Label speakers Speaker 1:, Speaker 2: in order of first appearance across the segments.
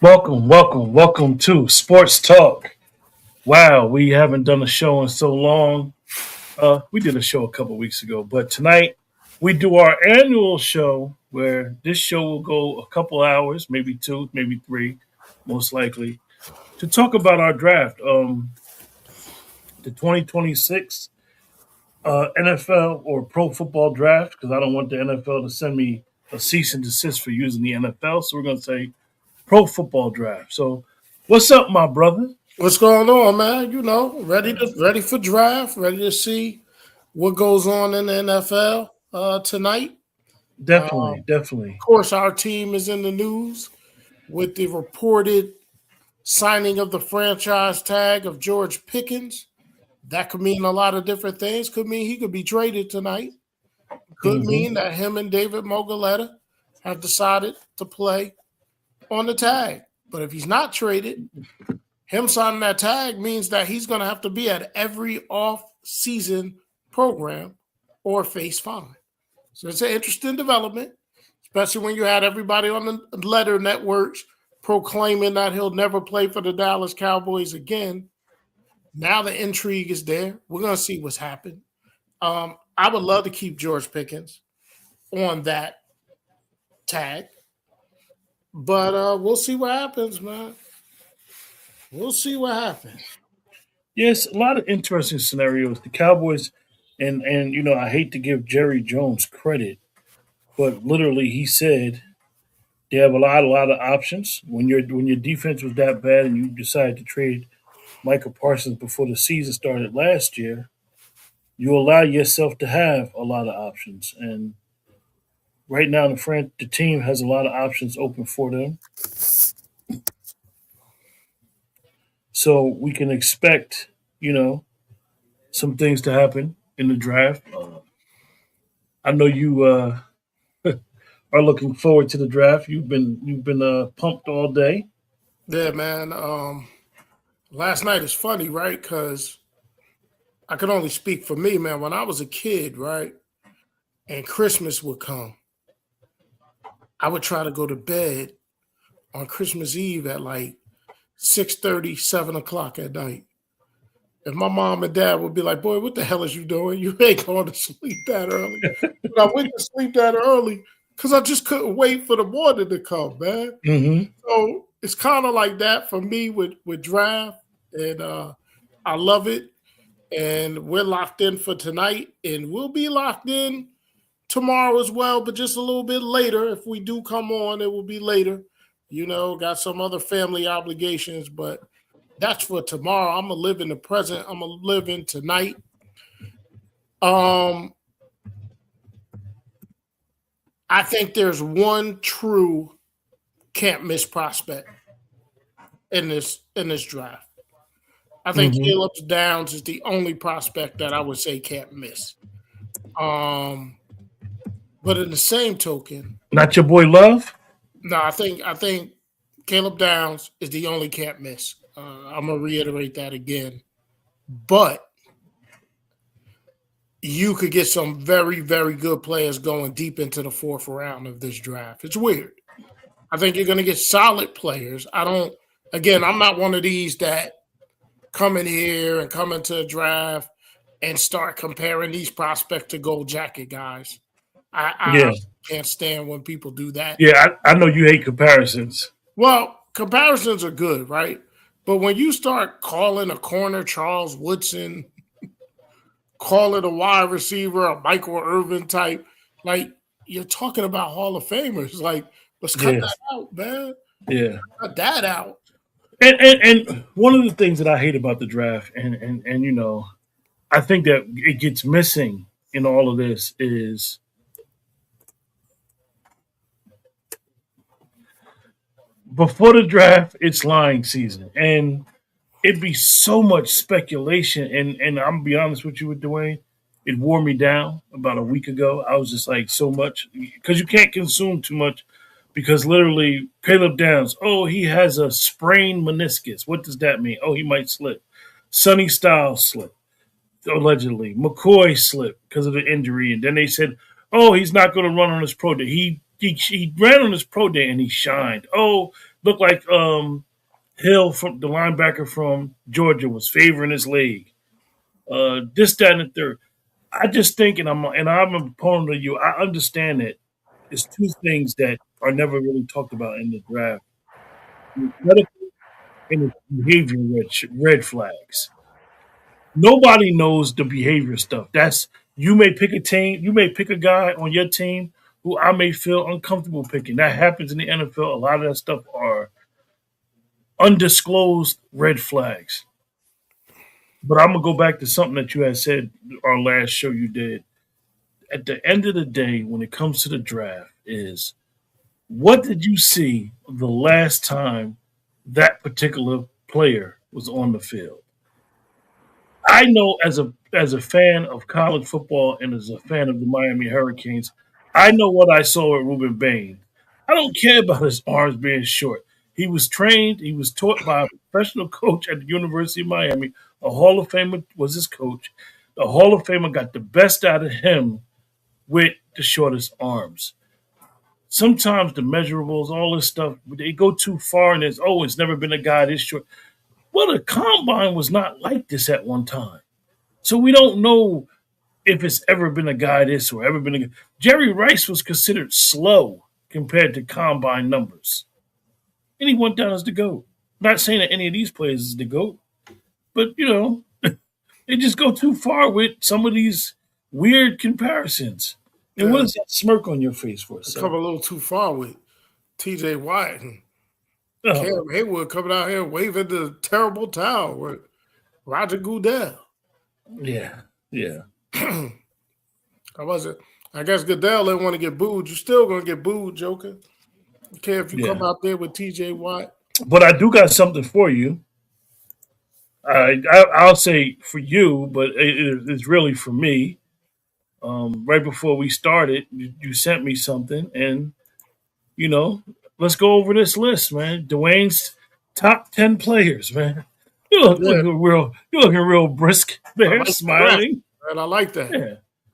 Speaker 1: Welcome to Sports Talk. Wow, we haven't done a show in so long. We did a show a couple weeks ago, but tonight we do our annual show where this show will go a couple hours, maybe two, maybe three, most likely, to talk about our draft, the 2026 NFL or Pro Football Draft, because I don't want the NFL to send me a cease and desist for using the NFL. So we're going to say Pro Football Draft. So, what's up, my brother?
Speaker 2: What's going on, man? Ready for draft, ready to see what goes on in the NFL tonight.
Speaker 1: Definitely,
Speaker 2: Of
Speaker 1: definitely.
Speaker 2: course, our team is in the news with the reported signing of the franchise tag of George Pickens. That could mean a lot of different things. Could mean he could be traded tonight. Could
Speaker 1: Hmm.
Speaker 2: mean that him and David Mogoleta have decided to play on the tag. But if he's not traded, him signing that tag means that he's going to have to be at every off-season program or face fine. So it's an interesting development, especially when you had everybody on the letter networks proclaiming that he'll never play for the Dallas Cowboys again. Now the intrigue is there. We're going to see what's happened. I would love to keep George Pickens on that tag, but we'll see what happens, man. We'll see what happens.
Speaker 1: Yes, a lot of interesting scenarios. The Cowboys, and I hate to give Jerry Jones credit, but literally he said they have a lot of options. When your defense was that bad and you decided to trade Michael Parsons before the season started last year, you allow yourself to have a lot of options. And right now, the team has a lot of options open for them. So we can expect, some things to happen in the draft. I know you are looking forward to the draft. You've been pumped all day.
Speaker 2: Yeah, man. Last night is funny, right? Because I can only speak for me, man. When I was a kid, right, and Christmas would come, I would try to go to bed on Christmas Eve at like 6:30, 7 o'clock at night. And my mom and dad would be like, boy, what the hell is you doing? You ain't going to sleep that early. But I went to sleep that early because I just couldn't wait for the morning to come, man.
Speaker 1: Hmm.
Speaker 2: So it's kind of like that for me with draft. And I love it. And we're locked in for tonight, and we'll be locked in tomorrow as well, but just a little bit later. If we do come on, it will be later. Got some other family obligations, but that's for tomorrow. I'm gonna live in the present. I'm gonna live in tonight. Um, I think there's one true can't miss prospect in this draft. I think
Speaker 1: Hmm.
Speaker 2: Caleb Downs is the only prospect that I would say can't miss. Um, but in the same token,
Speaker 1: Not your boy Love.
Speaker 2: no, I think Caleb Downs is the only can't miss. I'm gonna reiterate that again. But you could get some very, very good players going deep into the fourth round of this draft. It's weird. I think you're gonna get solid players. I don't. Again, I'm not one of these that come in here and come into a draft and start comparing these prospects to gold jacket guys. I
Speaker 1: Yeah,
Speaker 2: can't stand when people do that.
Speaker 1: yeah. I know you hate comparisons.
Speaker 2: Well, comparisons are good, right? But when you start calling a corner Charles Woodson, calling a wide receiver a Michael Irvin type, like you're talking about Hall of Famers. Like, let's cut
Speaker 1: Yeah,
Speaker 2: that out, man.
Speaker 1: yeah.
Speaker 2: Cut that out.
Speaker 1: And one of the things that I hate about the draft, and I think that it gets missing in all of this is before the draft, it's lying season, and it'd be so much speculation. And I'm gonna be honest with you, with Dwayne, it wore me down about a week ago. I was just like so much because you can't consume too much because literally Caleb Downs, oh, he has a sprained meniscus. What does that mean? Oh, he might slip. Sonny Styles slip allegedly. McCoy slipped because of the injury, and then they said, "Oh, he's not going to run on his pro day." He ran on his pro day and he shined. Oh, Looked like Hill from the linebacker from Georgia was favoring his league. This, that, and the third. I just think, and I'm a proponent of you. I understand that it's two things that are never really talked about in the draft: medical and behavior red flags. Nobody knows the behavior stuff. That's you may pick a team, you may pick a guy on your team who I may feel uncomfortable picking. That happens in the NFL. A lot of that stuff are undisclosed red flags. But I'm gonna go back to something that you had said our last show you did. At the end of the day, when it comes to the draft, is what did you see the last time that particular player was on the field? I know as a fan of college football and as a fan of the Miami Hurricanes, I know what I saw at Ruben Bain. I don't care about his arms being short. He was trained, he was taught by a professional coach at the University of Miami. A Hall of Famer was his coach. The Hall of Famer got the best out of him with the shortest arms. Sometimes the measurables, all this stuff, they go too far and it's never been a guy this short. Well, the combine was not like this at one time. So we don't know if it's ever been a guy this or ever been a guy. Jerry Rice was considered slow compared to combine numbers. And he went down as the GOAT. Not saying that any of these players is the GOAT, but they just go too far with some of these weird comparisons. And what
Speaker 2: Yeah,
Speaker 1: is that smirk on your face for,
Speaker 2: they come
Speaker 1: sir?
Speaker 2: a little too far with T.J. Watt and
Speaker 1: Oh,
Speaker 2: Cam Hayward coming out here waving the terrible towel with Roger Goodell.
Speaker 1: yeah, yeah,
Speaker 2: I wasn't. I guess Goodell didn't want to get booed. You're still gonna get booed, Joker. You care if you come
Speaker 1: yeah.
Speaker 2: out there with T.J. Watt.
Speaker 1: But I do got something for you. I'll say for you, but it's really for me. Right before we started, you sent me something, and you know, let's go over this list, man. Dwayne's top 10 players, man.
Speaker 2: Yeah,
Speaker 1: You're looking real brisk
Speaker 2: I
Speaker 1: there,
Speaker 2: like that graphic,
Speaker 1: smiling.
Speaker 2: and I like that.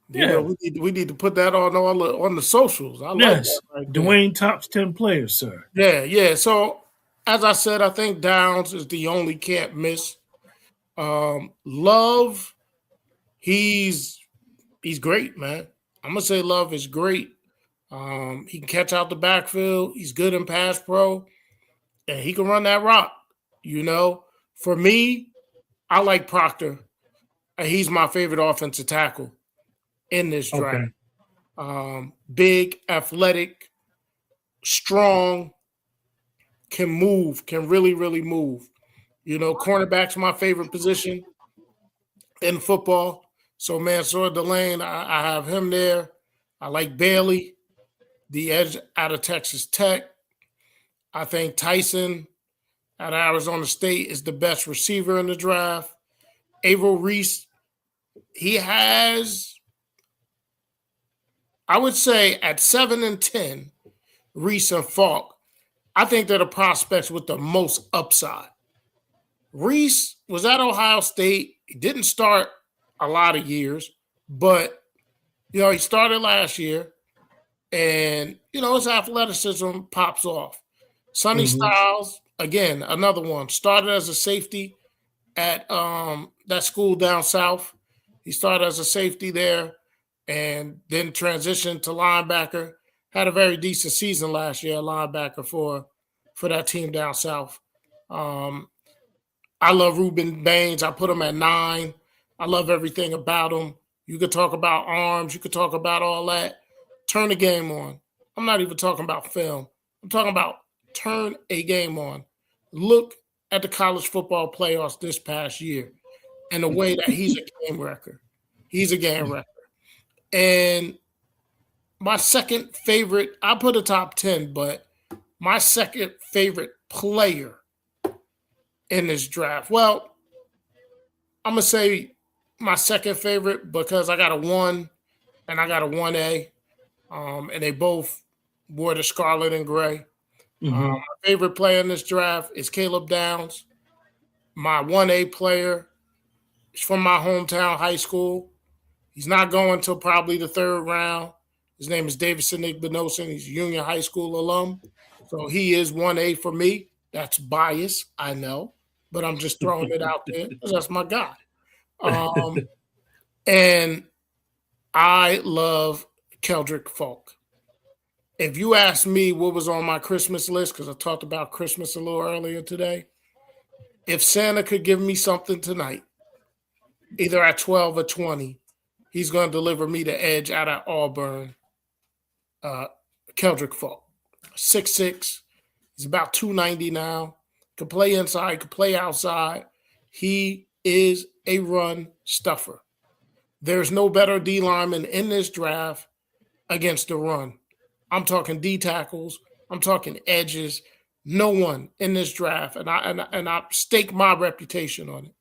Speaker 1: Yeah, yeah,
Speaker 2: We need to put that on the socials. I like that
Speaker 1: yes.
Speaker 2: right there.
Speaker 1: Dwayne tops 10 players, sir.
Speaker 2: Yeah, yeah. So as I said, I think Downs is the only can't miss. Love, he's he's great, man. I'm gonna say Love is great. He can catch out the backfield. He's good in pass pro, and he can run that rock. You know, for me, I like Proctor. He's my favorite offensive tackle in this draft.
Speaker 1: Okay.
Speaker 2: Big, athletic, strong, can move, can really, really move. You know, cornerback's my favorite position in football. So Mansour Delane, I have him there. I like Bailey, the edge out of Texas Tech. I think Tyson out of Arizona State is the best receiver in the draft. Averill Reese, he has, I would say at 7 and 10, Reese and Falk, I think they're the prospects with the most upside. Reese was at Ohio State. He didn't start a lot of years, but he started last year, and his athleticism pops off. Sonny
Speaker 1: Hmm.
Speaker 2: Styles, again, another one, started as a safety at that school down south. He started as a safety there, and then transitioned to linebacker. Had a very decent season last year, linebacker for that team down south. Um, I love Ruben Baines. I put him at 9. I love everything about him. You could talk about arms. You could talk about all that. Turn the game on. I'm not even talking about film. I'm talking about turn a game on. Look at the college football playoffs this past year and the way that he's a game wrecker. He's a game wrecker. And my second favorite, I put a top 10, but my second favorite player in this draft. Well, I'm gonna say my second favorite because I got a 1 and I got a 1A, and they both wore the scarlet and gray.
Speaker 1: Hmm.
Speaker 2: My favorite player in this draft is Caleb Downs. My 1A player is from my hometown high school. He's not going till probably the third round. His name is Davidson Igbinosun. He's a Union High School alum. So he is 1A for me. That's bias, I know, but I'm just throwing it out there because that's my guy. And I love Keldrick Falk. If you ask me what was on my Christmas list, because I talked about Christmas a little earlier today, if Santa could give me something tonight, either at 12 or 20, he's going to deliver me the edge out of Auburn, Keldrick Falk. 6'6". He's about 290 now. Could play inside, could play outside. He is a run stuffer. There's no better D lineman in this draft against the run. I'm talking D tackles. I'm talking edges. No one in this draft, and I stake my reputation on it.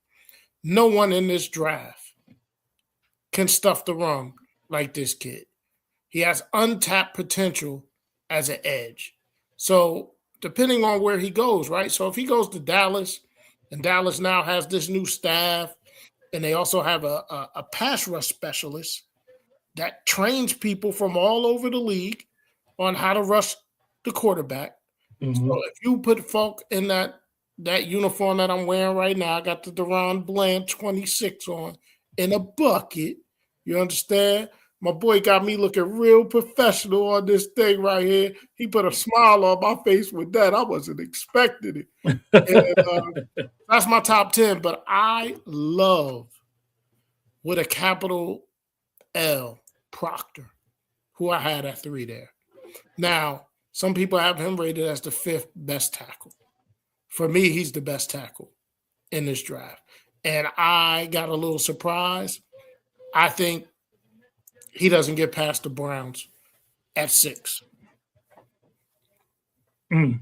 Speaker 2: No one in this draft can stuff the run like this kid. He has untapped potential as an edge. So depending on where he goes, right? So if he goes to Dallas, and Dallas now has this new staff, and they also have a pass rush specialist that trains people from all over the league on how to rush the quarterback.
Speaker 1: Mm-hmm.
Speaker 2: So if you put Falk in that uniform that I'm wearing right now, I got the Deron Bland 26 on in a bucket. You understand? My boy got me looking real professional on this thing right here. He put a smile on my face with that. I wasn't expecting it. And, that's my top 10, but I love with a capital L, Proctor, who I had at 3 there. Now, some people have him rated as the 5th best tackle. For me, he's the best tackle in this draft. And I got a little surprised. I think he doesn't get past the Browns at 6.
Speaker 1: Mm.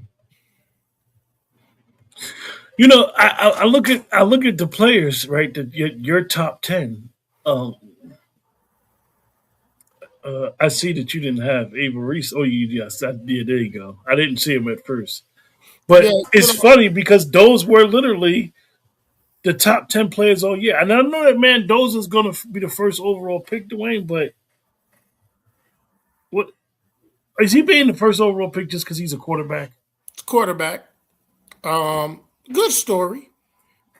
Speaker 1: You know, I look at the players, right? Your top 10. I see that you didn't have Ava Reese. Oh, yes, there you go. I didn't see him at first, but
Speaker 2: Yeah,
Speaker 1: it's funny because those were literally the top 10 players all year. And I know that Mendoza's going to be the first overall pick, Dwayne. But what is he being the first overall pick just because he's a quarterback?
Speaker 2: It's quarterback. Good story.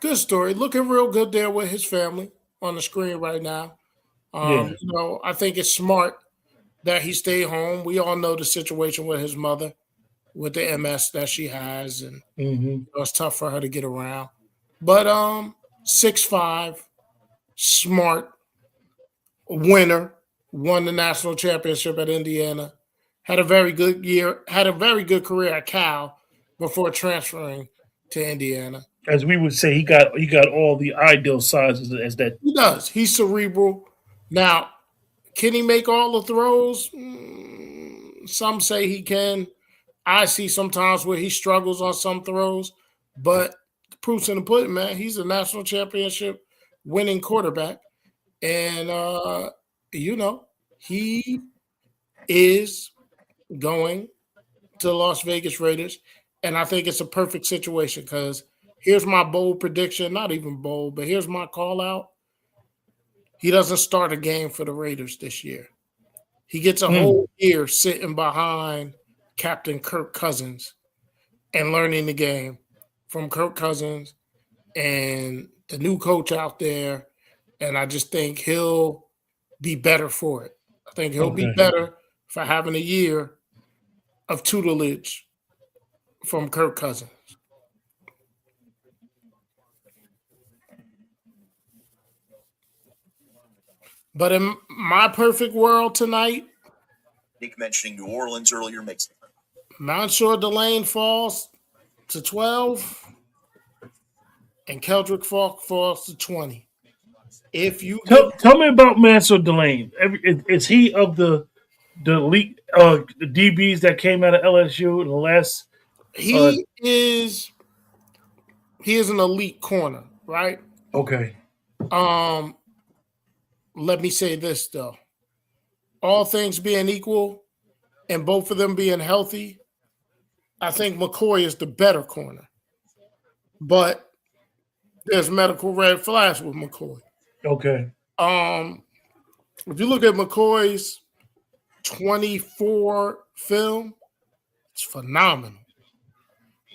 Speaker 2: Good story. Looking real good there with his family on the screen right now.
Speaker 1: Yeah.
Speaker 2: You know, I think it's smart that he stayed home. We all know the situation with his mother, with the MS that she has, and it's tough for her to get around. But 6'5", smart, winner, won the national championship at Indiana, had a very good year, had a very good career at Cal before transferring to Indiana.
Speaker 1: As we would say, he got all the ideal sizes as that.
Speaker 2: He does. He's cerebral. Now, can he make all the throws? Some say he can. I see sometimes where he struggles on some throws, but the proof's in the pudding, man. He's a national championship winning quarterback. And, you know, he is going to the Las Vegas Raiders. And I think it's a perfect situation because here's my bold prediction. Not even bold, but here's my call out. He doesn't start a game for the Raiders this year. He gets a whole year sitting behind Captain Kirk Cousins and learning the game from Kirk Cousins and the new coach out there. And I just think he'll be better for it. I think he'll be better for having a year of tutelage from Kirk Cousins. But in my perfect world tonight,
Speaker 3: Nick mentioning New Orleans earlier makes sense.
Speaker 2: Mansour Delane falls to 12 and Keldrick Falk falls to 20. If you
Speaker 1: tell me about Mansour Delane. Is he of the elite the DBs that came out of LSU in the last?
Speaker 2: He is an elite corner, right?
Speaker 1: Okay.
Speaker 2: Let me say this though. All things being equal and both of them being healthy, I think McCoy is the better corner. But there's medical red flags with McCoy.
Speaker 1: Okay.
Speaker 2: If you look at McCoy's 24 film, It's phenomenal.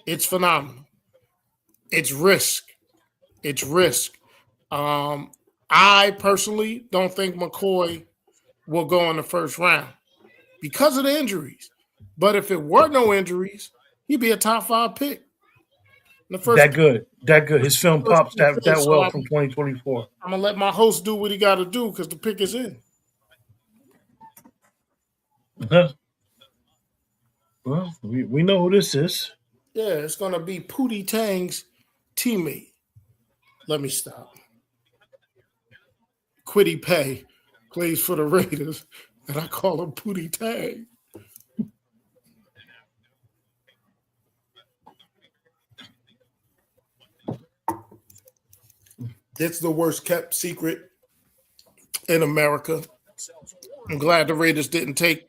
Speaker 2: It's phenomenal. It's risk. It's risk. I personally don't think McCoy will go in the first round because of the injuries. But if it were no injuries, he'd be a top 5 pick. In the first
Speaker 1: That good. That good. His film
Speaker 2: first
Speaker 1: pops that
Speaker 2: so
Speaker 1: well from 2024.
Speaker 2: I'm gonna let my host do what he got to do because the pick is in.
Speaker 1: Well, we know who this is.
Speaker 2: Yeah, it's gonna be Pootie Tang's teammate. Let me stop. Quiddy Pay plays for the Raiders, and I call him Pootie Tang. It's the worst kept secret in America. I'm glad the Raiders didn't take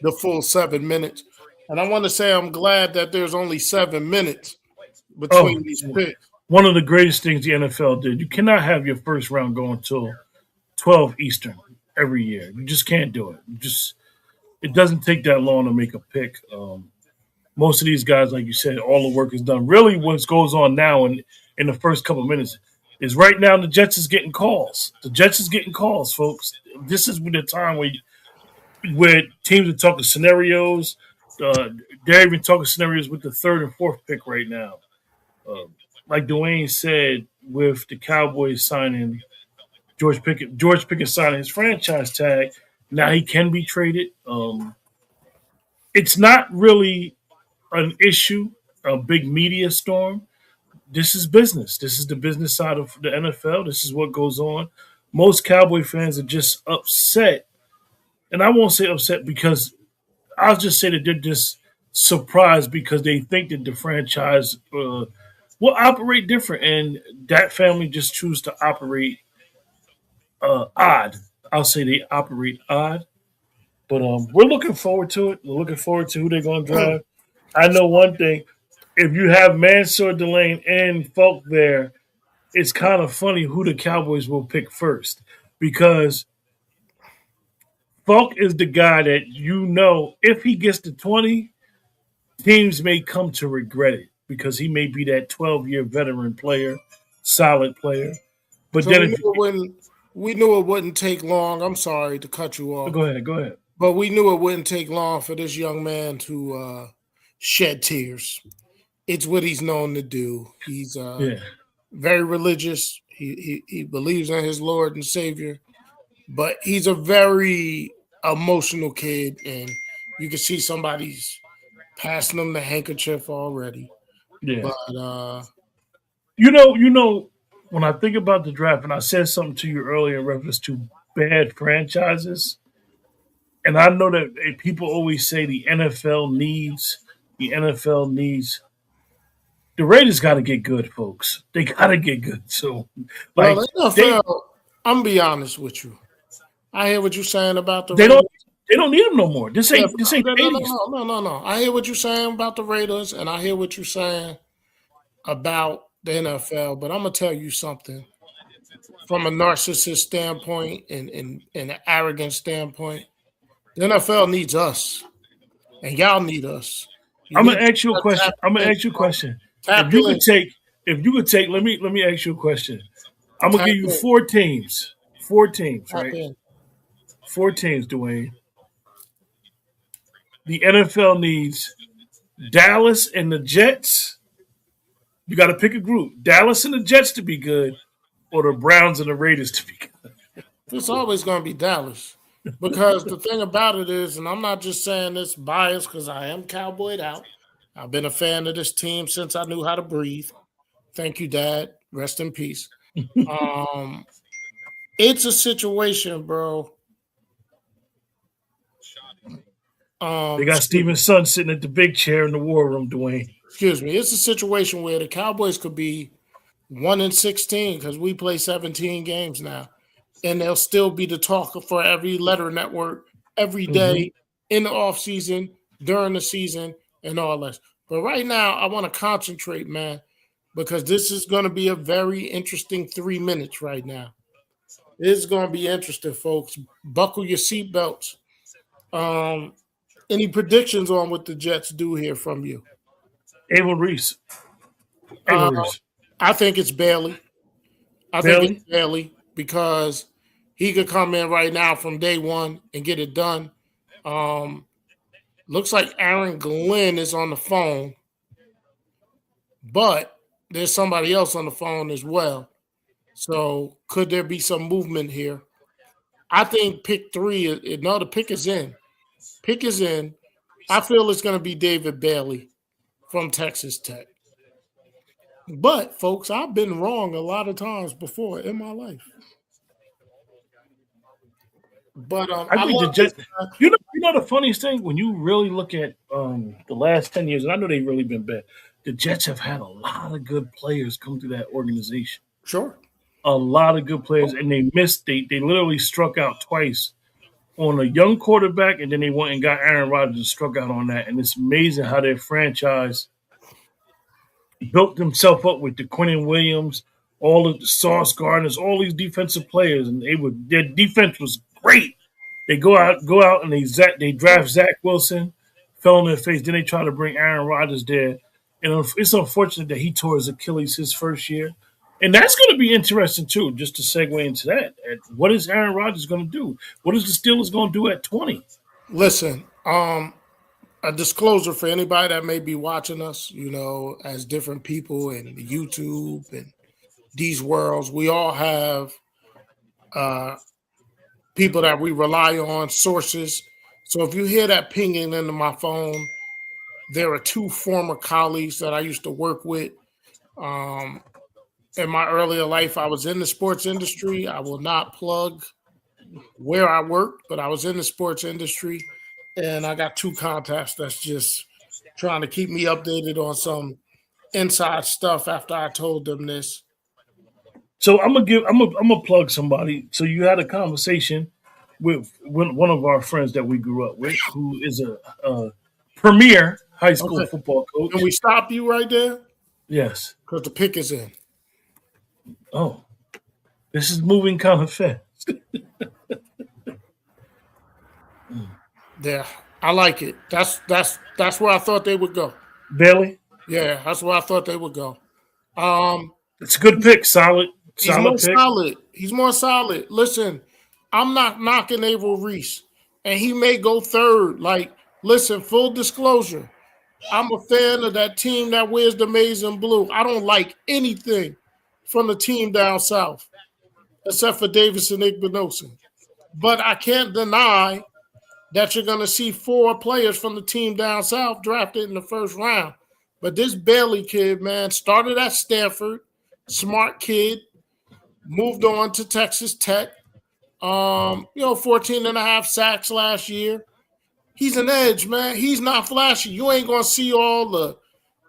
Speaker 2: the full 7 minutes. And I want to say I'm glad that there's only 7 minutes between these picks.
Speaker 1: One of the greatest things the NFL did. You cannot have your first round go until 12 Eastern every year. You just can't do it. It doesn't take that long to make a pick. Most of these guys, like you said, all the work is done. Really, what goes on now in the first couple of minutes is right now the Jets is getting calls. The Jets is getting calls, folks. This is the time where teams are talking scenarios. They're even talking scenarios with the third and fourth pick right now. Like Dwayne said, with the Cowboys signing George Pickett signing his franchise tag, now he can be traded. It's not really an issue, a big media storm. This is business. This is the business side of the NFL. This is what goes on. Most Cowboy fans are just upset. And I won't say upset because I'll just say that they're just surprised because they think that the franchise will operate different. And that family just choose to operate odd. I'll say they operate odd. But we're looking forward to it. We're looking forward to who they're going to drive. I know one thing. If you have Mansour, Delane, and Falk there, it's kind of funny who the Cowboys will pick first because Falk is the guy that if he gets to 20, teams may come to regret it because he may be that 12-year veteran player, solid player. But
Speaker 2: so
Speaker 1: then
Speaker 2: we knew it wouldn't take long. I'm sorry to cut you off.
Speaker 1: Go ahead.
Speaker 2: But we knew it wouldn't take long for this young man to shed tears. It's what he's known to do. He's very religious. He believes in his Lord and Savior, but he's a very emotional kid, and you can see somebody's passing him the handkerchief already.
Speaker 1: Yeah.
Speaker 2: But
Speaker 1: when I think about the draft, and I said something to you earlier in reference to bad franchises, and I know that people always say the NFL needs. The Raiders got to get good, folks. They got to get good. So,
Speaker 2: I'm gonna be honest with you. I hear what you're saying about the
Speaker 1: Raiders.
Speaker 2: Raiders.
Speaker 1: They don't need them no more. This ain't.
Speaker 2: No. I hear what you're saying about the Raiders, and I hear what you're saying about the NFL. But I'm gonna tell you something from a narcissist standpoint and an arrogant standpoint. The NFL needs us, and y'all need us.
Speaker 1: I'm gonna ask you a question. If you could take, let me ask you a question. I'm gonna give you 4 teams. 4 teams, right? 4 teams, Dwayne. The NFL needs Dallas and the Jets. You got to pick a group. Dallas and the Jets to be good, or the Browns and the Raiders to be good.
Speaker 2: It's always going to be Dallas. Because the thing about it is, and I'm not just saying this biased because I am cowboyed out. I've been a fan of this team since I knew how to breathe. Thank you, Dad. Rest in peace. It's a situation, bro.
Speaker 1: They got Steven's son sitting at the big chair in the war room, Dwayne.
Speaker 2: Excuse me. It's a situation where the Cowboys could be 1-16 because we play 17 games now. And they'll still be the talk for every letter network every day in the offseason, during the season, and all that. But right now, I want to concentrate, man, because this is going to be a very interesting 3 minutes right now. This is going to be interesting, folks. Buckle your seatbelts. Any predictions on what the Jets do here from you?
Speaker 1: Abel Reese.
Speaker 2: Uh,
Speaker 1: Abel Reese.
Speaker 2: I think it's Bailey. I think
Speaker 1: Bailey?
Speaker 2: it's Bailey because he could come in right now from day one and get it done. Looks like Aaron Glenn is on the phone, but there's somebody else on the phone as well. So could there be some movement here? I think pick 3. No, the pick is in. Pick is in. I feel it's going to be David Bailey from Texas Tech. But, folks, I've been wrong a lot of times before in my life. But
Speaker 1: I think the Jets. You know the funniest thing when you really look at the last 10 years, and I know they've really been bad. The Jets have had a lot of good players come through that organization.
Speaker 2: Sure.
Speaker 1: A lot of good players, and they missed. They literally struck out twice on a young quarterback, and then they went and got Aaron Rodgers and struck out on that. And it's amazing how their franchise built themselves up with the Quinnen Williams, all of the Sauce Gardners, all these defensive players, and their defense was great. They go out and they draft Zach Wilson, fell on their face. Then they try to bring Aaron Rodgers there, and it's unfortunate that he tore his Achilles his first year. And that's going to be interesting too. Just to segue into that, what is Aaron Rodgers going to do? What is the Steelers going to do at 20?
Speaker 2: Listen, a disclosure for anybody that may be watching us, as different people in YouTube and these worlds, we all have people that we rely on, sources. So if you hear that pinging into my phone, there are 2 former colleagues that I used to work with. In my earlier life, I was in the sports industry. I will not plug where I worked, but I was in the sports industry, and I got 2 contacts that's just trying to keep me updated on some inside stuff after I told them this.
Speaker 1: So I'm gonna plug somebody. So you had a conversation with one of our friends that we grew up with, who is a premier high school football coach.
Speaker 2: Can we stop you right there?
Speaker 1: Yes.
Speaker 2: Because the pick is in.
Speaker 1: Oh, this is moving kind of fast.
Speaker 2: Yeah, I like it. That's where I thought they would go.
Speaker 1: Bailey?
Speaker 2: Yeah, that's where I thought they would go.
Speaker 1: It's a good pick. Solid
Speaker 2: He's more
Speaker 1: pick.
Speaker 2: solid. He's more solid. Listen, I'm not knocking Abel Reese, and he may go third. Listen, full disclosure, I'm a fan of that team that wears the maize and blue. I don't like anything from the team down south, except for Davis and Igbinosun. But I can't deny that you're going to see 4 players from the team down south drafted in the first round. But this Bailey kid, man, started at Stanford, smart kid, moved on to Texas Tech. 14 and a half sacks last year. He's an edge, man. He's not flashy. You ain't going to see all the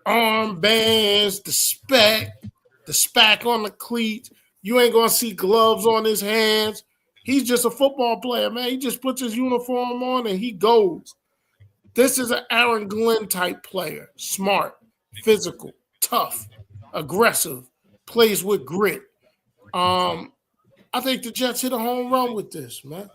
Speaker 2: armbands, the spack on the cleats. You ain't going to see gloves on his hands. He's just a football player, man. He just puts his uniform on and he goes. This is an Aaron Glenn type player. Smart, physical, tough, aggressive, plays with grit. I think the Jets hit a home run with this, man.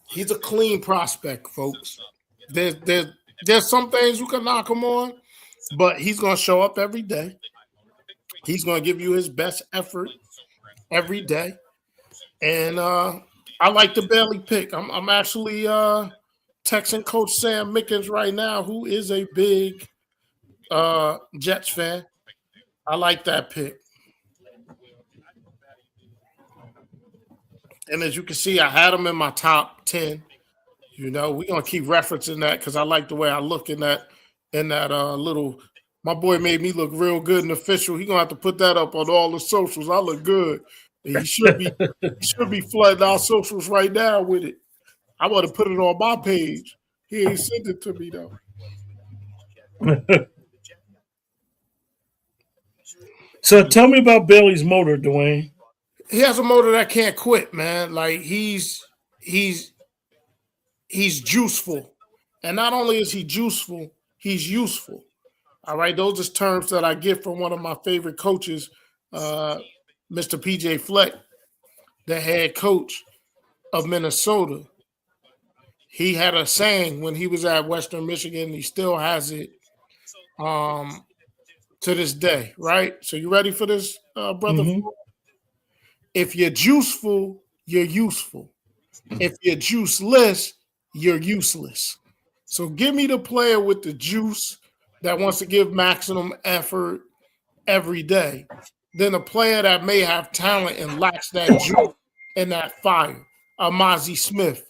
Speaker 2: He's a clean prospect, folks. There's some things you can knock him on, but he's going to show up every day. He's going to give you his best effort every day. And I like the Bailey pick. I'm actually texting Coach Sam Mickens right now, who is a big Jets fan. I like that pick. And as you can see, I had him in my top 10. We're going to keep referencing that because I like the way I look in that little – my boy made me look real good and official. He's going to have to put that up on all the socials. I look good. And he should be flooding our socials right now with it. I want to put it on my page. He ain't sent it to me, though.
Speaker 1: So tell me about Bailey's motor, Dwayne.
Speaker 2: He has a motor that can't quit, man. He's juiceful. And not only is he juiceful, he's useful. All right, those are terms that I get from one of my favorite coaches, Mr. PJ Fleck, the head coach of Minnesota. He had a saying when he was at Western Michigan. He still has it to this day, right? So you ready for this, brother?
Speaker 1: Mhm.
Speaker 2: If you're juiceful, you're useful. If you're juiceless, you're useless. So give me the player with the juice that wants to give maximum effort every day than a player that may have talent and lacks that juice and that fire. Amazi Smith,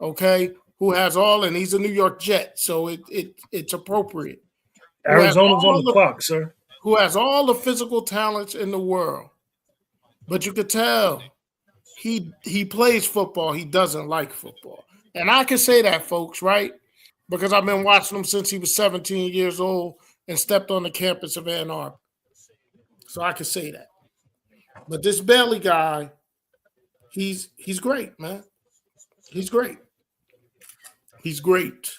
Speaker 2: okay, who has all, and he's a New York Jet, so it's appropriate.
Speaker 1: Arizona's on the clock, sir.
Speaker 2: Who has all the physical talents in the world, but you could tell he plays football. He doesn't like football, and I can say that, folks, right? Because I've been watching him since he was 17 years old and stepped on the campus of Ann Arbor. So I can say that. But this Bailey guy, he's great, man. He's great. He's great.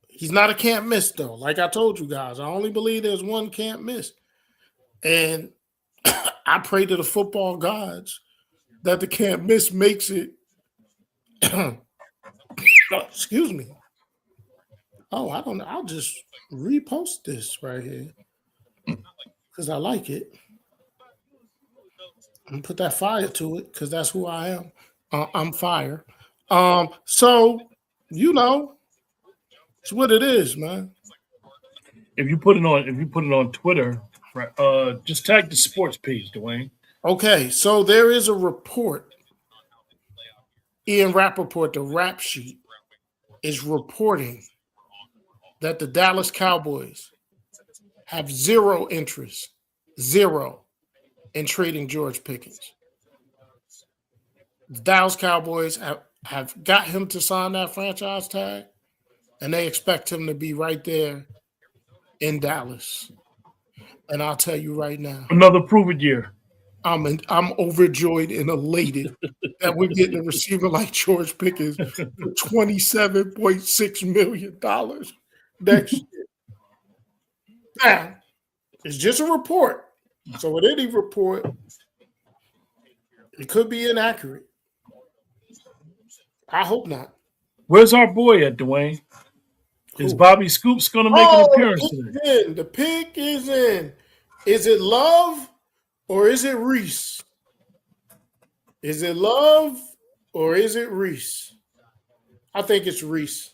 Speaker 2: He's not a can't miss, though. Like I told you guys, I only believe there's one can't miss. And I pray to the football gods that the can't miss makes it. Excuse me. Oh, I don't know. I'll just repost this right here because I like it. I'm gonna put that fire to it because that's who I am. I'm fire. So it's what it is, man.
Speaker 1: If you put it on Twitter, right, just tag the sports page, Dwayne.
Speaker 2: Okay, so there is a report. Ian Rappaport, the rap sheet, is reporting that the Dallas Cowboys have zero interest, in trading George Pickens. The Dallas Cowboys have got him to sign that franchise tag, and they expect him to be right there in Dallas. And I'll tell you right now,
Speaker 1: Another prove-it year.
Speaker 2: I'm overjoyed and elated that we're getting a receiver like George Pickens for $27.6 million next year. Now, it's just a report. So with any report, it could be inaccurate. I hope not.
Speaker 1: Where's our boy at, Dwayne? Is Bobby Scoops going to make an appearance today?
Speaker 2: The pick is in. Is it Love or is it Reese? Is it Love or is it Reese? I think it's Reese.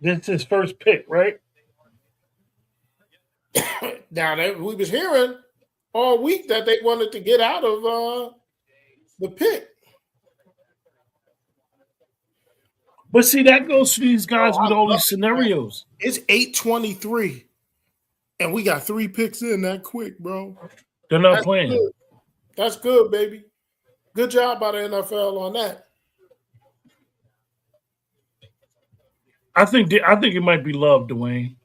Speaker 1: This is his first pick, right?
Speaker 2: Now, we was hearing all week that they wanted to get out of the pick.
Speaker 1: But see, that goes to these guys with all these scenarios.
Speaker 2: It's 8:23, and we got 3 picks in that quick, bro.
Speaker 1: They're not playing.
Speaker 2: Good. That's good, baby. Good job by the NFL on that.
Speaker 1: I think it might be Love, Dwayne.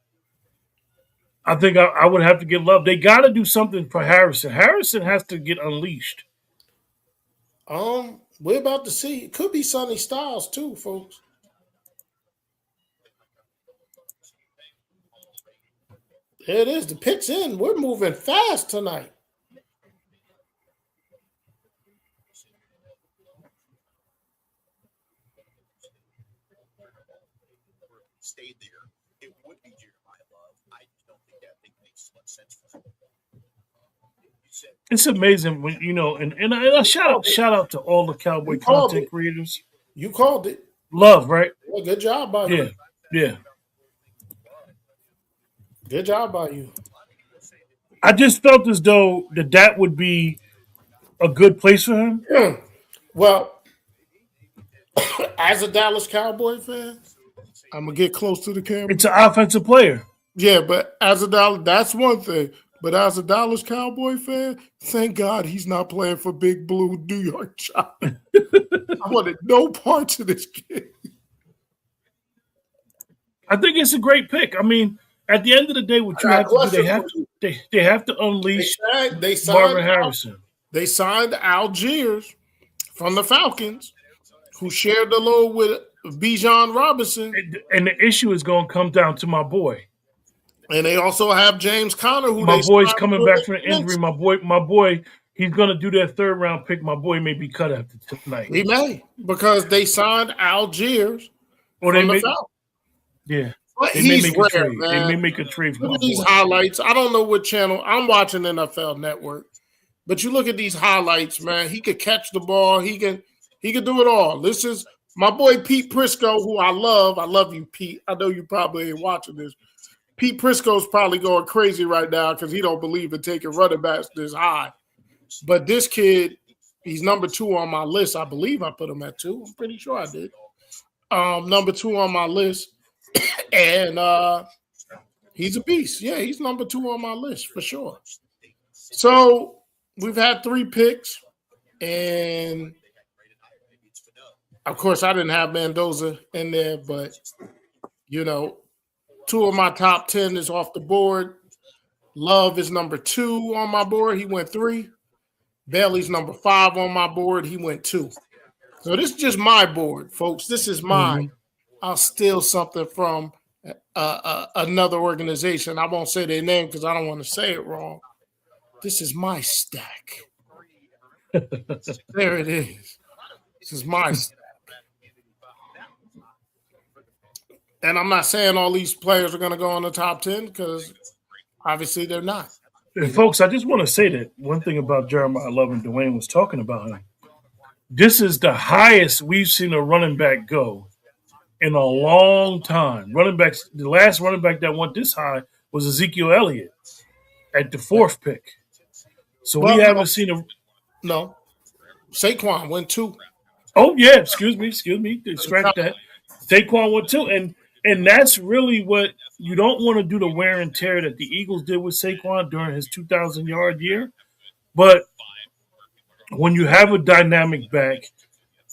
Speaker 1: I think I would have to get Love. They got to do something for Harrison. Harrison has to get unleashed.
Speaker 2: We're about to see. It could be Sonny Styles too, folks. There it is. The pick's in. We're moving fast tonight.
Speaker 3: Stayed there, it would be Jeremiah Love. I don't think that thing makes much sense for him.
Speaker 1: It's amazing when and a shout out to all the Cowboy content creators.
Speaker 2: You called it.
Speaker 1: Love, right?
Speaker 2: Well, good job by you.
Speaker 1: Yeah.
Speaker 2: Good job by you.
Speaker 1: I just felt as though that would be a good place for him.
Speaker 2: Yeah. Well, as a Dallas Cowboy fan, I'm gonna get close to the camera.
Speaker 1: It's an offensive player.
Speaker 2: Yeah, but as a Dallas, that's one thing. But as a Dallas Cowboy fan, thank God he's not playing for Big Blue New York Giants. I wanted no parts of this kid.
Speaker 1: I think it's a great pick. I mean, at the end of the day, what you have to do, they have to unleash Marvin Harrison.
Speaker 2: They signed Algiers from the Falcons who shared the load with Bijan Robinson.
Speaker 1: And the issue is going to come down to my boy.
Speaker 2: And they also have James Conner, who
Speaker 1: My
Speaker 2: they
Speaker 1: boy's
Speaker 2: signed
Speaker 1: coming
Speaker 2: for
Speaker 1: back
Speaker 2: the
Speaker 1: from an injury.
Speaker 2: Knicks.
Speaker 1: My boy, he's going to do that third round pick. My boy may be cut after tonight.
Speaker 2: He may, because they signed Algiers
Speaker 1: Or
Speaker 2: from
Speaker 1: they
Speaker 2: the
Speaker 1: may,
Speaker 2: Falcons.
Speaker 1: yeah,
Speaker 2: But
Speaker 1: they may
Speaker 2: he's
Speaker 1: make a
Speaker 2: rare,
Speaker 1: trade.
Speaker 2: man.
Speaker 1: They may make a trade for
Speaker 2: Look
Speaker 1: my
Speaker 2: at these
Speaker 1: boy.
Speaker 2: highlights. I don't know what channel. I'm watching NFL Network. But you look at these highlights, man. He could catch the ball. He can do it all. This is my boy Pete Prisco, who I love. I love you, Pete. I know you probably ain't watching this. Pete Prisco's probably going crazy right now because he don't believe in taking running backs this high. But this kid, he's number 2 on my list. I believe I put him at 2. I'm pretty sure I did. Number 2 on my list. And he's a beast. Yeah, he's number 2 on my list for sure. So we've had 3 picks. And of course, I didn't have Mendoza in there, but 2 of my top 10 is off the board. Love is number 2 on my board. He went 3. Bailey's number 5 on my board. He went 2. So this is just my board, folks. This is mine. I'll steal something from another organization. I won't say their name because I don't want to say it wrong. This is my stack. There it is. This is my stack. And I'm not saying all these players are going to go in the top 10 because obviously they're not.
Speaker 1: And folks, I just want to say that one thing about Jeremiah Love and Dwayne was talking about him. This is the highest we've seen a running back go in a long time. The last running back that went this high was Ezekiel Elliott at the 4th pick. So we haven't seen a.
Speaker 2: No. Saquon went 2.
Speaker 1: Oh, yeah. Excuse me. Scratch that. Saquon went 2. And that's really what you don't want to do, the wear and tear that the Eagles did with Saquon during his 2,000-yard year. But when you have a dynamic back,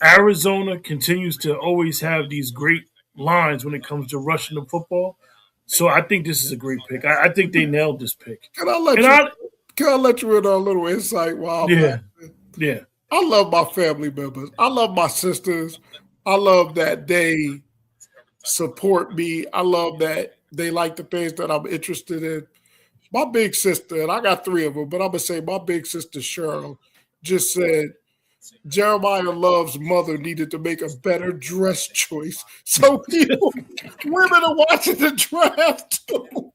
Speaker 1: Arizona continues to always have these great lines when it comes to rushing the football. So I think this is a great pick. I think they nailed this pick.
Speaker 2: Can I let you in on a little insight while
Speaker 1: Yeah.
Speaker 2: I love my family members. I love my sisters. I love that they support me. I love that they like the things that I'm interested in. My big sister, and I got 3 of them, but I'm going to say my big sister, Cheryl, just said Jeremiah Love's mother needed to make a better dress choice. So women are watching the draft too.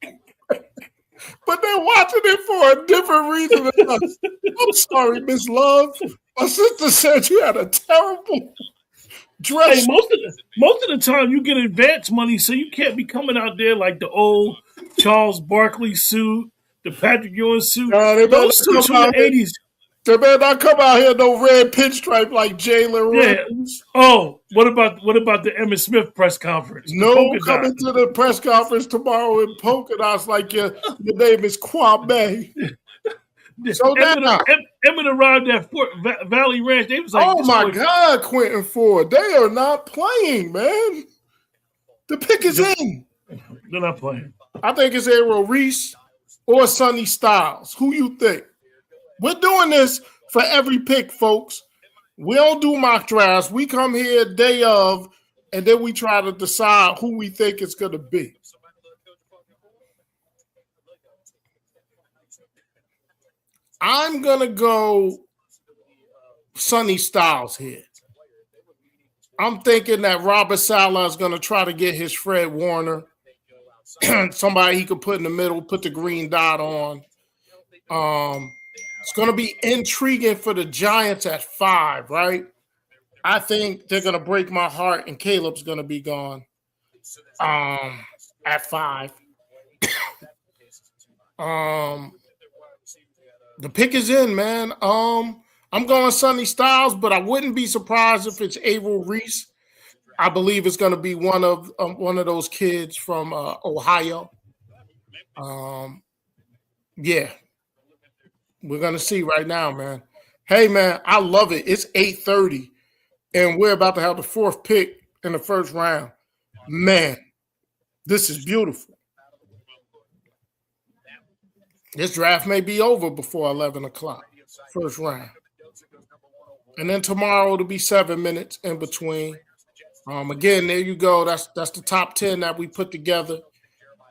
Speaker 2: But they're watching it for a different reason than us. I'm sorry, Miss Love. My sister said you had a terrible dress.
Speaker 1: Hey, most of the time you get advance money, so you can't be coming out there like the old Charles Barkley suit, the Patrick Ewing suit. Those suits from the 80s.
Speaker 2: They better not come out here no red pinstripe like Jalen
Speaker 1: Rose. Yeah. Oh, what about the Emmitt Smith press conference?
Speaker 2: No, coming to the press conference tomorrow in polka dots like your name is Kwame. So
Speaker 1: Emmett arrived at Fort Valley Ranch. They was like,
Speaker 2: "Oh my God, Quentin Ford! They are not playing, man. The pick is in.
Speaker 1: They're not playing.
Speaker 2: I think it's Errol Reese or Sonny Styles. Who you think? We're doing this for every pick, folks. We don't do mock drafts. We come here day of, and then we try to decide who we think it's going to be. I'm going to go Sonny Styles here. I'm thinking that Robert Saleh is going to try to get his Fred Warner. Somebody he could put in the middle, put the green dot on. It's going to be intriguing for the Giants at 5, right? I think they're going to break my heart, and Caleb's going to be gone at 5. The pick is in, man. I'm going Sonny Styles, but I wouldn't be surprised if it's Errol Reese. I believe it's going to be one of those kids from Ohio. Yeah. We're going to see right now, man. Hey, man, I love it. It's 8:30, and we're about to have the 4th pick in the 1st round. Man, this is beautiful. This draft may be over before 11 o'clock, 1st round. and then tomorrow it'll be 7 minutes in between. Again, there you go. That's the top 10 that we put together.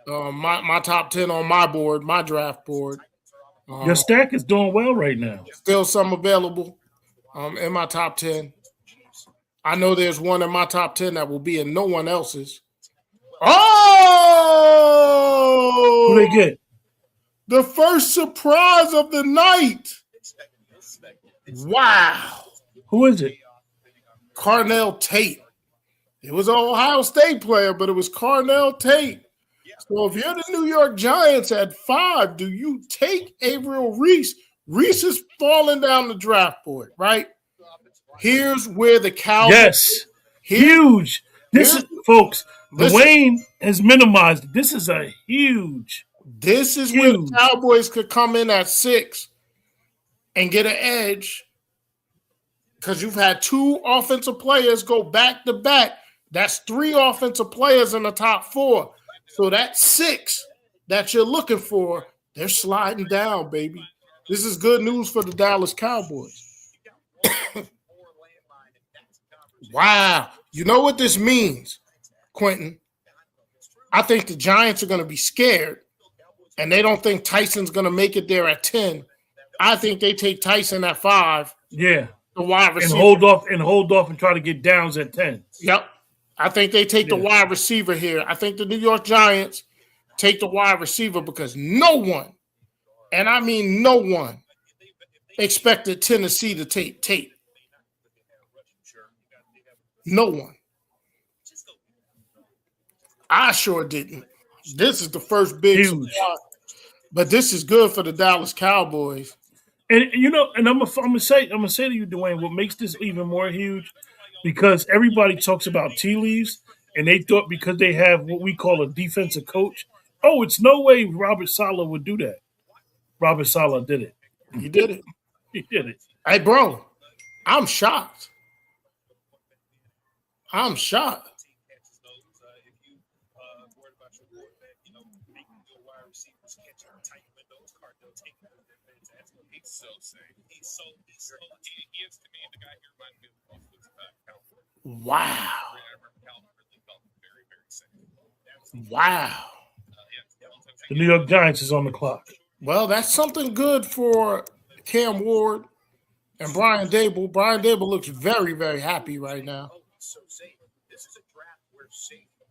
Speaker 2: My top 10 on my board, my draft board.
Speaker 1: Your stack is doing well right now.
Speaker 2: Still some available in my top 10. I know there's one in my top 10 that will be in no one else's. Oh!
Speaker 1: Who they get?
Speaker 2: The first surprise of the night. Wow.
Speaker 1: Who is it?
Speaker 2: Carnell Tate. It was an Ohio State player, but it was Carnell Tate. So if you're the New York Giants at 5, do you take Averill Reese? Reese is falling down the draft board, right? Here's where the Cowboys.
Speaker 1: Yes. Huge. This is, folks, Dwayne has minimized it. This is a huge.
Speaker 2: This is where the Cowboys could come in at 6 and get an edge because you've had 2 offensive players go back to back. That's 3 offensive players in the top 4. So that 6 that you're looking for, they're sliding down, baby. This is good news for the Dallas Cowboys. Wow. You know what this means, Quentin? I think the Giants are going to be scared, and they don't think Tyson's going to make it there at 10. I think they take Tyson at 5.
Speaker 1: Yeah.
Speaker 2: The wide receiver.
Speaker 1: And hold off and try to get downs at 10.
Speaker 2: Yep. I think they take the wide receiver here. I think the New York Giants take the wide receiver because no one, and I mean no one, expected Tennessee to take Tate. No one. I sure didn't. This is the first big surprise, but this is good for the Dallas Cowboys.
Speaker 1: And you know, and I'm gonna say to you, Dwayne, what makes this even more huge, because everybody talks about tea leaves, and they thought because they have what we call a defensive coach, oh, it's no way Robert Saleh would do that. Robert Saleh did it.
Speaker 2: He did it.
Speaker 1: He did it.
Speaker 2: Hey, bro, I'm shocked. I'm shocked. Wow. Wow.
Speaker 1: The New York Giants is on the clock.
Speaker 2: Well, that's something good for Cam Ward and Brian Dable. Brian Dable looks very, very happy right now.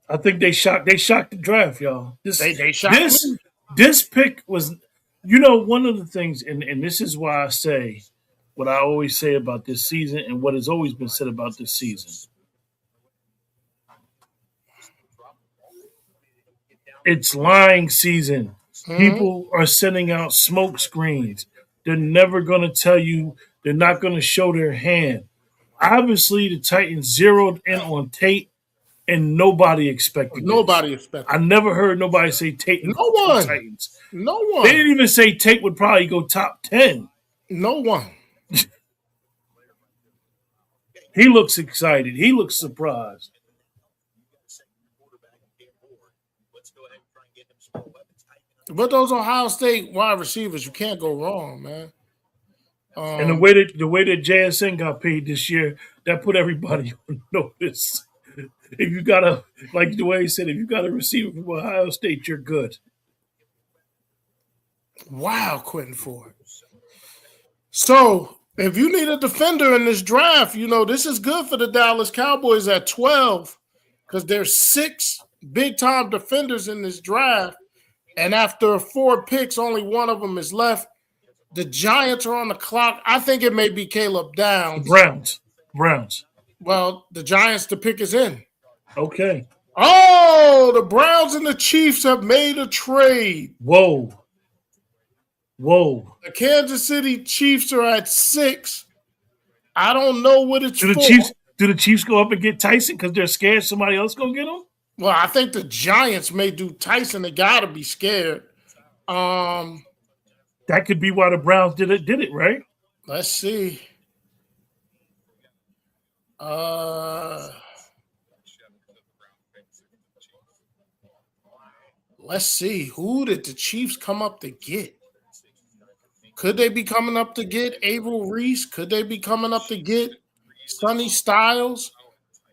Speaker 1: I think they shocked the draft, y'all.
Speaker 2: They shocked me.
Speaker 1: This pick was, you know, one of the things, and this is why I say what I always say about this season and what has always been said about this season. It's lying season. Mm-hmm. People are sending out smoke screens. They're never going to tell you. They're not going to show their hand. Obviously, the Titans zeroed in on Tate, and nobody expected this. I never heard nobody say Tate.
Speaker 2: No one.
Speaker 1: Titans.
Speaker 2: No one.
Speaker 1: They didn't even say Tate would probably go top 10.
Speaker 2: No one.
Speaker 1: He looks excited. He looks surprised.
Speaker 2: But those Ohio State wide receivers, you can't go wrong, man.
Speaker 1: And the way that JSN got paid this year, that put everybody on notice. If you got like the way he said, if you got a receiver from Ohio State, you're good.
Speaker 2: Wow, Quentin Ford. So if you need a defender in this draft, you know, this is good for the Dallas Cowboys at 12 because there's 6 big-time defenders in this draft. And after 4 picks, only one of them is left. The Giants are on the clock. I think it may be Caleb Downs.
Speaker 1: Browns.
Speaker 2: Well, the Giants, the pick is in.
Speaker 1: Okay.
Speaker 2: Oh, the Browns and the Chiefs have made a trade.
Speaker 1: Whoa.
Speaker 2: The Kansas City Chiefs are at 6. I don't know what it's for.
Speaker 1: Do the Chiefs go up and get Tyson because they're scared somebody else going to get him?
Speaker 2: Well, I think the Giants may do Tyson. They got to be scared.
Speaker 1: That could be why the Browns did it, right?
Speaker 2: Let's see. Let's see. Who did the Chiefs come up to get? Could they be coming up to get Averill Reese? Could they be coming up to get Sonny Styles?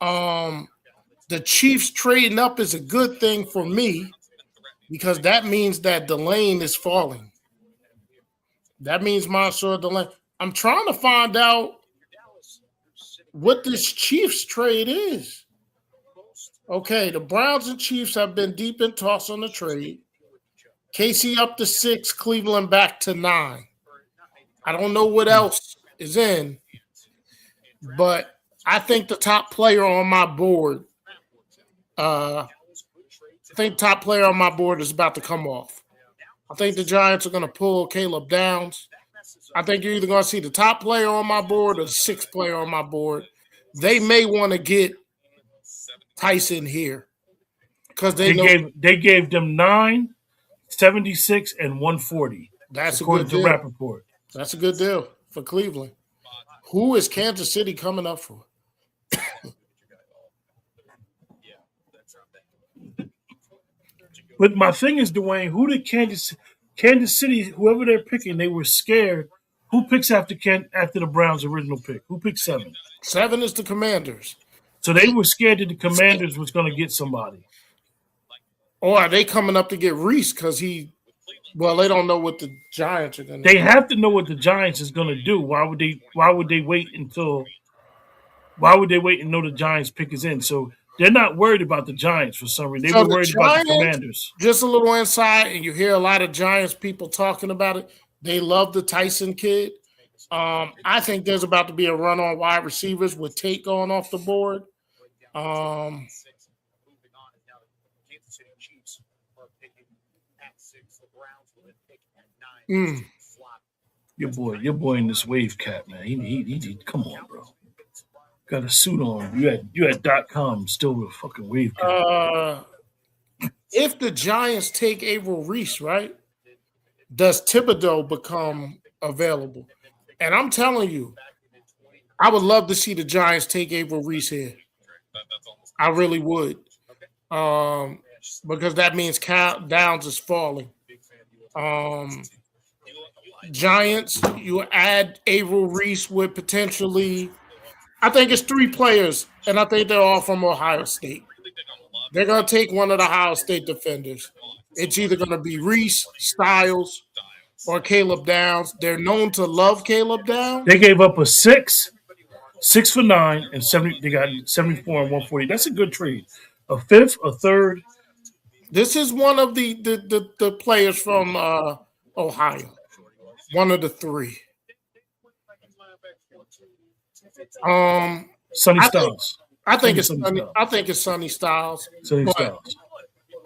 Speaker 2: The Chiefs trading up is a good thing for me because that means that Delane is falling. That means Monsieur Delane. I'm trying to find out what this Chiefs trade is. Okay, the Browns and Chiefs have been deep in toss on the trade. KC up to 6, Cleveland back to 9. I don't know what else is in, but I think the top player on my board, is about to come off. I think the Giants are going to pull Caleb Downs. I think you're either going to see the top player on my board or the 6th player on my board. They may want to get Tyson here because they
Speaker 1: gave them 9, 76, and 140.
Speaker 2: That's
Speaker 1: according
Speaker 2: a good
Speaker 1: to
Speaker 2: deal.
Speaker 1: Rappaport.
Speaker 2: That's a good deal for Cleveland. Who is Kansas City coming up for?
Speaker 1: But my thing is, Dwayne, who did Kansas City, whoever they're picking, they were scared. Who picks after the Browns' original pick? Who picked 7?
Speaker 2: 7 is the Commanders.
Speaker 1: So they were scared that the Commanders was going to get somebody.
Speaker 2: Or are they coming up to get Reese because they don't know what the Giants are going to
Speaker 1: do. They have to know what the Giants is going to do. Why would they wait and know the Giants pick is in? So they're not worried about the Giants for some reason. They were worried about the Commanders.
Speaker 2: Just a little insight, and you hear a lot of Giants people talking about it. They love the Tyson kid. I think there's about to be a run on wide receivers with Tate going off the board.
Speaker 1: Your boy in this wave cap, man. He come on, bro. Got a suit on. You had .com still with a fucking wave cap.
Speaker 2: If the Giants take Averill Reese, right? Does Thibodeau become available? And I'm telling you, I would love to see the Giants take Averill Reese here. I really would. Because that means Downs is falling. Giants, you add Averill Reese with potentially, I think it's 3 players, and I think they're all from Ohio State. They're going to take one of the Ohio State defenders. It's either going to be Reese, Styles, or Caleb Downs. They're known to love Caleb Downs.
Speaker 1: They gave up a 6 for 9, and 70. They got 74 and 140. That's a good trade. A 5th, a 3rd.
Speaker 2: This is one of the players from Ohio. One of the 3.
Speaker 1: Sonny Styles.
Speaker 2: I think it's Sonny Styles.
Speaker 1: Sonny Styles.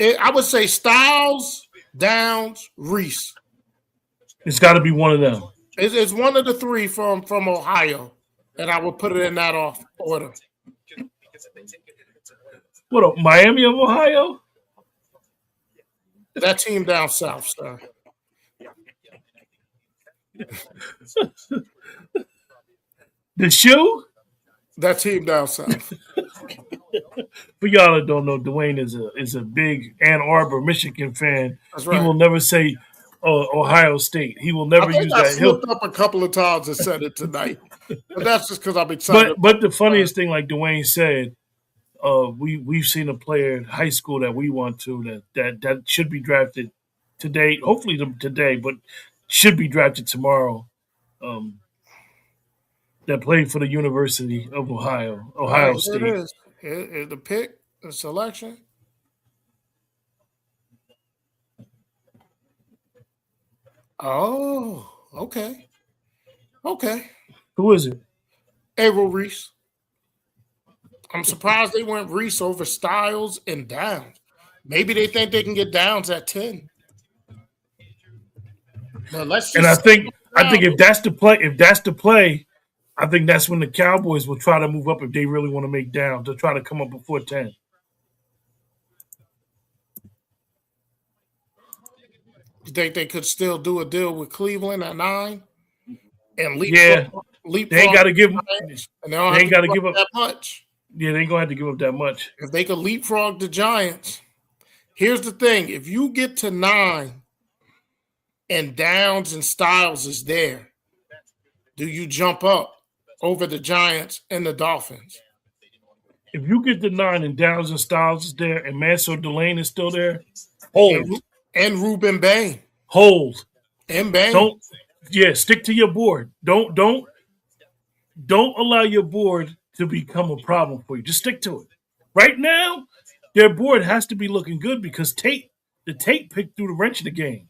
Speaker 2: I would say Styles, Downs, Reese.
Speaker 1: It's got to be one of them.
Speaker 2: It's one of the 3 from Ohio, and I would put it in that order.
Speaker 1: What, Miami of Ohio?
Speaker 2: That team down south, sir.
Speaker 1: The shoe?
Speaker 2: That team down south.
Speaker 1: For y'all that don't know, Dwayne is a big Ann Arbor, Michigan fan.
Speaker 2: That's right.
Speaker 1: He will never say Ohio State. He will never use that.
Speaker 2: I slipped up a couple of times and said it tonight, but that's just because I'm excited.
Speaker 1: But the funniest thing, like Dwayne said, we've seen a player in high school that we want to that should be drafted today, hopefully today, but should be drafted tomorrow. That played for the University of Ohio State.
Speaker 2: It is. The pick, the selection. Oh, okay.
Speaker 1: Who is it?
Speaker 2: Averill Reese. I'm surprised they went Reese over Styles and Downs. Maybe they think they can get Downs at 10. But
Speaker 1: I think if that's the play, I think that's when the Cowboys will try to move up if they really want to make Downs. They'll try to come up before 10.
Speaker 2: You think they could still do a deal with Cleveland at 9 and leapfrog?
Speaker 1: They ain't got to give.
Speaker 2: And they ain't got to give up that much.
Speaker 1: Yeah, they ain't gonna have to give up that much.
Speaker 2: If they could leapfrog the Giants, here's the thing: if you get to 9 and Downs and Styles is there, do you jump up over the Giants and the Dolphins?
Speaker 1: If you get the 9 and Downs and Styles is there and Mansour Delane is still there, hold.
Speaker 2: And Ruben Bain.
Speaker 1: Hold.
Speaker 2: And Bain.
Speaker 1: Don't stick to your board. Don't allow your board to become a problem for you. Just stick to it. Right now, their board has to be looking good because Tate picked through the wrench of the game.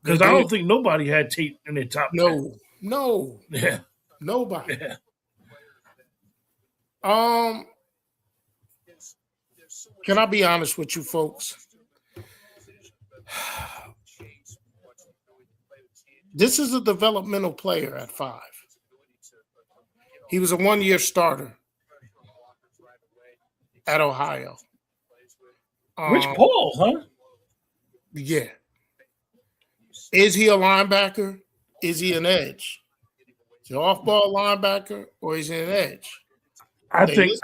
Speaker 1: Because I don't think nobody had Tate in their top 10.
Speaker 2: No.
Speaker 1: Yeah.
Speaker 2: Nobody.
Speaker 1: Yeah.
Speaker 2: Can I be honest with you folks? This is a developmental player at 5. He was a 1-year starter at Ohio.
Speaker 1: Rich Paul, huh?
Speaker 2: Yeah. Is he a linebacker? Is he an edge? Is he an off-ball linebacker or is he an edge?
Speaker 1: I think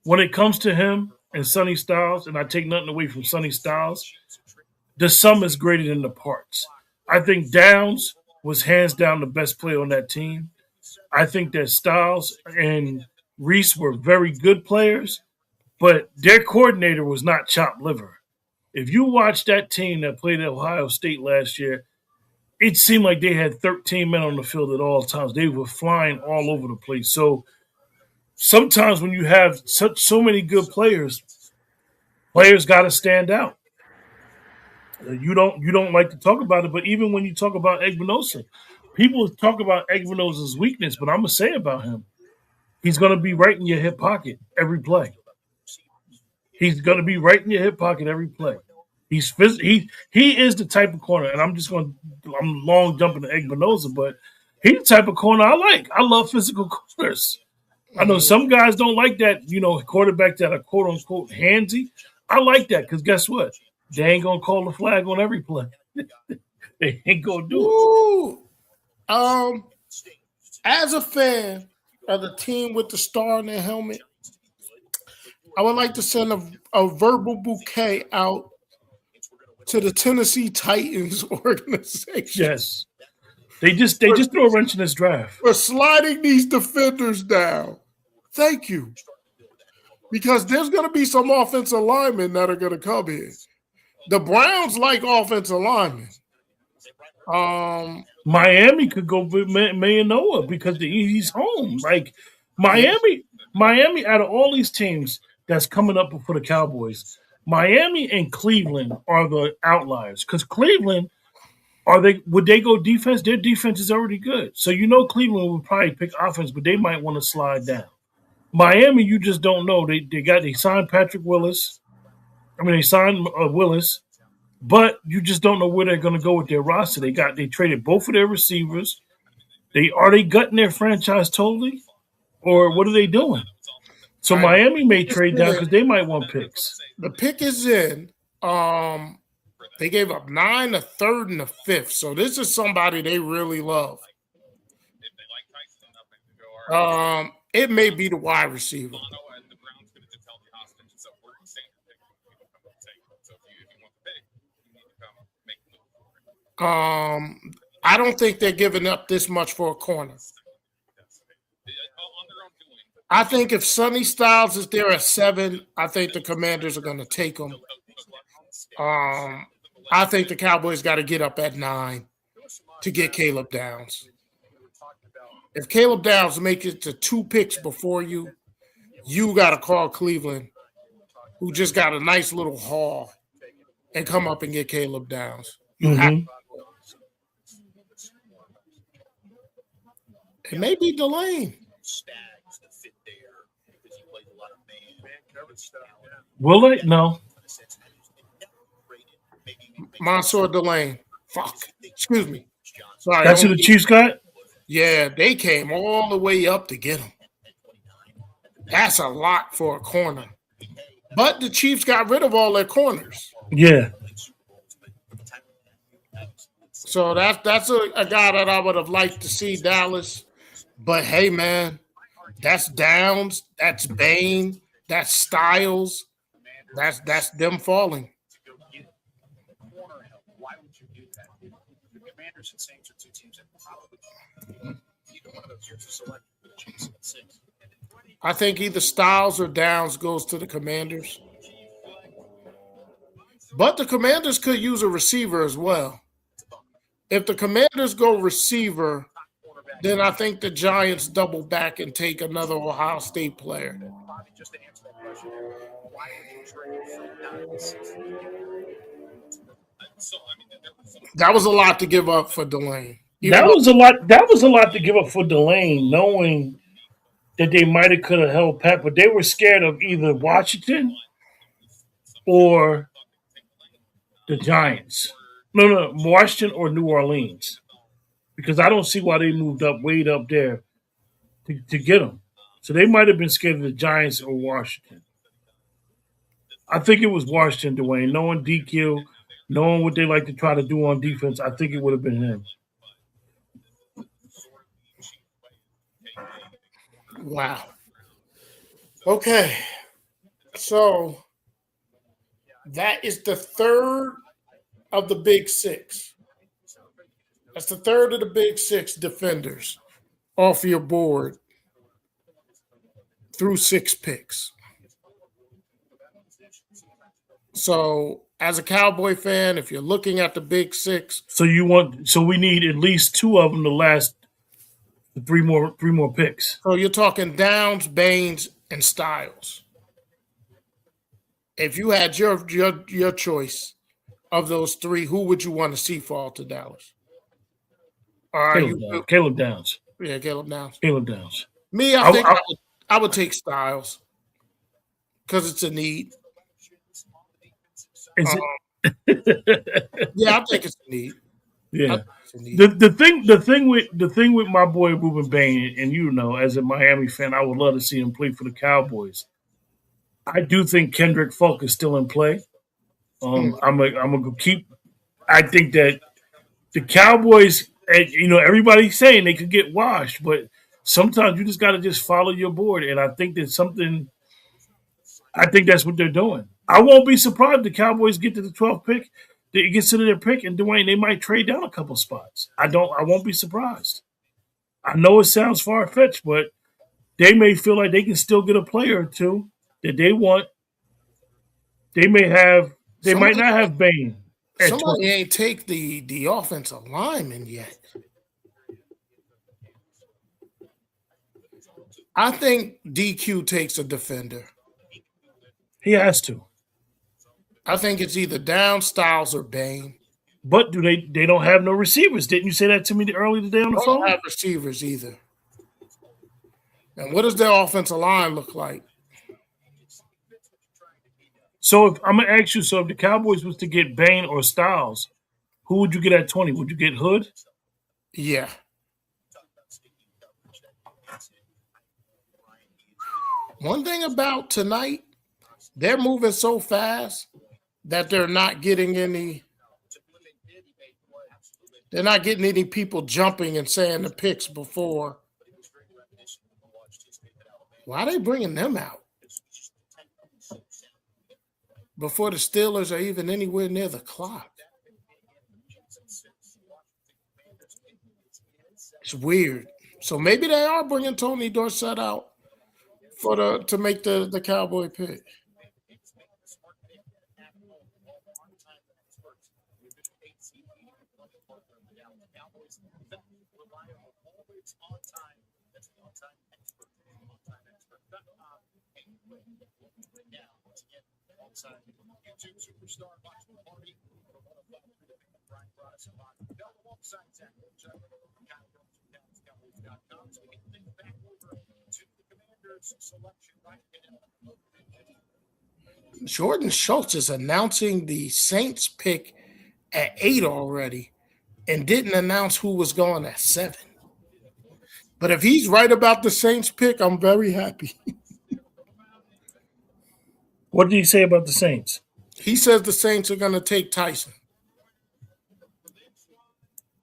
Speaker 1: when it comes to him and Sonny Styles, and I take nothing away from Sonny Styles, the sum is greater than the parts. I think Downs was hands down the best player on that team. I think that Styles and Reese were very good players, but their coordinator was not chopped liver. If you watch that team that played at Ohio State last year, it seemed like they had 13 men on the field at all times. They were flying all over the place. So sometimes when you have so many good players got to stand out. You don't like to talk about it, but even when you talk about Egbinosa, people talk about Egbinosa's weakness, but I'm gonna say about him, he's gonna be right in your hip pocket every play. He's gonna be right in your hip pocket every play. He is the type of corner, and I'm long jumping to Egbinosa, but he's the type of corner I like. I love physical corners. I know some guys don't like that, quarterback that are quote unquote handsy. I like that because guess what? They ain't gonna call the flag on every play. They ain't gonna do
Speaker 2: it. As a fan of the team with the star in their helmet, I would like to send a verbal bouquet out to the Tennessee Titans organization.
Speaker 1: Yes. They just throw a wrench in this draft.
Speaker 2: For sliding these defenders down. Thank you. Because there's going to be some offensive linemen that are going to come here. The Browns like offensive linemen.
Speaker 1: Miami could go with Mayanoa because he's home. Like Miami, out of all these teams that's coming up for the Cowboys, Miami and Cleveland are the outliers. Because Cleveland, would they go defense? Their defense is already good. So Cleveland would probably pick offense, but they might want to slide down. Miami, you just don't know. They signed Patrick Willis. They signed Willis, but you just don't know where they're going to go with their roster. They traded both of their receivers. Are they gutting their franchise totally, or what are they doing? So Miami may trade down because they might want picks.
Speaker 2: The pick is in. They gave up 9, a third, and a fifth. So this is somebody they really love. It may be the wide receiver. I don't think they're giving up this much for a corner. I think if Sonny Styles is there at 7, I think the Commanders are going to take him. I think the Cowboys got to get up at 9 to get Caleb Downs. If Caleb Downs makes it to 2 picks before you got to call Cleveland, who just got a nice little haul, and come up and get Caleb Downs. You have to. It may be Delane.
Speaker 1: Will it? No.
Speaker 2: Mansour Delane. Fuck. Excuse me. Sorry.
Speaker 1: That's who the Chiefs got?
Speaker 2: Yeah, they came all the way up to get him. That's a lot for a corner. But the Chiefs got rid of all their corners.
Speaker 1: Yeah.
Speaker 2: So that's a guy that I would have liked to see Dallas. But hey, man, that's Downs, that's Bain, that's Styles, that's them falling.
Speaker 3: Why would you do that? The Commanders and Saints are two teams that probably either one of those years are selected for the Chiefs at 6.
Speaker 2: I think either Styles or Downs goes to the Commanders. But the Commanders could use a receiver as well. If the Commanders go receiver, then I think the Giants double back and take another Ohio State player.
Speaker 3: Bobby, just to answer that question, why would you trade from 9 to 6? So, I mean,
Speaker 2: That was a lot to give up for Delane.
Speaker 1: That was a lot. That was a lot to give up for Delane, knowing that they might have could have held Pat, but they were scared of either Washington or the Giants. No, Washington or New Orleans, because I don't see why they moved up way up there to get them. So they might have been scared of the Giants or Washington. I think it was Washington, Dwayne. Knowing DQ, knowing what they like to try to do on defense, I think it would have been him.
Speaker 2: Wow. Okay. So that is the third of the big six. That's the third of the big six defenders off your board through 6 picks. So as a Cowboy fan, if you're looking at the big six,
Speaker 1: so we need at least 2 of them to last three more picks.
Speaker 2: So you're talking Downs, Baines, and Styles. If you had your choice of those 3, who would you want to see fall to Dallas?
Speaker 1: Caleb Downs.
Speaker 2: Yeah, Caleb Downs.
Speaker 1: Caleb Downs.
Speaker 2: Me, I would take Styles because it's a need.
Speaker 1: Is it?
Speaker 2: Yeah, I think it's a need.
Speaker 1: Yeah. The thing with my boy Ruben Bain, and as a Miami fan, I would love to see him play for the Cowboys. I do think Kendrick Folk is still in play. I'm gonna keep. I think that the Cowboys, everybody's saying they could get washed, but sometimes you just got to just follow your board, and I think that's what they're doing. I won't be surprised if the Cowboys get to the 12th pick. They get to their pick, and Dwayne, they might trade down a couple spots. I won't be surprised. I know it sounds far fetched, but they may feel like they can still get a player or two that they want. They might not have Bain.
Speaker 2: Somebody ain't take the offensive lineman yet. I think DQ takes a defender.
Speaker 1: He has to.
Speaker 2: I think it's either Downs, Styles, or Bain.
Speaker 1: But they don't have no receivers. Didn't you say that to me earlier today on the phone?
Speaker 2: They don't have receivers either. And what does their offensive line look like?
Speaker 1: So I'm gonna ask you. So if the Cowboys was to get Bain or Styles, who would you get at 20? Would you get Hood?
Speaker 2: Yeah. One thing about tonight, they're moving so fast that they're not getting any. They're not getting any people jumping and saying the picks before. Why are they bringing them out? Before the Steelers are even anywhere near the clock. It's weird. So maybe they are bringing Tony Dorsett out to make the Cowboy pick.
Speaker 3: YouTube superstar watching the party. Brian brought us alongside Zach. So we can think back over to the Commanders selection right now.
Speaker 2: Jordan Schultz is announcing the Saints pick at 8 already and didn't announce who was going at 7. But if he's right about the Saints pick, I'm very happy.
Speaker 1: What did he say about the Saints?
Speaker 2: He says the Saints are going to take Tyson.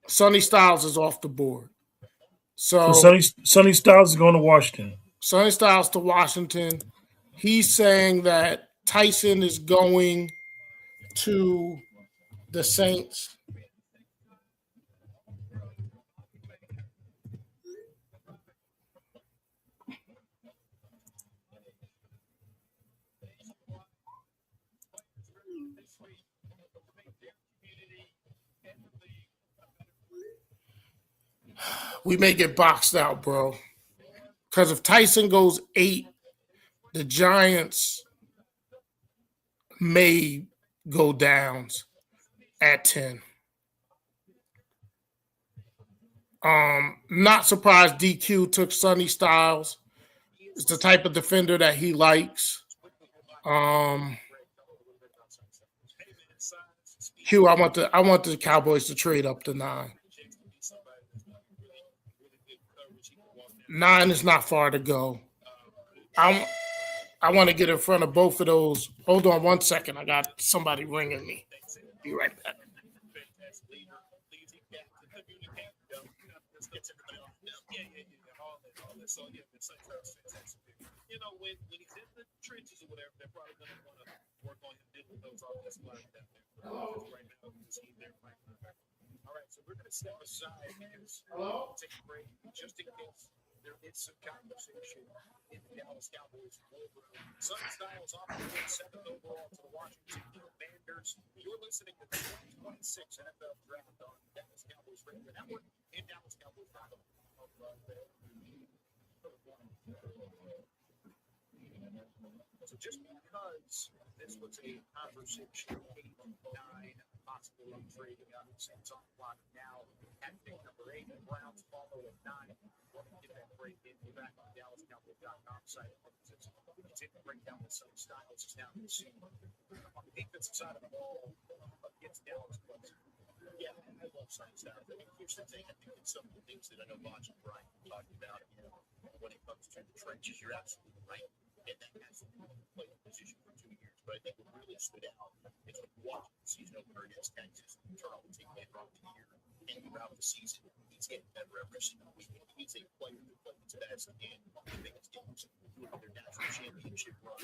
Speaker 2: Sonny Styles is off the board. So
Speaker 1: Sonny Styles is going to Washington.
Speaker 2: Sonny Styles to Washington. He's saying that Tyson is going to the Saints. We may get boxed out, bro. Because if Tyson goes 8, the Giants may go downs at 10. Not surprised DQ took Sonny Styles. It's the type of defender that he likes. Hugh, I want the Cowboys to trade up to 9. 9 is not far to go. I want to get in front of both of those. Hold on 1 second. I got somebody ringing me. Be right back.
Speaker 3: You know, when he's in the trenches or whatever, they're probably going to want to work on him dealing with those offensive lines down there. Right now, he's there right now. All right, so we're going to step aside because take a break just in case there is some conversation in the Dallas Cowboys boardroom. Sonny Styles off the 7th overall to the Washington Commanders. You're listening to the 2026 NFL Draft on Dallas Cowboys Radio Network and Dallas Cowboys Radio. So just because this was a conversation, 8, 9, possible upgrading on the Saints on the clock now at pick number 8, the Browns follow at 9. We'll get that break in. We're back on the DallasCowboys.com site. You take the breakdown with some Styles is now in the scene. On the defensive side of the ball against Dallas. Yeah, I love Sonny Styles. I mean, here's the thing. I think it's some of the things that I know Bonch and Brian talked about, when it comes to the trenches, you're absolutely right. And that has played the position for 2 years. But I think what really stood out is when you watch the season opener against Texas, turn on the team later on in the year, and throughout the season, he's getting better every single week. He's a player who plays his best, and I think it's getting to their national championship run.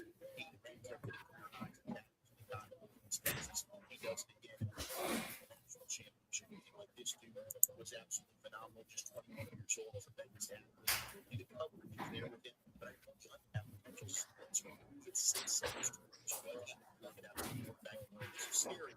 Speaker 3: He does it again. National championship game like this dude was absolutely phenomenal. Just 21 years old as a Vegas athlete. And the coverage is there with him, but I don't like that. Just it's 6 seconds to reach. Look at that. Back when it's scary.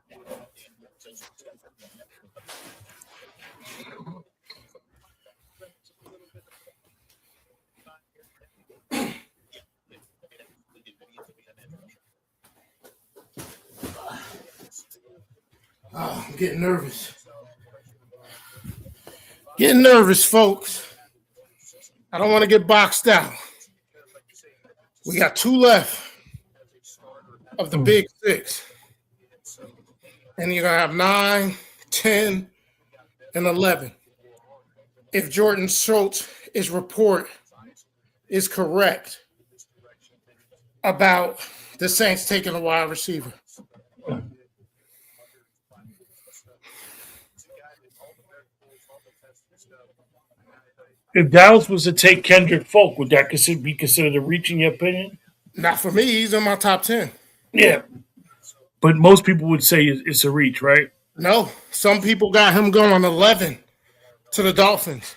Speaker 2: I'm getting nervous. Getting nervous, folks. I don't want to get boxed out. We got 2 left of the big 6. And you're going to have 9, 10, and 11. If Jordan Schultz's report is correct about the Saints taking a wide receiver.
Speaker 1: If Dallas was to take Kendrick Folk, would that be considered a reach in your opinion?
Speaker 2: Not for me. He's in my top 10.
Speaker 1: Yeah. But most people would say it's a reach, right?
Speaker 2: No. Some people got him going 11 to the Dolphins.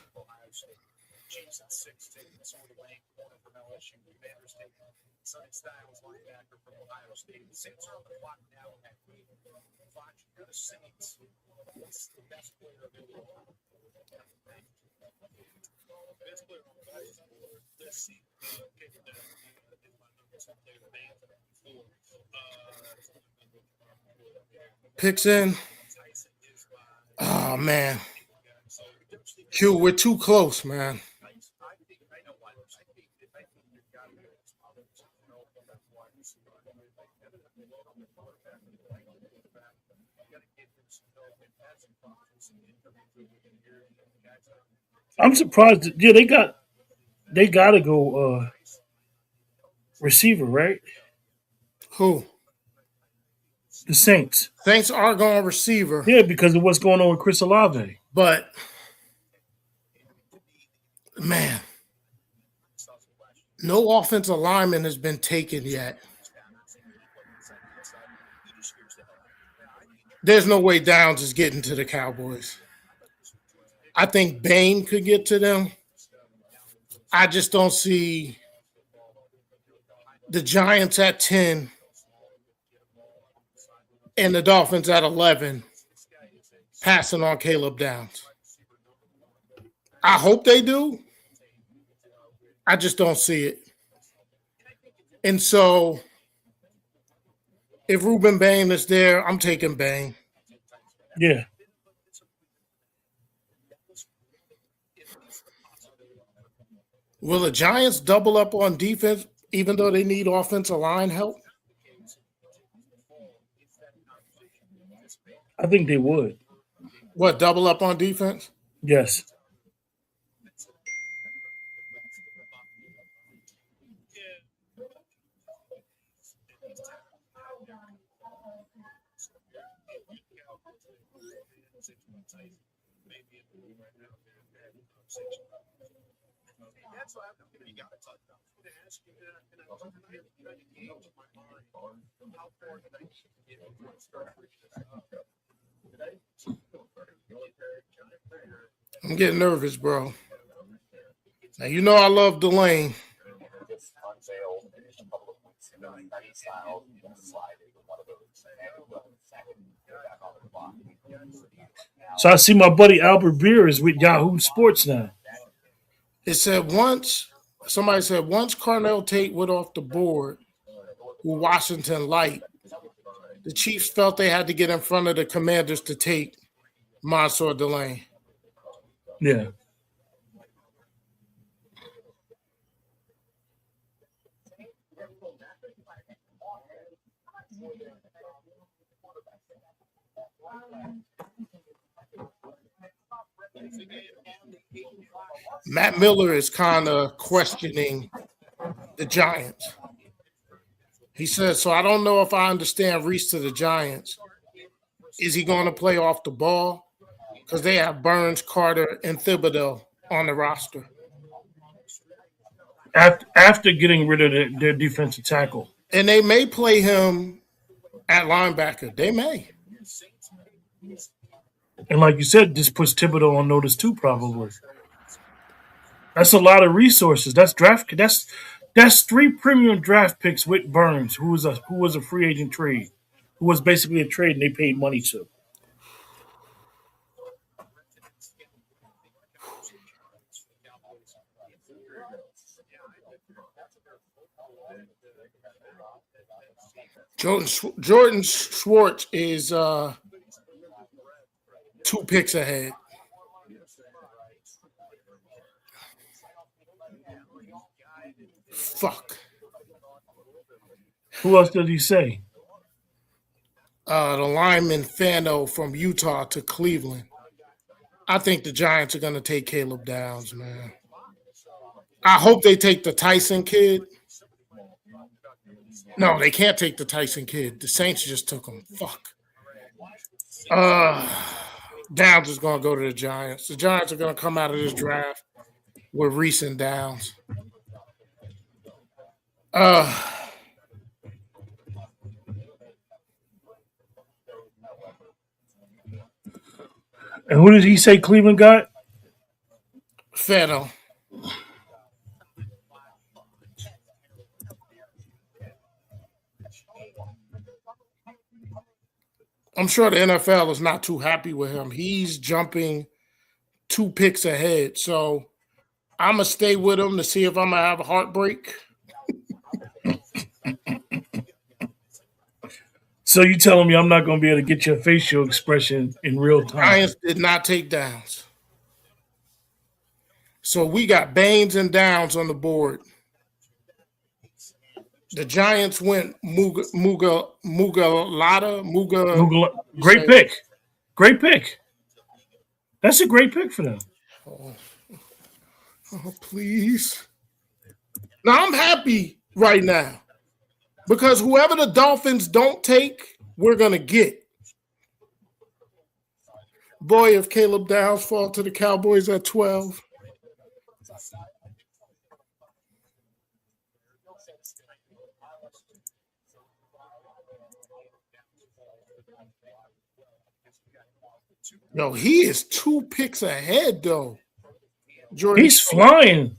Speaker 2: Picks in. Oh, man. Q, we're too close, man.
Speaker 1: I'm surprised. Yeah, they got to go receiver, right?
Speaker 2: Who?
Speaker 1: The Saints.
Speaker 2: Saints are going receiver.
Speaker 1: Yeah, because of what's going on with Chris Olave.
Speaker 2: But, man, no offensive lineman has been taken yet. There's no way Downs is getting to the Cowboys. I think Bain could get to them. I just don't see the Giants at 10 and the Dolphins at 11 passing on Caleb Downs. I hope they do. I just don't see it. And so if Ruben Bain is there, I'm taking Bain.
Speaker 1: Yeah.
Speaker 2: Will the Giants double up on defense even though they need offensive line help?
Speaker 1: I think they would.
Speaker 2: What, double up on defense?
Speaker 1: Yes.
Speaker 3: That's what you got to talk about. I'm going to ask you, and I was trying to gauge my mind how far did I get
Speaker 2: I'm getting nervous, bro. Now, you know I love Delane.
Speaker 1: So I see my buddy Albert Beer is with Yahoo Sports now.
Speaker 2: It said somebody said once Carnell Tate went off the board with Washington Light, the Chiefs felt they had to get in front of the Commanders to take Mansour Delane.
Speaker 1: Yeah.
Speaker 2: Matt Miller is kind of questioning the Giants. He says, so I don't know if I understand Reese to the Giants. Is he going to play off the ball? Because they have Burns, Carter, and Thibodeau on the roster.
Speaker 1: After getting rid of their defensive tackle.
Speaker 2: And they may play him at linebacker. They may.
Speaker 1: And like you said, this puts Thibodeau on notice too, probably. That's a lot of resources. That's 3 premium draft picks with Burns, who was a free agent trade, who was basically a trade and they paid money to.
Speaker 2: Jordan Schwartz is 2 picks ahead. Fuck.
Speaker 1: Who else did he say?
Speaker 2: The lineman Fano from Utah to Cleveland. I think the Giants are going to take Caleb Downs, man. I hope they take the Tyson kid. No, they can't take the Tyson kid. The Saints just took him. Fuck. Downs is going to go to the Giants. The Giants are going to come out of this draft with Reese and Downs.
Speaker 1: And who did he say Cleveland got?
Speaker 2: Fano. I'm sure the NFL is not too happy with him. He's jumping 2 picks ahead. So I'm going to stay with him to see if I'm going to have a heartbreak.
Speaker 1: So you telling me I'm not going to be able to get your facial expression in real time?
Speaker 2: Giants did not take Downs. So we got Baines and Downs on the board. The Giants went Mugalata.
Speaker 1: Great pick. Great pick. That's a great pick for them.
Speaker 2: Oh, please. Now, I'm happy right now because whoever the Dolphins don't take, we're going to get. Boy, if Caleb Downs fall to the Cowboys at 12. Yo, he is 2 picks ahead though. Jordan,
Speaker 1: He's flying.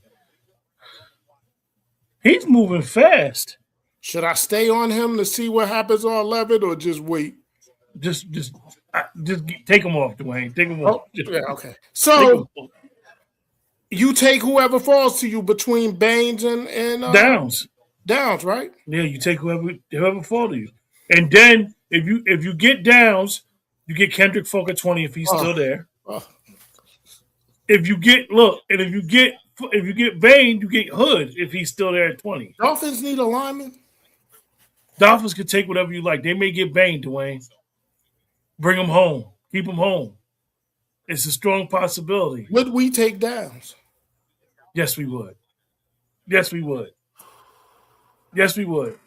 Speaker 1: He's moving fast.
Speaker 2: should I stay on him to see what happens on 11 or just wait?
Speaker 1: Just take him off, Dwayne. Take him off.
Speaker 2: Oh, yeah, okay.
Speaker 1: Take
Speaker 2: So
Speaker 1: him off.
Speaker 2: you take whoever falls to you between Baines and
Speaker 1: Downs.
Speaker 2: Downs, right?
Speaker 1: Yeah, you take whoever fall to you, and then if you get Downs, you get Kendrick Folk at 20 if he's still there. If you get if you get Bain, you get Hood if he's still there at 20.
Speaker 2: Dolphins need a lineman.
Speaker 1: Dolphins can take whatever you like. They may get Bain, Dwayne. Bring him home. Keep him home. It's a strong possibility.
Speaker 2: Would we take Downs?
Speaker 1: Yes, we would. Yes, we would. Yes, we would.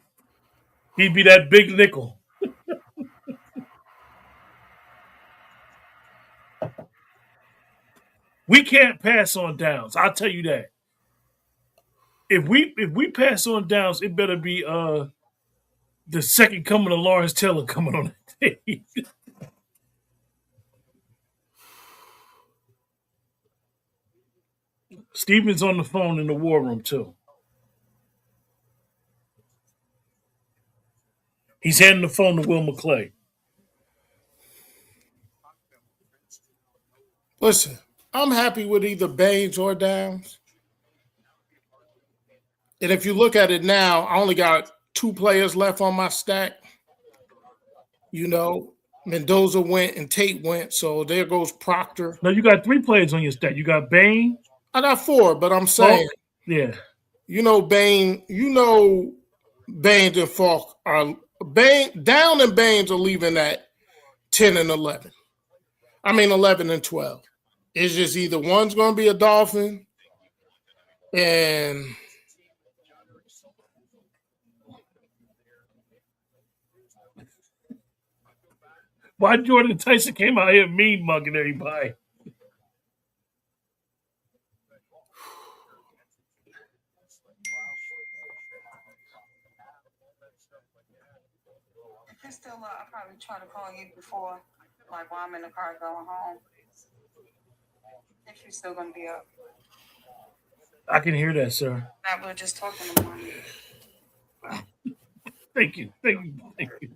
Speaker 1: He'd be that big nickel. We can't pass on Downs. I'll tell you that. If we pass on Downs, it better be the second coming of Lawrence Taylor coming on the day. Steven's on the phone in the war room too. He's handing the phone to Will McClay.
Speaker 2: Listen, I'm happy with either Baines or Downs. And if you look at it now, I only got 2 players left on my stack. You know, Mendoza went and Tate went, so there goes Proctor.
Speaker 1: No, you got 3 players on your stack. You got Bain.
Speaker 2: I got 4, but I'm saying,
Speaker 1: yeah.
Speaker 2: Baines and Falk are Down and Baines are leaving at 10 and 11. I mean 11 and 12. It's just either one's going to be a Dolphin and
Speaker 1: why Jordan Tyson came out here mean mugging everybody?
Speaker 4: If you're still up, I'll probably try to call you before, like while I'm in the car going home. If you're still going to be up.
Speaker 1: I can hear that, sir.
Speaker 4: That we'll just talk in the morning.
Speaker 1: Thank you. Thank you. Thank you.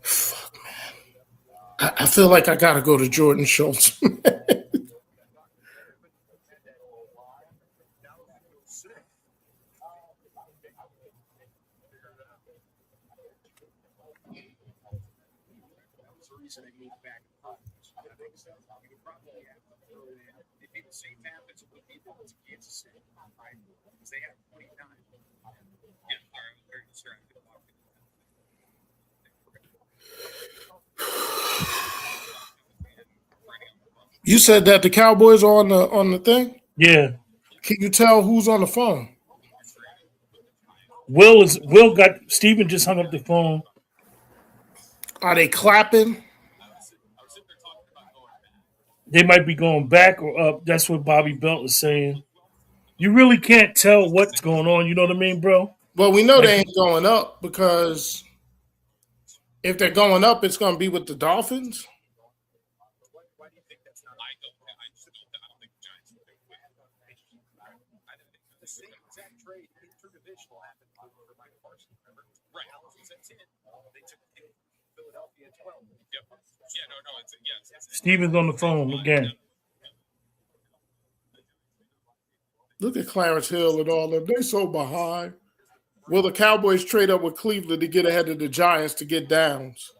Speaker 2: fuck, man. I feel like I got to go to Jordan Schultz. You said that the Cowboys are on the thing?
Speaker 1: Yeah.
Speaker 2: Can you tell who's on the phone?
Speaker 1: Will got Steven just hung up the phone.
Speaker 2: Are they clapping?
Speaker 1: They might be going back or up. That's what Bobby Belt is saying. You really can't tell what's going on. You know what I mean, bro?
Speaker 2: Well, we know they ain't going up because if they're going up, it's going to be with the Dolphins.
Speaker 1: Steven's on the phone again.
Speaker 2: Look at Clarence Hill and all them. They so behind. Will the Cowboys trade up with Cleveland to get ahead of the Giants to get Downs?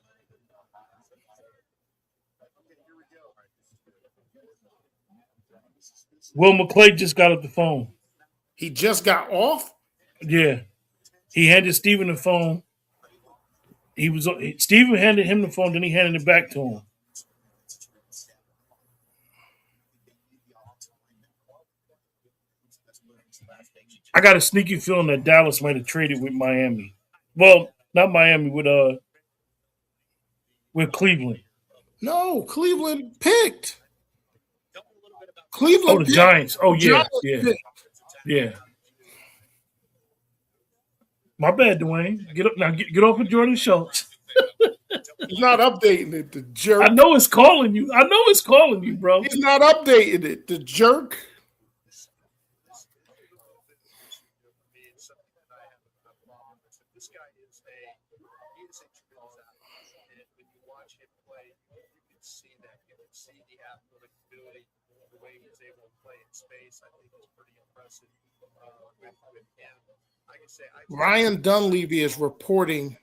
Speaker 1: Will McClay just got up the phone.
Speaker 2: He just got off?
Speaker 1: Yeah. He handed Steven the phone. Steven handed him the phone, then he handed it back to him. I got a sneaky feeling that Dallas might have traded with Miami. Well, not Miami, with Cleveland.
Speaker 2: No, Cleveland picked. Cleveland.
Speaker 1: Oh, the Giants. Oh, yeah,
Speaker 2: Giants
Speaker 1: yeah,
Speaker 2: picked.
Speaker 1: yeah. My bad, Dwayne. Get up now. Get off of Jordan Schultz.
Speaker 2: He's not updating it. The jerk.
Speaker 1: I know it's calling you. I know it's calling you, bro.
Speaker 2: He's not updating it. The jerk.
Speaker 3: This guy is a tremendous athlete, and when you watch him play, you can see that. You can see the athletic ability, the way he's able to play in space. I think it's pretty impressive with him. Like I say,
Speaker 2: Ryan Dunleavy is reporting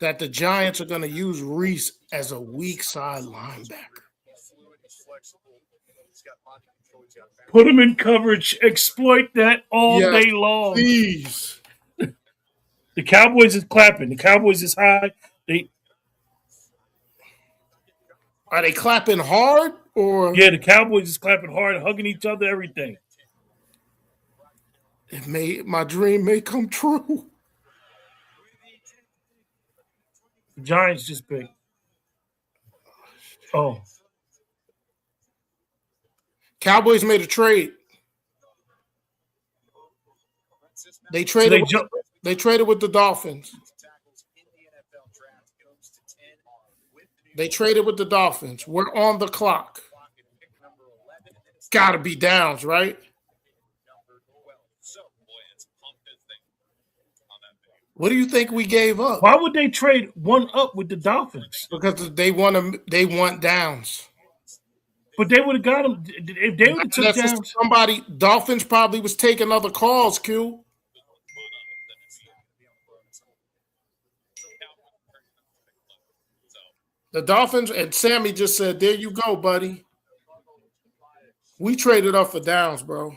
Speaker 2: that the Giants are going to use Reese as a weak side linebacker.
Speaker 3: he's fluid, he's flexible, he's got body control, he's got balance.
Speaker 1: Put him in coverage. Exploit that all
Speaker 2: Yes,
Speaker 1: day long.
Speaker 2: please.
Speaker 1: The Cowboys is clapping. The Cowboys is high.
Speaker 2: Are they clapping hard or?
Speaker 1: The Cowboys is clapping hard, hugging each other, everything.
Speaker 2: My dream may come true.
Speaker 1: The Giants just picked. Oh,
Speaker 2: Cowboys made a trade. They traded. They traded with the Dolphins. They traded with the Dolphins. We're on the clock. Got to be Downs, right? What do you think we gave up?
Speaker 1: why would they trade one up with the Dolphins?
Speaker 2: Because they want Downs.
Speaker 1: But they would have got him if they would have took Downs.
Speaker 2: Somebody, Dolphins probably was taking other calls, Q. The Dolphins, and Sammy just said, there you go, buddy. We traded up for Downs, bro.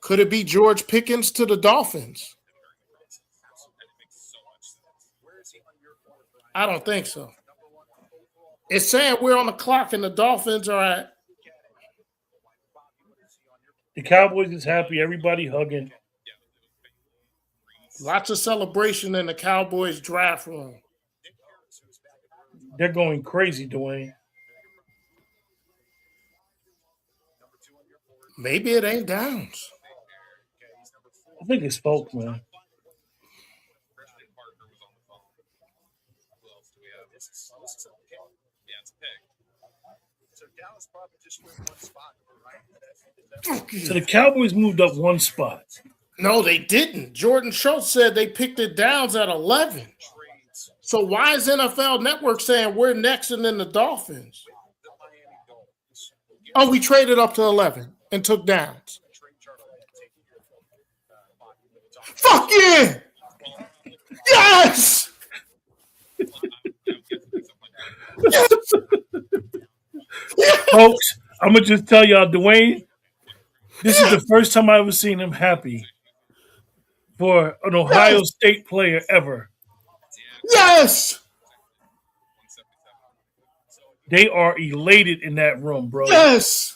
Speaker 2: Could it be George Pickens to the Dolphins? I don't think so. It's saying we're on the clock and the Dolphins are at.
Speaker 1: The Cowboys is happy. Everybody hugging.
Speaker 2: Lots of celebration in the Cowboys draft room.
Speaker 1: They're going crazy, Dwayne.
Speaker 2: Maybe it ain't Downs.
Speaker 1: I think it's Folk, man. So the Cowboys moved up one spot.
Speaker 2: No, they didn't. Jordan Schultz said they picked it Downs at 11. So why is NFL Network saying we're next and then the Dolphins? Oh, we traded up to 11 and took Downs. Fuck yeah! Yes! Yes!
Speaker 1: Folks, I'm going to just tell y'all, Dwayne, this is the first time I've ever seen him happy for an Ohio State player ever.
Speaker 2: Yes!
Speaker 1: They are elated in that room, bro.
Speaker 2: Yes!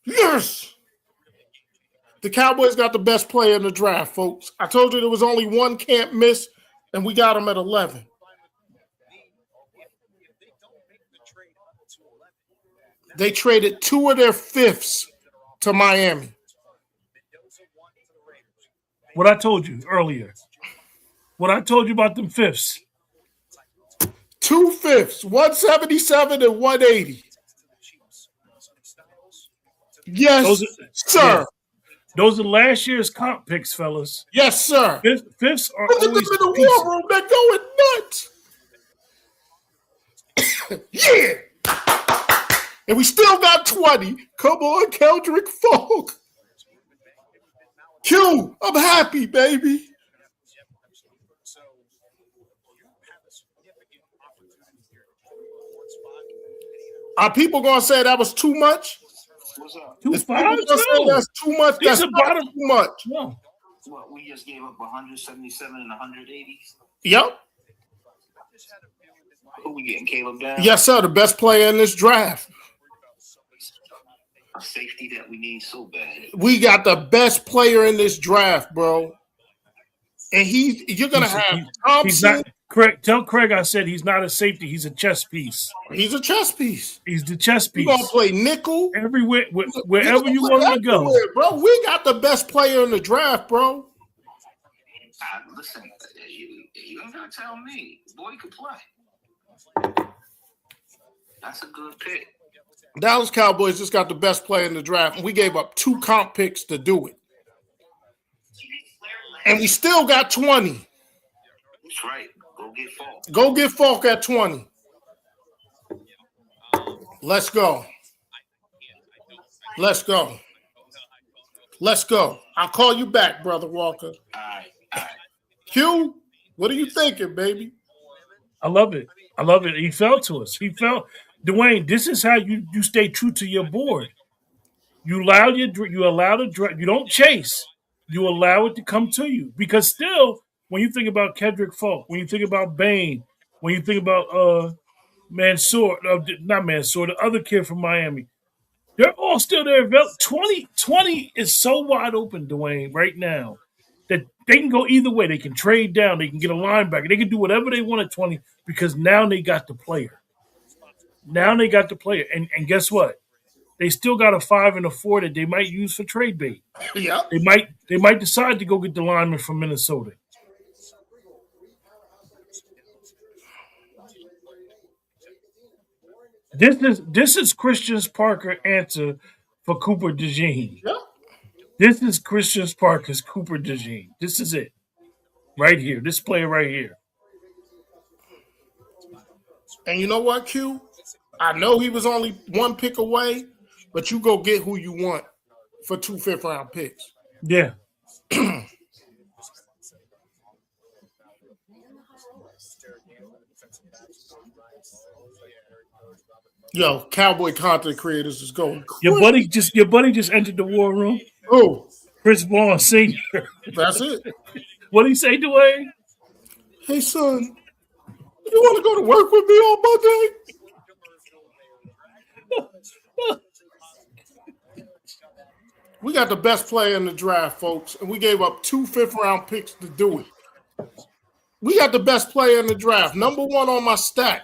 Speaker 2: Yes! The Cowboys got the best player in the draft, folks. I told you there was only one can't miss, and we got him at 11. They traded 2 of their fifths to Miami.
Speaker 1: What I told you earlier. What I told you about them fifths.
Speaker 2: 2 fifths, 177 and 180. Yes, sir.
Speaker 1: Yeah. Those are last year's comp picks, fellas.
Speaker 2: Yes, sir.
Speaker 1: Fifths are
Speaker 2: Look at them
Speaker 1: always
Speaker 2: in the
Speaker 1: decent.
Speaker 2: war room. They're going nuts. Yeah. And we still got 20. Come on, Keldrick Folk. Q, I'm happy, baby. Are people going to say that was too much?
Speaker 5: What's up?
Speaker 2: Is
Speaker 1: 2-5?
Speaker 2: people gonna say that's too much?
Speaker 1: These
Speaker 2: That's
Speaker 1: are
Speaker 2: not
Speaker 1: bottom.
Speaker 2: too much.
Speaker 1: No.
Speaker 5: What, we just gave up 177 and 180.
Speaker 2: Yep.
Speaker 5: Who we getting? Caleb down?
Speaker 2: Yes, sir. The best player in this draft.
Speaker 5: A safety that we need so bad.
Speaker 2: We got the best player in this draft, bro. And you're gonna have
Speaker 1: He's
Speaker 2: Thompson.
Speaker 1: not Craig. Tell Craig I said he's not a safety. He's a chess piece.
Speaker 2: He's a chess piece.
Speaker 1: He's the chess
Speaker 2: You're gonna
Speaker 1: piece.
Speaker 2: play nickel.
Speaker 1: Everywhere,
Speaker 2: You're
Speaker 1: wherever
Speaker 2: gonna
Speaker 1: you
Speaker 2: play
Speaker 1: want him to go.
Speaker 2: everywhere, bro. We got the best player in the draft, bro.
Speaker 5: Listen, you ain't gotta tell me. Boy can play. That's a good pick.
Speaker 2: Dallas Cowboys just got the best player in the draft, and we gave up 2 comp picks to do it. And we still got 20.
Speaker 5: That's right. Go get Falk.
Speaker 2: Go get Falk at 20. Let's go. Let's go. Let's go. I'll call you back, Brother Walker.
Speaker 5: All right.
Speaker 2: Q, what are you thinking, baby?
Speaker 1: I love it. I love it. He fell to us. He fell. Dwayne, this is how you stay true to your board. You allow you don't chase. You allow it to come to you. Because still, when you think about Kendrick Falk, when you think about Bain, when you think about Mansour, not Mansour, the other kid from Miami, they're all still there. 20 is so wide open, Dwayne, right now, that they can go either way. They can trade down. They can get a linebacker. They can do whatever they want at 20 because now they got the player. And guess what? They still got a 5 and a 4 that they might use for trade bait.
Speaker 2: Yeah.
Speaker 1: They might decide to go get the lineman from Minnesota. This is Christian Parker's answer for Cooper DeJean.
Speaker 2: Yeah.
Speaker 1: This is Christian Parker's Cooper DeJean. This is it. Right here. This player right here.
Speaker 2: And you know what, Q? I know he was only 1 pick away, but you go get who you want for 2 fifth-round picks.
Speaker 1: Yeah.
Speaker 2: Yo, Cowboy content creators is going crazy.
Speaker 1: Your buddy just entered the war room.
Speaker 2: Oh,
Speaker 1: Chris Vaughn Sr.
Speaker 2: That's it.
Speaker 1: What did he say, Dwayne?
Speaker 2: Hey, son, you want to go to work with me on Monday? We got the best player in the draft, folks, and we gave up 2 fifth-round picks to do it. We got the best player in the draft. Number 1 on my stack.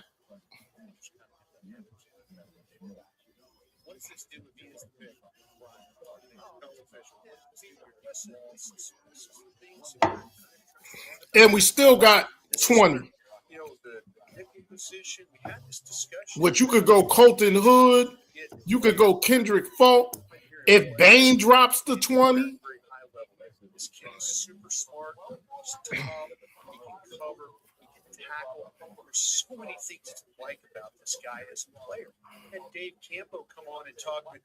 Speaker 2: And we still got 20. Which you could go Colton Hood. You could go Kendrick Falk. If Bain drops to 20.
Speaker 3: This kid is super smart. He's tough. He can cover. He can tackle. There's so many things to like about this guy as a player. And Dave Campo come on and talk with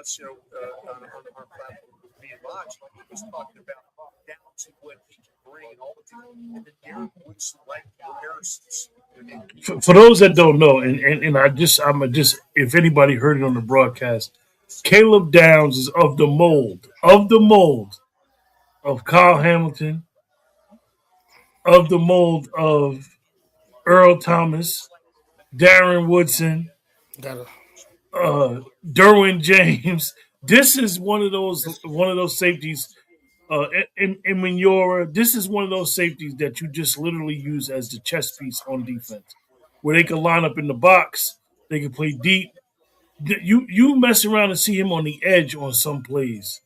Speaker 3: us, on our platform with me and Mox. He was talking about down to what he can bring and all the things. And then Derek Woodson, like Harrison's.
Speaker 1: For those that don't know, and I'm just if anybody heard it on the broadcast, Caleb Downs is of the mold of Kyle Hamilton, of the mold of Earl Thomas, Darren Woodson, Derwin James. This is one of those safeties. In Mignora, this is one of those safeties that you just literally use as the chess piece on defense, where they can line up in the box, they can play deep. You mess around and see him on the edge on some plays.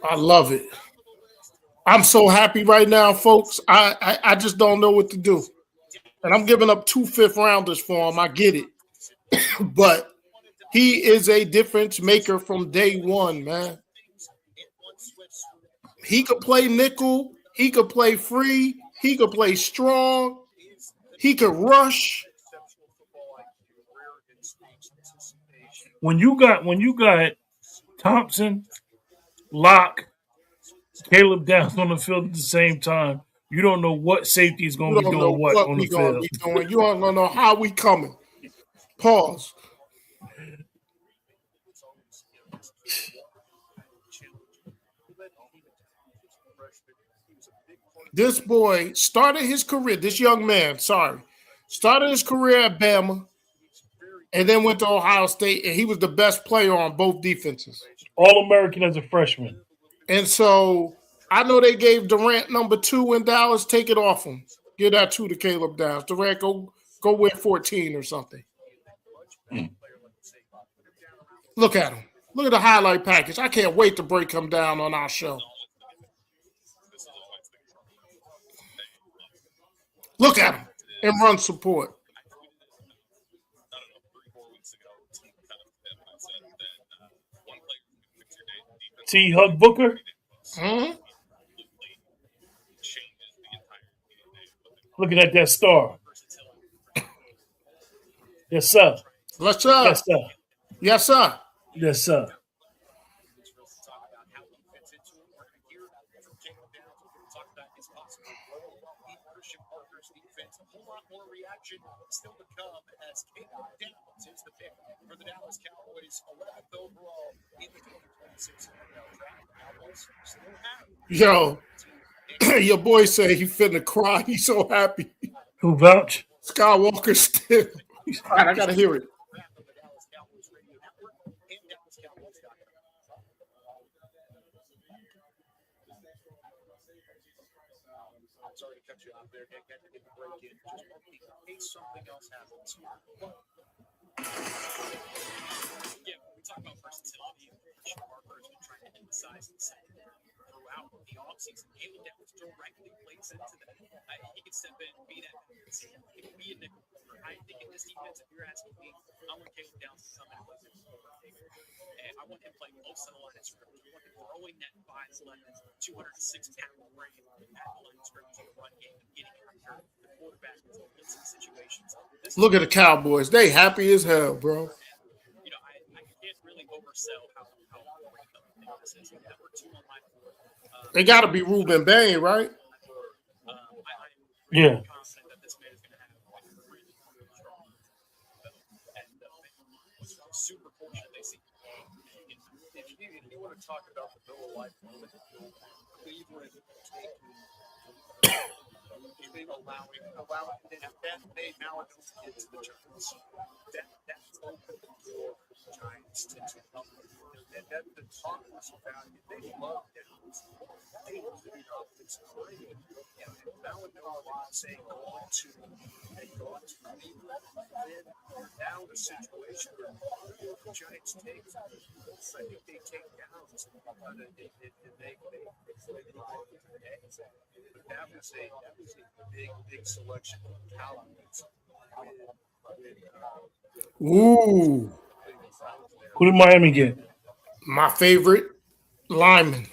Speaker 2: I love it. I'm so happy right now, folks. I just don't know what to do. And I'm giving up 2 fifth-rounders for him. I get it. But he is a difference maker from day one, man. He could play nickel. He could play free. He could play strong. He could rush.
Speaker 1: When you got Thompson, Locke, Caleb Downs on the field at the same time, You don't know what safety is going
Speaker 2: You
Speaker 1: to be
Speaker 2: don't know
Speaker 1: doing what
Speaker 2: what
Speaker 1: on the
Speaker 2: we gonna
Speaker 1: field.
Speaker 2: be doing. You don't know how we coming. Pause. This boy started his career, this young man, started his career at Bama and then went to Ohio State, and he was the best player on both defenses.
Speaker 1: All American as a freshman.
Speaker 2: And so I know they gave Durant number 2 in Dallas. Take it off him. Give that 2 to Caleb Downs. Durant, go win 14 or something. Look at him. Look at the highlight package. I can't wait to break him down on our show. Look at him and run support.
Speaker 1: T. Hug Booker.
Speaker 2: Mm-hmm.
Speaker 1: Looking at that star. Yes, sir.
Speaker 2: Let's up.
Speaker 1: Yes, sir.
Speaker 2: Yes, sir.
Speaker 1: Yes, sir.
Speaker 3: Still to come as Caleb Downs is the pick for the Dallas Cowboys, 11th overall in the 2026 NFL draft. Cowboys still have.
Speaker 2: Yo, your boy said he finna cry. He's so happy.
Speaker 1: Who vouch?
Speaker 2: Skywalker still. All right, I gotta hear it.
Speaker 3: I'm sorry to cut you off there, Nick. I had to get the break in just in case something else happens. Yeah, when we talk about versatility, Christian Parker has been trying to emphasize the second throughout the offseason. Caleb Downs directly plays into that. He can step in, be that team. He can be a nickel. I think in this defense, if you're asking me, I want Caleb Downs to come in and play this. And I want him playing close to the line of scrimmage. I want him throwing that 5'11", 206-pound frame at the line of scrimmage in the run game and getting after the quarterback in blitzing situations.
Speaker 2: Look at the Cowboys. They happy as hell, bro.
Speaker 3: You know, I can't really oversell how great of a thing this is. Number 2 on my board.
Speaker 2: They got to be Ruben Bain, right?
Speaker 3: I'm
Speaker 1: Yeah.
Speaker 3: confident that this man is going to have a really, really strong and super fortunate they see. If you want to talk about the Bill of Life moment, Cleveland allowing that they now announce kids to the Giants. That's open for the Giants to help. And that the talk was about it. They love it. They love it. It's great. And now and saying going to Cleveland, then now the situation where the Giants take, I think they take Downs and they but that was a big selection of Cowboys.
Speaker 2: Ooh,
Speaker 1: Who did Miami get?
Speaker 2: my favorite lineman.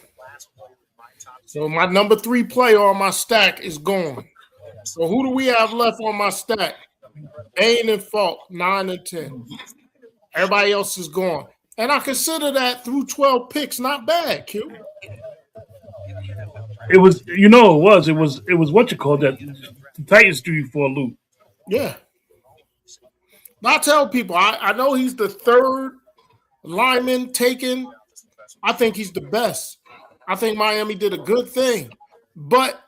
Speaker 2: So my number 3 player on my stack is gone. So who do we have left on my stack? Bain and Falk, 9 and 10. Everybody else is gone. And I consider that through 12 picks not bad, Q.
Speaker 1: It was, it was what you call that. The Titans threw you for a loop.
Speaker 2: Yeah. I tell people, I know he's the 3rd lineman taken. I think he's the best. I think Miami did a good thing. But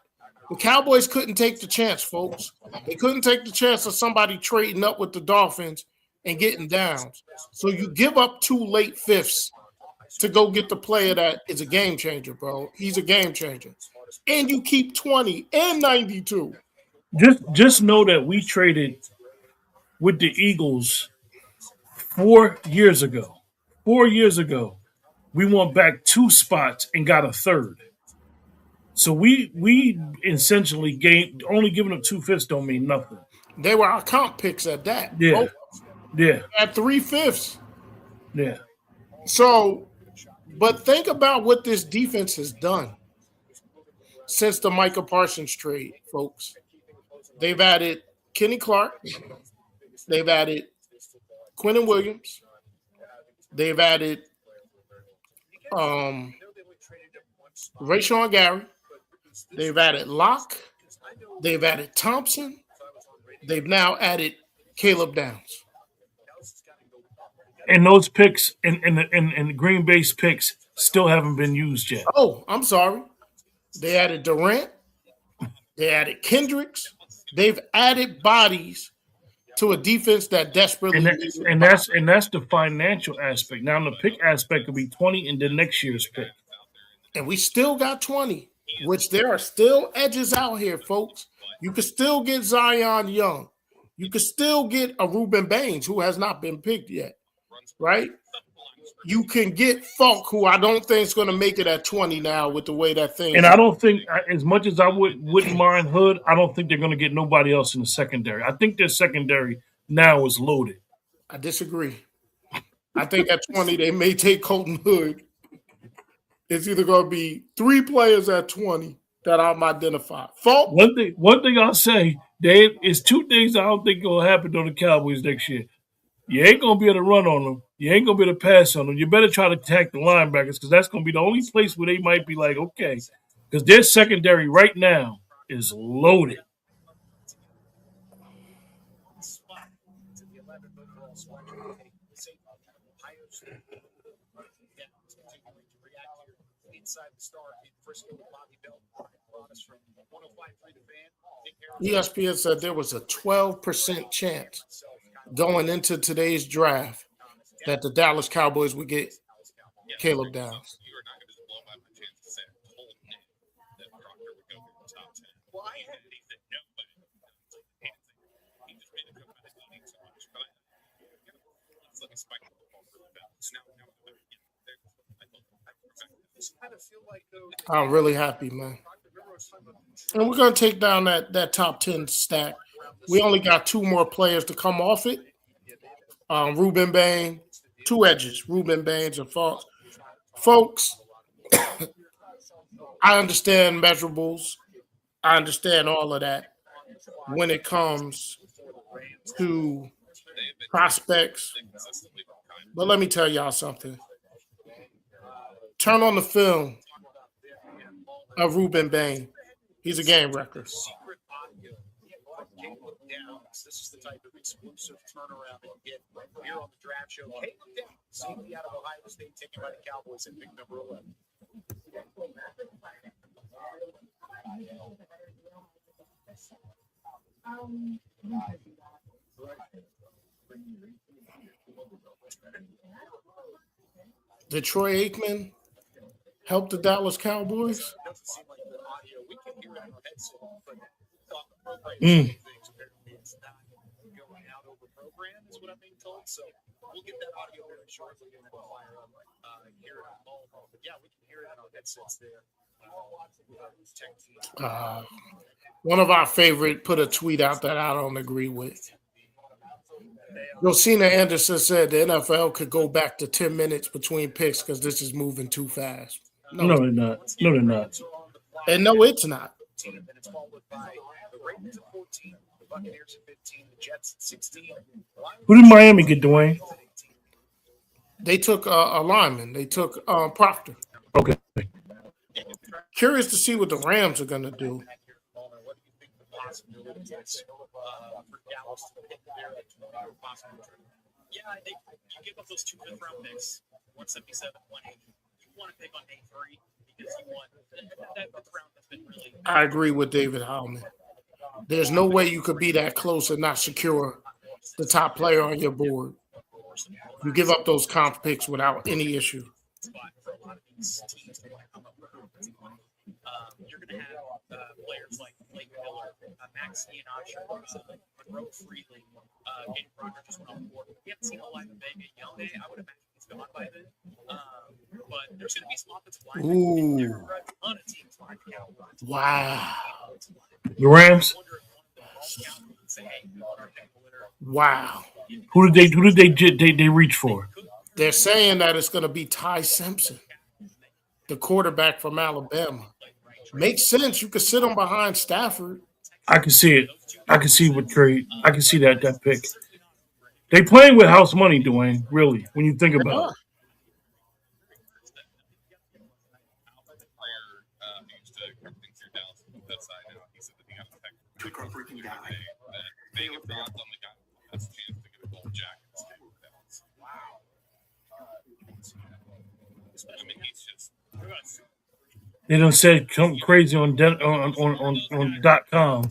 Speaker 2: the Cowboys couldn't take the chance, folks. They couldn't take the chance of somebody trading up with the Dolphins and getting Downs. So you give up 2 late fifths to go get the player that is a game changer, bro. He's a game changer. And you keep 20 and 92.
Speaker 1: Just know that we traded with the Eagles 4 years ago. 4 years ago, we went back 2 spots and got a 3rd. So we essentially only giving up 2 fifths don't mean nothing.
Speaker 2: They were our comp picks at that.
Speaker 1: Yeah. Yeah.
Speaker 2: At 3 fifths.
Speaker 1: Yeah.
Speaker 2: So, but think about what this defense has done since the Micah Parsons trade, folks. They've added Kenny Clark. They've added Quinnen Williams. They've added Rashawn Gary. They've added Locke. They've added Thompson. They've now added Caleb Downs.
Speaker 1: And those picks and Green Bay's picks still haven't been used yet.
Speaker 2: Oh, I'm sorry. They added Durant. They added Kendricks. They've added bodies to a defense that desperately
Speaker 1: And
Speaker 2: needed
Speaker 1: that's the financial aspect. Now the pick aspect will be 20 in the next year's pick.
Speaker 2: And we still got 20, which there are still edges out here, folks. You can still get Zion Young. You can still get a Reuben Baines, who has not been picked yet, right? You can get Falk, who I don't think is going to make it at 20 now with the way that thing.
Speaker 1: And I don't think, as much as I wouldn't mind Hood, I don't think they're going to get nobody else in the secondary. I think their secondary now is loaded.
Speaker 2: I disagree. I think at 20 they may take Colton Hood. It's either going to be 3 players at 20 that I'm identified. Falk.
Speaker 1: One thing I'll say, Dave, is 2 things I don't think will happen to the Cowboys next year. You ain't going to be able to run on them. You ain't going to be able to pass on them. You better try to attack the linebackers because that's going to be the only place where they might be like, okay, because their secondary right now is loaded.
Speaker 2: ESPN said there was a 12% chance going into today's draft that the Dallas Cowboys would get Caleb Downs. I'm really happy, man. And we're going to take down that top 10 stack. We only got 2 more players to come off it. Reuben Bain, 2 edges, Reuben Baines and Falk. Folks, I understand measurables. I understand all of that when it comes to prospects. But let me tell y'all something. Turn on the film of Reuben Bain. He's a game wrecker.
Speaker 3: This is the type of exclusive turnaround that you get here on the draft show. Caleb Downs, safety out of Ohio State, taken by the Cowboys at pick number 11.
Speaker 2: Did Troy Aikman help the Dallas Cowboys?
Speaker 3: Doesn't seem like the audio. We can hear it on our headset, but on the program, things apparently it's not going out over program, is what I'm being told. So we'll get that audio very shortly and then we'll fire up here in a moment. But yeah, we can hear it on our headsets there.
Speaker 2: One of our favorite put a tweet out that I don't agree with. Josina Anderson said the NFL could go back to 10 minutes between picks because this is moving too fast.
Speaker 1: No, they're not. No, they're not.
Speaker 2: And no, it's not.
Speaker 3: And it's followed by the Ravens at 14, the Buccaneers at 15, the Jets at 16.
Speaker 1: Who did Miami get, Dwayne?
Speaker 2: They took a lineman. They took Proctor.
Speaker 1: Okay.
Speaker 2: Curious to see what the Rams are going to do.
Speaker 3: What do you think the possibility is for Dallas to pick there at 20 or possibly? Yeah, I think you give up those 2 fifth-round picks, 177, 180. You want to pick on day 3 because you want that fifth round has been really.
Speaker 2: I agree with David Howman. There's no way you could be that close and not secure the top player on your board. You give up those comp picks without any issue.
Speaker 3: You're going to have players like Blake Miller, Max Iannaccio, Monroe Freely, Gabe Proctor just went off the board. We haven't seen a lot of Vega Yone. I would imagine he's gone by then. But there's going to be some offensive line. There are a ton of teams like Cowboys.
Speaker 2: Wow.
Speaker 1: The Rams.
Speaker 2: Wow.
Speaker 1: Who did they reach for?
Speaker 2: They're saying that it's going to be Ty Simpson, the quarterback from Alabama. Makes sense. You could sit him behind Stafford.
Speaker 1: I can see it. I can see what trade. I can see that pick. They playing with house money, Dwayne. Really, when you think about it.
Speaker 3: Caleb Downs on the guy with the best chance to get a gold jacket. Wow. I mean, he's just good.
Speaker 1: They done said something crazy on .com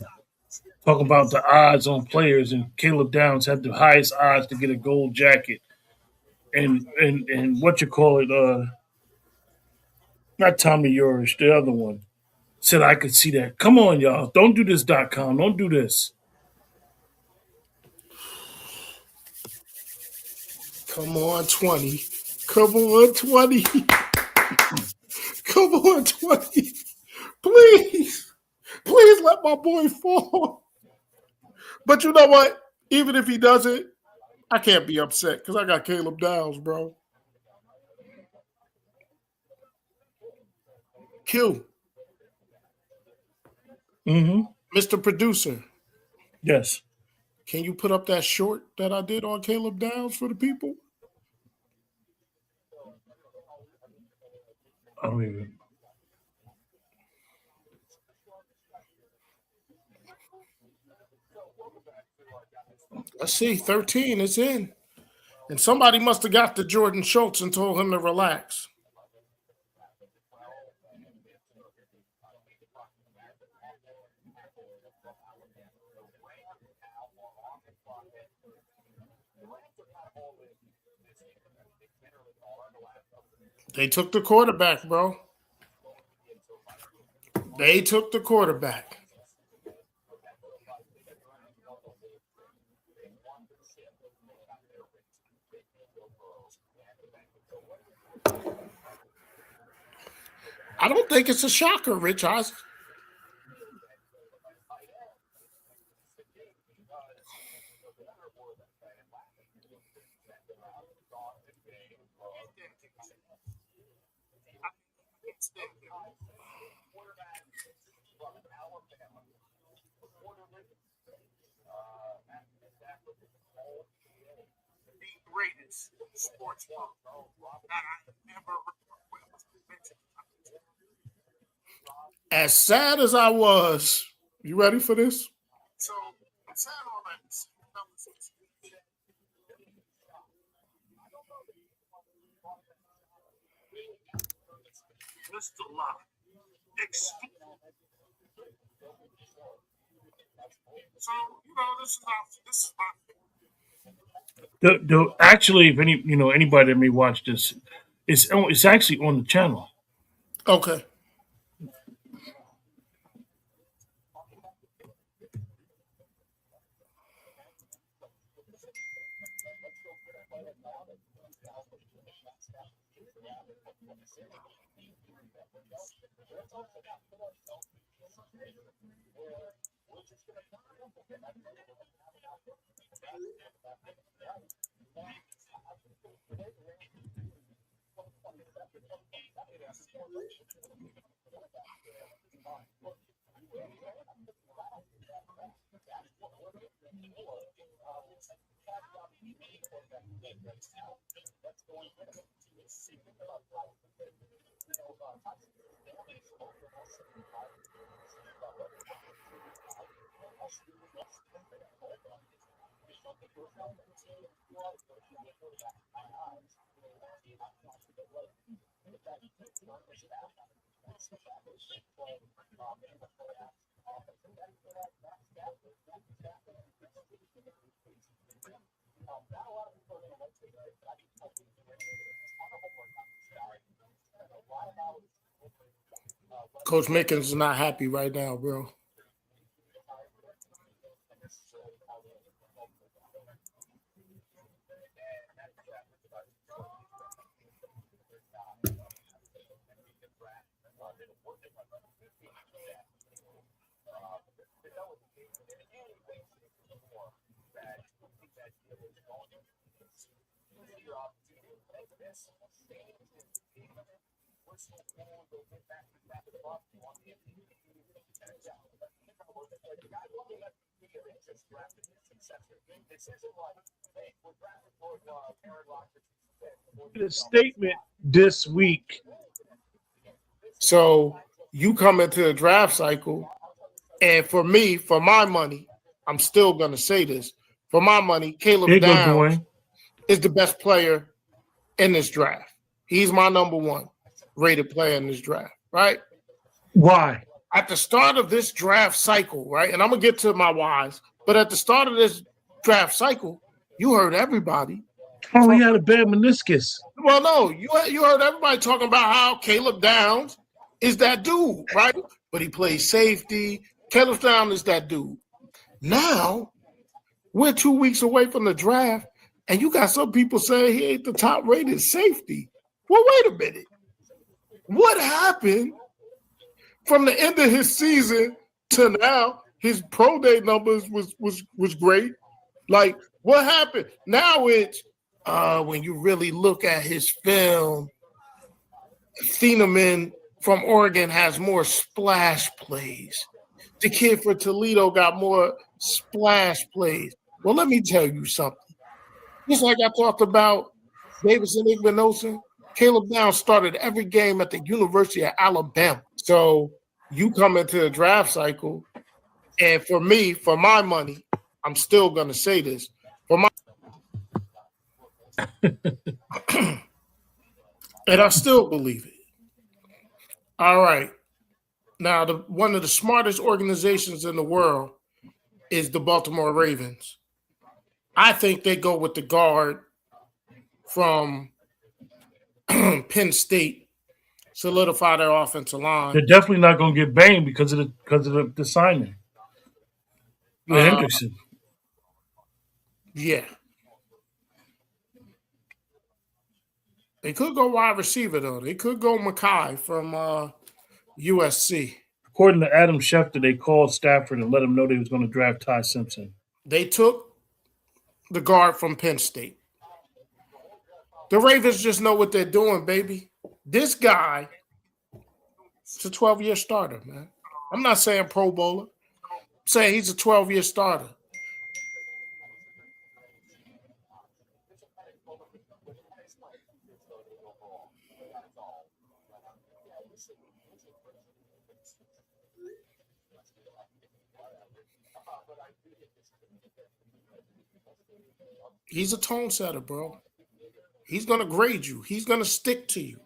Speaker 1: talking about the odds on players, and Caleb Downs had the highest odds to get a gold jacket. And what you call it? Not Tommy Yours, the other one said I could see that. Come on, y'all! Don't do this. .com. Don't do this.
Speaker 2: Come on, 20. Come on, 20. Come on, 20. Please. Please let my boy fall. But you know what? Even if he doesn't, I can't be upset because I got Caleb Downs, bro. Q.
Speaker 1: Mm-hmm.
Speaker 2: Mr. Producer,
Speaker 1: Yes.
Speaker 2: can you put up that short that I did on Caleb Downs for the people?
Speaker 1: I don't even.
Speaker 2: Let's see. 13 is in. And somebody must have got to Jordan Schultz and told him to relax. They took the quarterback, bro. They took the quarterback. I don't think it's a shocker, Rich Eisen.
Speaker 3: The greatest sports world that I ever
Speaker 2: As sad as I was, you ready for this?
Speaker 3: So I'm sad all that. Mr. Locke. So, you know, this is my
Speaker 1: Actually, if anybody that may watch this, it's actually on the channel.
Speaker 2: Okay. Coach Mickens is not happy right now, bro.
Speaker 1: A statement this week.
Speaker 2: So you come into the draft cycle, and for me, for my money, I'm still going to say this. For my money, Caleb
Speaker 1: There you go,
Speaker 2: Downs
Speaker 1: Dwayne.
Speaker 2: is the best player in this draft. He's my number one rated player in this draft, right?
Speaker 1: Why?
Speaker 2: At the start of this draft cycle, right? And I'm going to get to my whys, but at the start of this draft cycle, you heard everybody.
Speaker 1: Oh, he had a bad meniscus.
Speaker 2: Well, no, you heard everybody talking about how Caleb Downs is that dude, right? But he plays safety. Caleb Downs is that dude. Now, we're 2 weeks away from the draft, and you got some people saying he ain't the top rated safety. Well, wait a minute. What happened from the end of his season to now? His pro day numbers was great. Like, what happened? Now it's when you really look at his film, Thieneman from Oregon has more splash plays. The kid for Toledo got more splash plays. Well, let me tell you something. Just like I talked about Davidson Igbinosun, Caleb Downs started every game at the University of Alabama. So you come into the draft cycle, and for me, for my money, I'm still going to say this. For my and I still believe it. All right. Now, one of the smartest organizations in the world is the Baltimore Ravens. I think they go with the guard from Penn State, solidify their offensive line.
Speaker 1: They're definitely not going to get Bain because of the signing. Hendrickson.
Speaker 2: Yeah. They could go wide receiver, though. They could go Mackay from USC.
Speaker 1: According to Adam Schefter, they called Stafford and let him know they was going to draft Ty Simpson.
Speaker 2: They took the guard from Penn State. The Ravens just know what they're doing, baby. This guy is a 12-year starter, man. I'm not saying Pro Bowler. I'm saying he's a 12-year starter. He's a tone setter, bro. He's going to grade you. He's going to stick to you.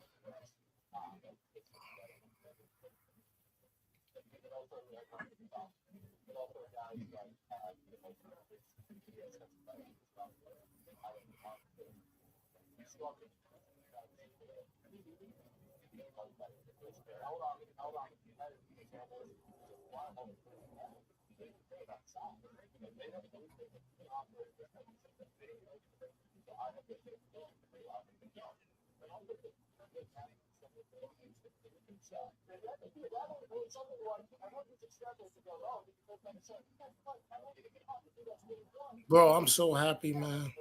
Speaker 2: Bro, I'm so happy, man.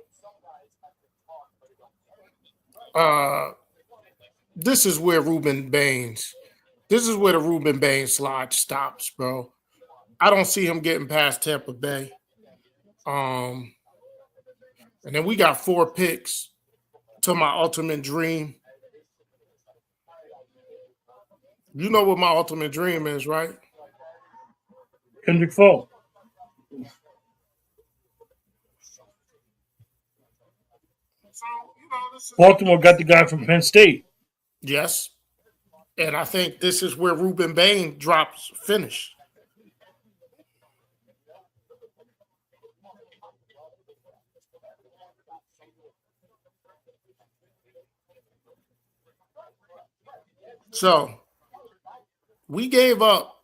Speaker 2: This is where this is where the Reuben Baines slide stops, bro. I don't see him getting past Tampa Bay. And then we got 4 picks to my ultimate dream. You know what my ultimate dream is, right?
Speaker 1: Kendrick Falk. Baltimore got the guy from Penn State.
Speaker 2: Yes. And I think this is where Reuben Bain drops finish. So we gave up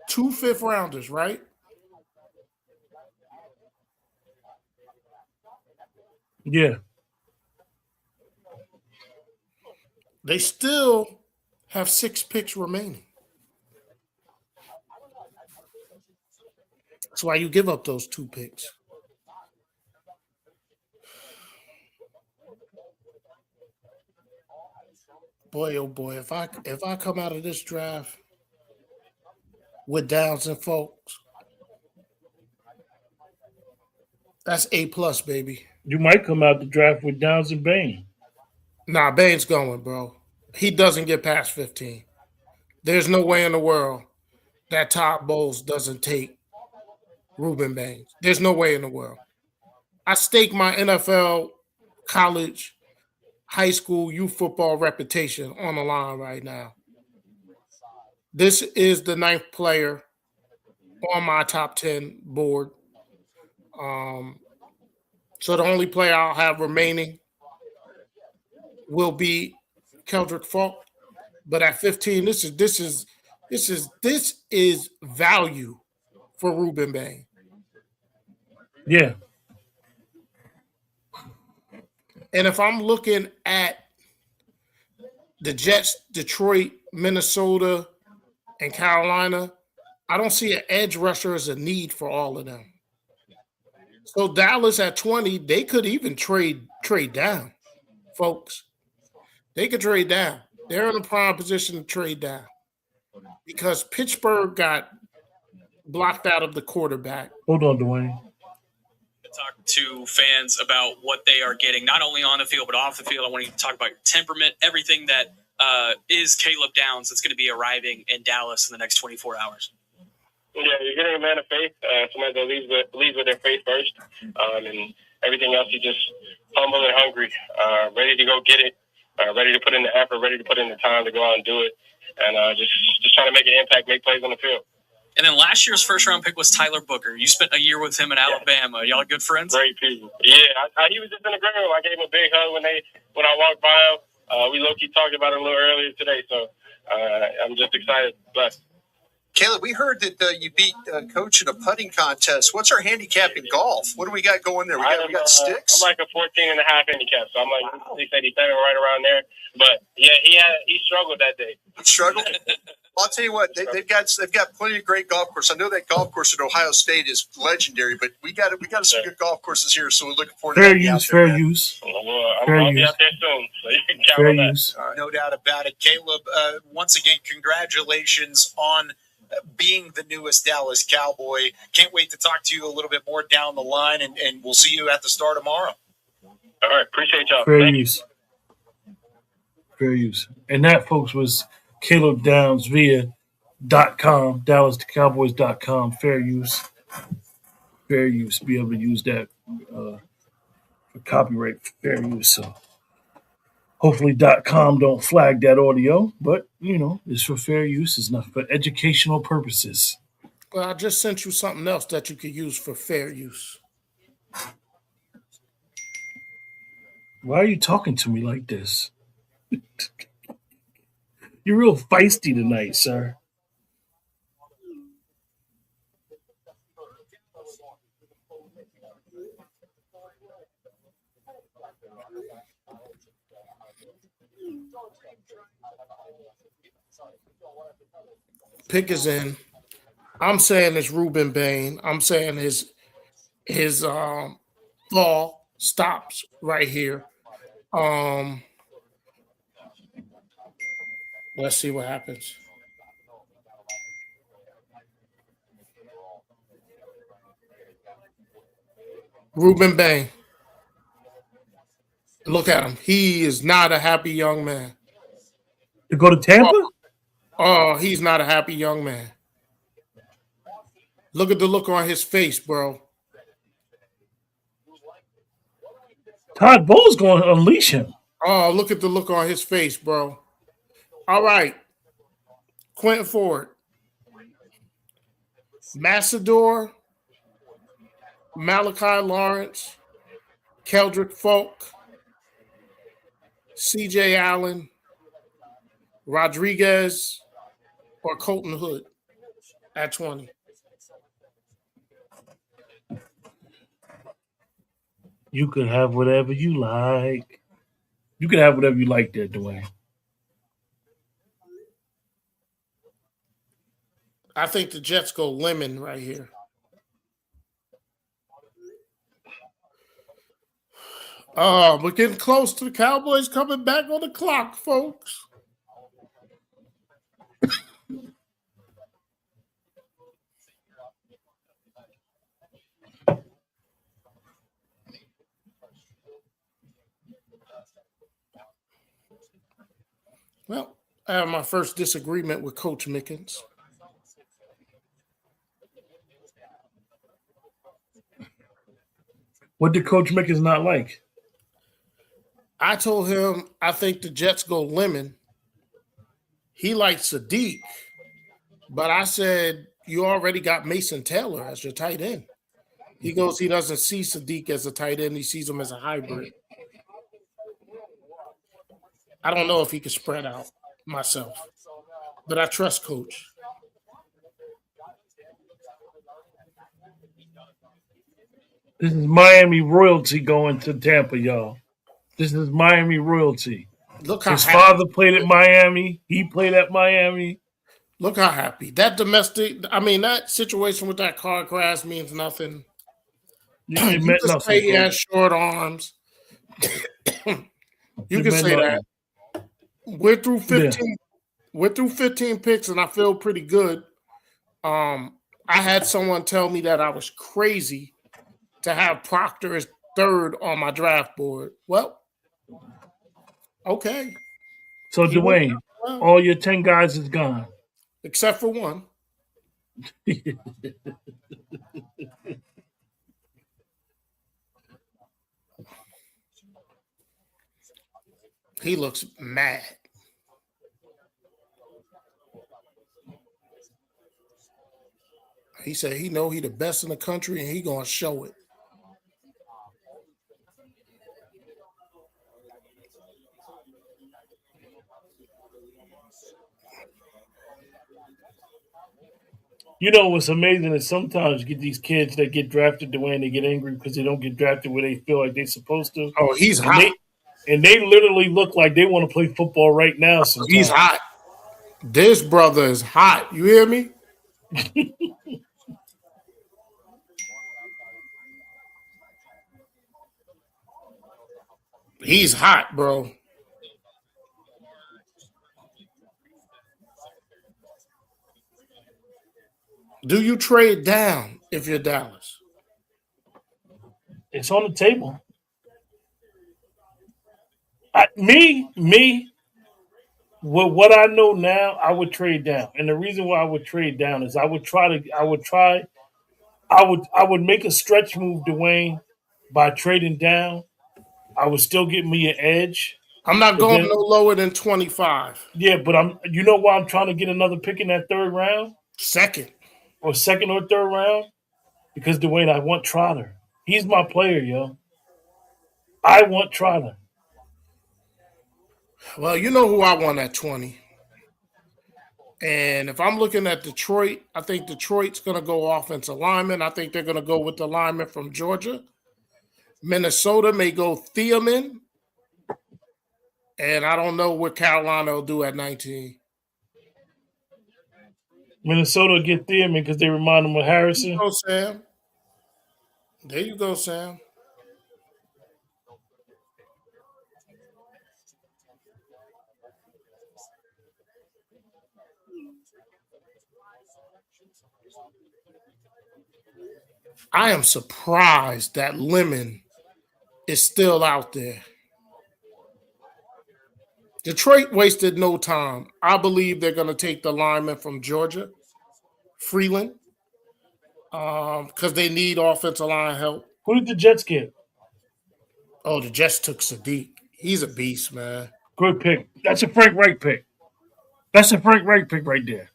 Speaker 2: 2 fifth-rounders, right?
Speaker 1: Yeah.
Speaker 2: They still have 6 picks remaining. That's why you give up those 2 picks. Boy, oh boy, if I come out of this draft with Downs and Folks, that's A+, baby.
Speaker 1: You might come out the draft with Downs and Bain.
Speaker 2: Nah, Bain's going, bro. He doesn't get past 15. There's no way in the world that Todd Bowles doesn't take Ruben Baines. There's no way in the world. I stake my NFL, college, high school, youth football reputation on the line right now. This is the 9th player on my top 10 board. So the only player I'll have remaining will be Keldrick Falk. But at 15, this is value for Ruben Bain.
Speaker 1: Yeah.
Speaker 2: And if I'm looking at the Jets, Detroit, Minnesota, and Carolina, I don't see an edge rusher as a need for all of them. So Dallas at 20, they could even trade down, folks. They could trade down. They're in a prime position to trade down because Pittsburgh got blocked out of the quarterback.
Speaker 1: Hold on, Dwayne.
Speaker 6: Talk to fans about what they are getting, not only on the field, but off the field. I want you to talk about your temperament, everything that is Caleb Downs that's going to be arriving in Dallas in the next 24 hours.
Speaker 7: Yeah, you're getting a man of faith, somebody that leads with their faith first, and everything else, he's just humble and hungry, ready to go get it, ready to put in the effort, ready to put in the time to go out and do it, and just trying to make an impact, make plays on the field.
Speaker 6: And then last year's first-round pick was Tyler Booker. You spent a year with him in Alabama. Y'all good friends?
Speaker 7: Great people. Yeah, he was just in the green room. I gave him a big hug when I walked by him. We low-key talked about it a little earlier today, so I'm just excited, blessed.
Speaker 8: Caleb, we heard that you beat Coach in a putting contest. What's our handicap in golf? What do we got going there? We got sticks?
Speaker 7: I'm like a 14.5 handicap, so I'm like 687 right around there. But, yeah, he struggled that day.
Speaker 8: He struggled? Well, I'll tell you what, they've got plenty of great golf courses. I know that golf course at Ohio State is legendary, but we got some good golf courses here, so we're looking forward to that.
Speaker 1: Fair use.
Speaker 7: Well, I'll be out there soon, so you can count on that.
Speaker 1: Use.
Speaker 8: Right. No doubt about it. Caleb, once again, congratulations on being the newest Dallas Cowboy. Can't wait to talk to you a little bit more down the line, and we'll see you at the Star tomorrow.
Speaker 7: All right, appreciate y'all.
Speaker 1: Fair use. Fair use. And that, folks, was Caleb Downs via .com, DallasCowboys.com. Fair use. Fair use. Be able to use that for copyright. Fair use. So hopefully .com don't flag that audio, but, it's for fair use. It's not for educational purposes.
Speaker 2: Well, I just sent you something else that you could use for fair use.
Speaker 1: Why are you talking to me like this? You're real feisty tonight, sir.
Speaker 2: Pick is in. I'm saying it's Ruben Bain. I'm saying his fall stops right here. Let's see what happens. Ruben Bain. Look at him. He is not a happy young man.
Speaker 1: To go to Tampa?
Speaker 2: Oh, he's not a happy young man. Look at the look on his face, bro.
Speaker 1: Todd Bowles going to unleash him.
Speaker 2: Oh, look at the look on his face, bro. All right. Quentin Ford. Massador. Malachi Lawrence. Keldrick Falk. C.J. Allen. Rodriguez. Or Colton Hood at 20.
Speaker 1: You could have whatever you like. You can have whatever you like there, Dwayne.
Speaker 2: I think the Jets go lemon right here. Oh, we're getting close to the Cowboys coming back on the clock, folks. Well, I have my first disagreement with Coach Mickens.
Speaker 1: What did Coach Mickens not like?
Speaker 2: I told him I think the Jets go lemon. He likes Sadiq, but I said you already got Mason Taylor as your tight end. He goes, he doesn't see Sadiq as a tight end. He sees him as a hybrid. I don't know if he can spread out myself, but I trust Coach.
Speaker 1: This is Miami royalty going to Tampa, y'all. This is Miami royalty.
Speaker 2: Look how
Speaker 1: His
Speaker 2: happy.
Speaker 1: father played at Miami. He played at Miami.
Speaker 2: Look how happy. That situation with that car crash means nothing.
Speaker 1: It
Speaker 2: You
Speaker 1: meant
Speaker 2: can
Speaker 1: nothing.
Speaker 2: say he
Speaker 1: Coach.
Speaker 2: has short arms. You
Speaker 1: It
Speaker 2: can
Speaker 1: meant
Speaker 2: say
Speaker 1: nothing.
Speaker 2: that. We're through 15. We're through 15 picks, and I feel pretty good. I had someone tell me that I was crazy to have Proctor as third on my draft board. Well, okay.
Speaker 1: So,
Speaker 2: He went
Speaker 1: Dwayne,
Speaker 2: well,
Speaker 1: all your 10 guys is gone.
Speaker 2: except for one. He looks mad. He said he know he the best in the country and he gonna show it.
Speaker 1: You know what's amazing is sometimes you get these kids that get drafted, Dwayne, they get angry because they don't get drafted where they feel like they're supposed to.
Speaker 2: Oh, he's
Speaker 1: And
Speaker 2: hot.
Speaker 1: they literally look like they want to play football right now sometimes.
Speaker 2: He's hot. This brother is hot. You hear me? He's hot, bro. Do you trade down if you're Dallas?
Speaker 1: It's on the table. Me, with what I know now, I would trade down. And the reason why I would trade down is I would make a stretch move, Dwayne, by trading down. I would still get me an edge.
Speaker 2: I'm not
Speaker 1: But
Speaker 2: going
Speaker 1: then-
Speaker 2: no lower than 25.
Speaker 1: Yeah, but you know why I'm trying to get another pick in that third round?
Speaker 2: Second.
Speaker 1: Or second or third round? Because Dwayne, I want Trotter. He's my player, yo. I want Trotter.
Speaker 2: Well, you know who I want at 20. And if I'm looking at Detroit, I think Detroit's going to go offensive lineman. I think they're going to go with the lineman from Georgia. Minnesota may go Thielman. And I don't know what Carolina will do at 19.
Speaker 1: Minnesota will get Thielman because they remind him of Harrison.
Speaker 2: There you go, Sam. There you go, Sam. I am surprised that Lemon is still out there. Detroit wasted no time. I believe they're going to take the lineman from Georgia, Freeland, because they need offensive line help.
Speaker 1: Who did the Jets get?
Speaker 2: Oh, the Jets took Sadiq. He's a beast, man.
Speaker 1: Good pick. That's a Frank Reich pick. That's a Frank Reich pick right there.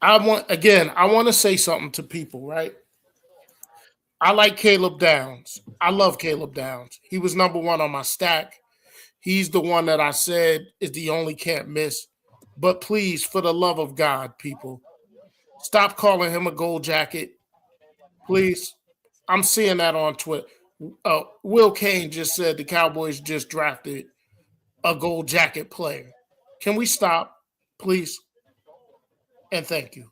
Speaker 2: I want to say something to people, right? I like Caleb Downs. I love Caleb Downs. He was number one on my stack. He's the one that I said is the only can't miss. But please, for the love of God, people, stop calling him a gold jacket. Please. I'm seeing that on Twitter. Will Kane just said the Cowboys just drafted a gold jacket player. Can we stop, please? And thank you.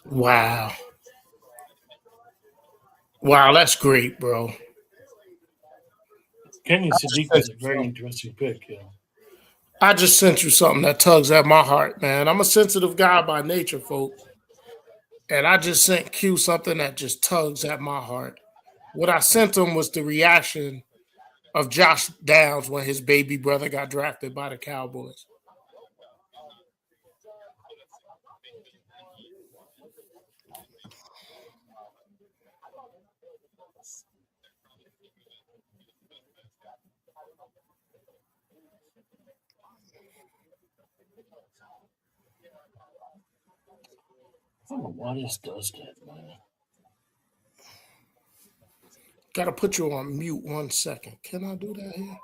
Speaker 2: Wow. Wow, that's great, bro.
Speaker 1: Kenyon Sadiq is a very interesting pick. Yeah.
Speaker 2: I just sent you something that tugs at my heart, man. I'm a sensitive guy by nature, folks. And I just sent Q something that just tugs at my heart. What I sent him was the reaction of Josh Downs when his baby brother got drafted by the Cowboys.
Speaker 1: I don't know why this does that, man.
Speaker 2: Gotta put you on mute 1 second. Can I do that here?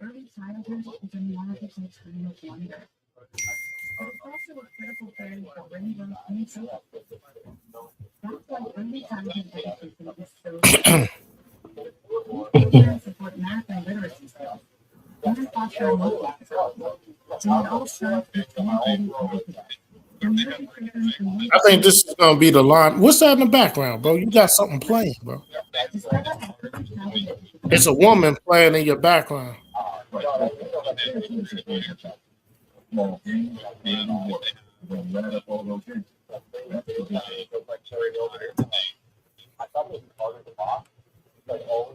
Speaker 9: Early childhood is a magical time of wonder. But it's also a critical period for brain growth and growth. That's why early childhood education is so important. Programs support math and literacy skills, and foster emotional skills. And it all starts with communicating everything.
Speaker 2: I think this is gonna be the line. What's that in the background, bro? You got something playing, bro. It's a woman playing in your background.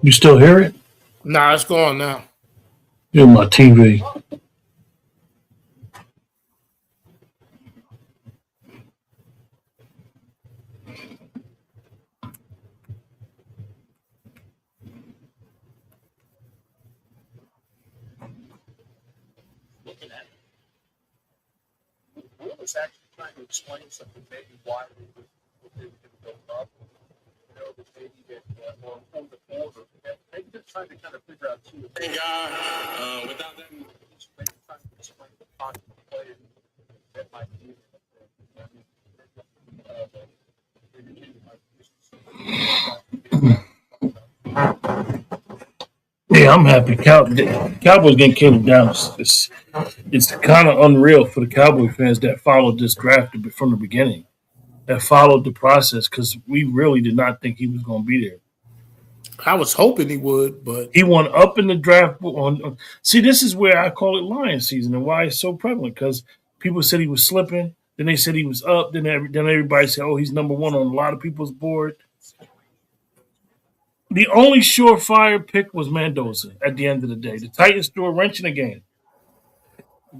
Speaker 1: You still hear it?
Speaker 2: Nah, it's going now.
Speaker 1: Hear my TV.
Speaker 3: Was actually trying to explain something, maybe why they didn't go up. You know, that maybe that or on the border. They just trying to kind of figure out too. Without them, maybe trying to explain the possible players that might be.
Speaker 1: Yeah, I'm happy. Cowboys getting Caleb down. It's kind of unreal for the Cowboy fans that followed this draft from the beginning, that followed the process, because we really did not think he was going to be there.
Speaker 2: I was hoping he would, but
Speaker 1: He went up in the draft. See, this is where I call it lion season and why it's so prevalent, because people said he was slipping. Then they said he was up. Then everybody said, oh, he's number one on a lot of people's board. The only surefire pick was Mendoza at the end of the day. The Titans threw a wrench in the game.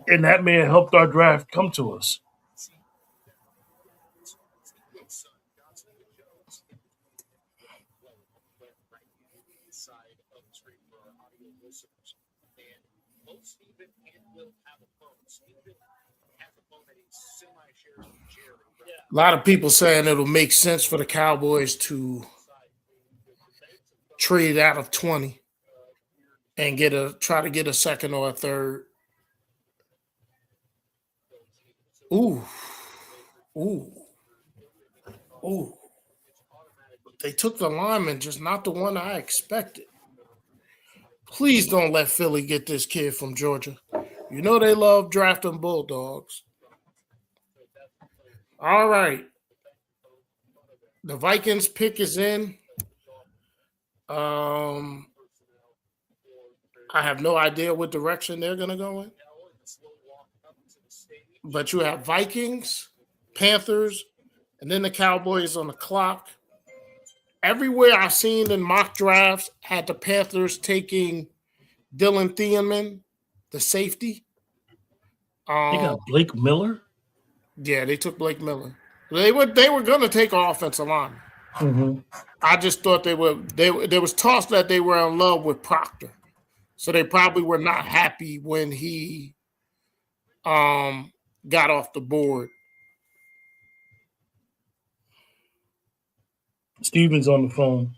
Speaker 1: And that may have helped our draft come to us.
Speaker 3: Stephen and Will have a phone. Stephen has a phone that he semi-shares with Jerry. Right?
Speaker 2: A lot of people saying it'll make sense for the Cowboys to trade out of 20 and try to get a second or a third. Ooh. They took the lineman, just not the one I expected. Please don't let Philly get this kid from Georgia. You know they love drafting Bulldogs. All right. The Vikings pick is in. I have no idea what direction they're going to go in. But you have Vikings, Panthers, and then the Cowboys on the clock. Everywhere I've seen in mock drafts had the Panthers taking Dylan Thiemann, the safety.
Speaker 1: They got Blake Miller.
Speaker 2: Yeah, they took Blake Miller. They were going to take an offensive lineman.
Speaker 1: Mm-hmm.
Speaker 2: I just thought there was talk that they were in love with Proctor, so they probably were not happy when he got off the board.
Speaker 1: Steven's on the phone.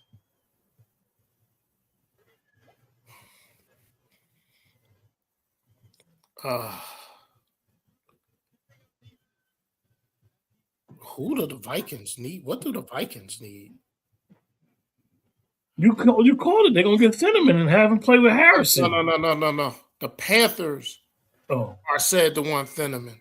Speaker 2: Who do the Vikings need? What do the Vikings need?
Speaker 1: You called it. They're gonna get Cinnamon and have him play with Harrison.
Speaker 2: No. The Panthers are said to want Cinnamon.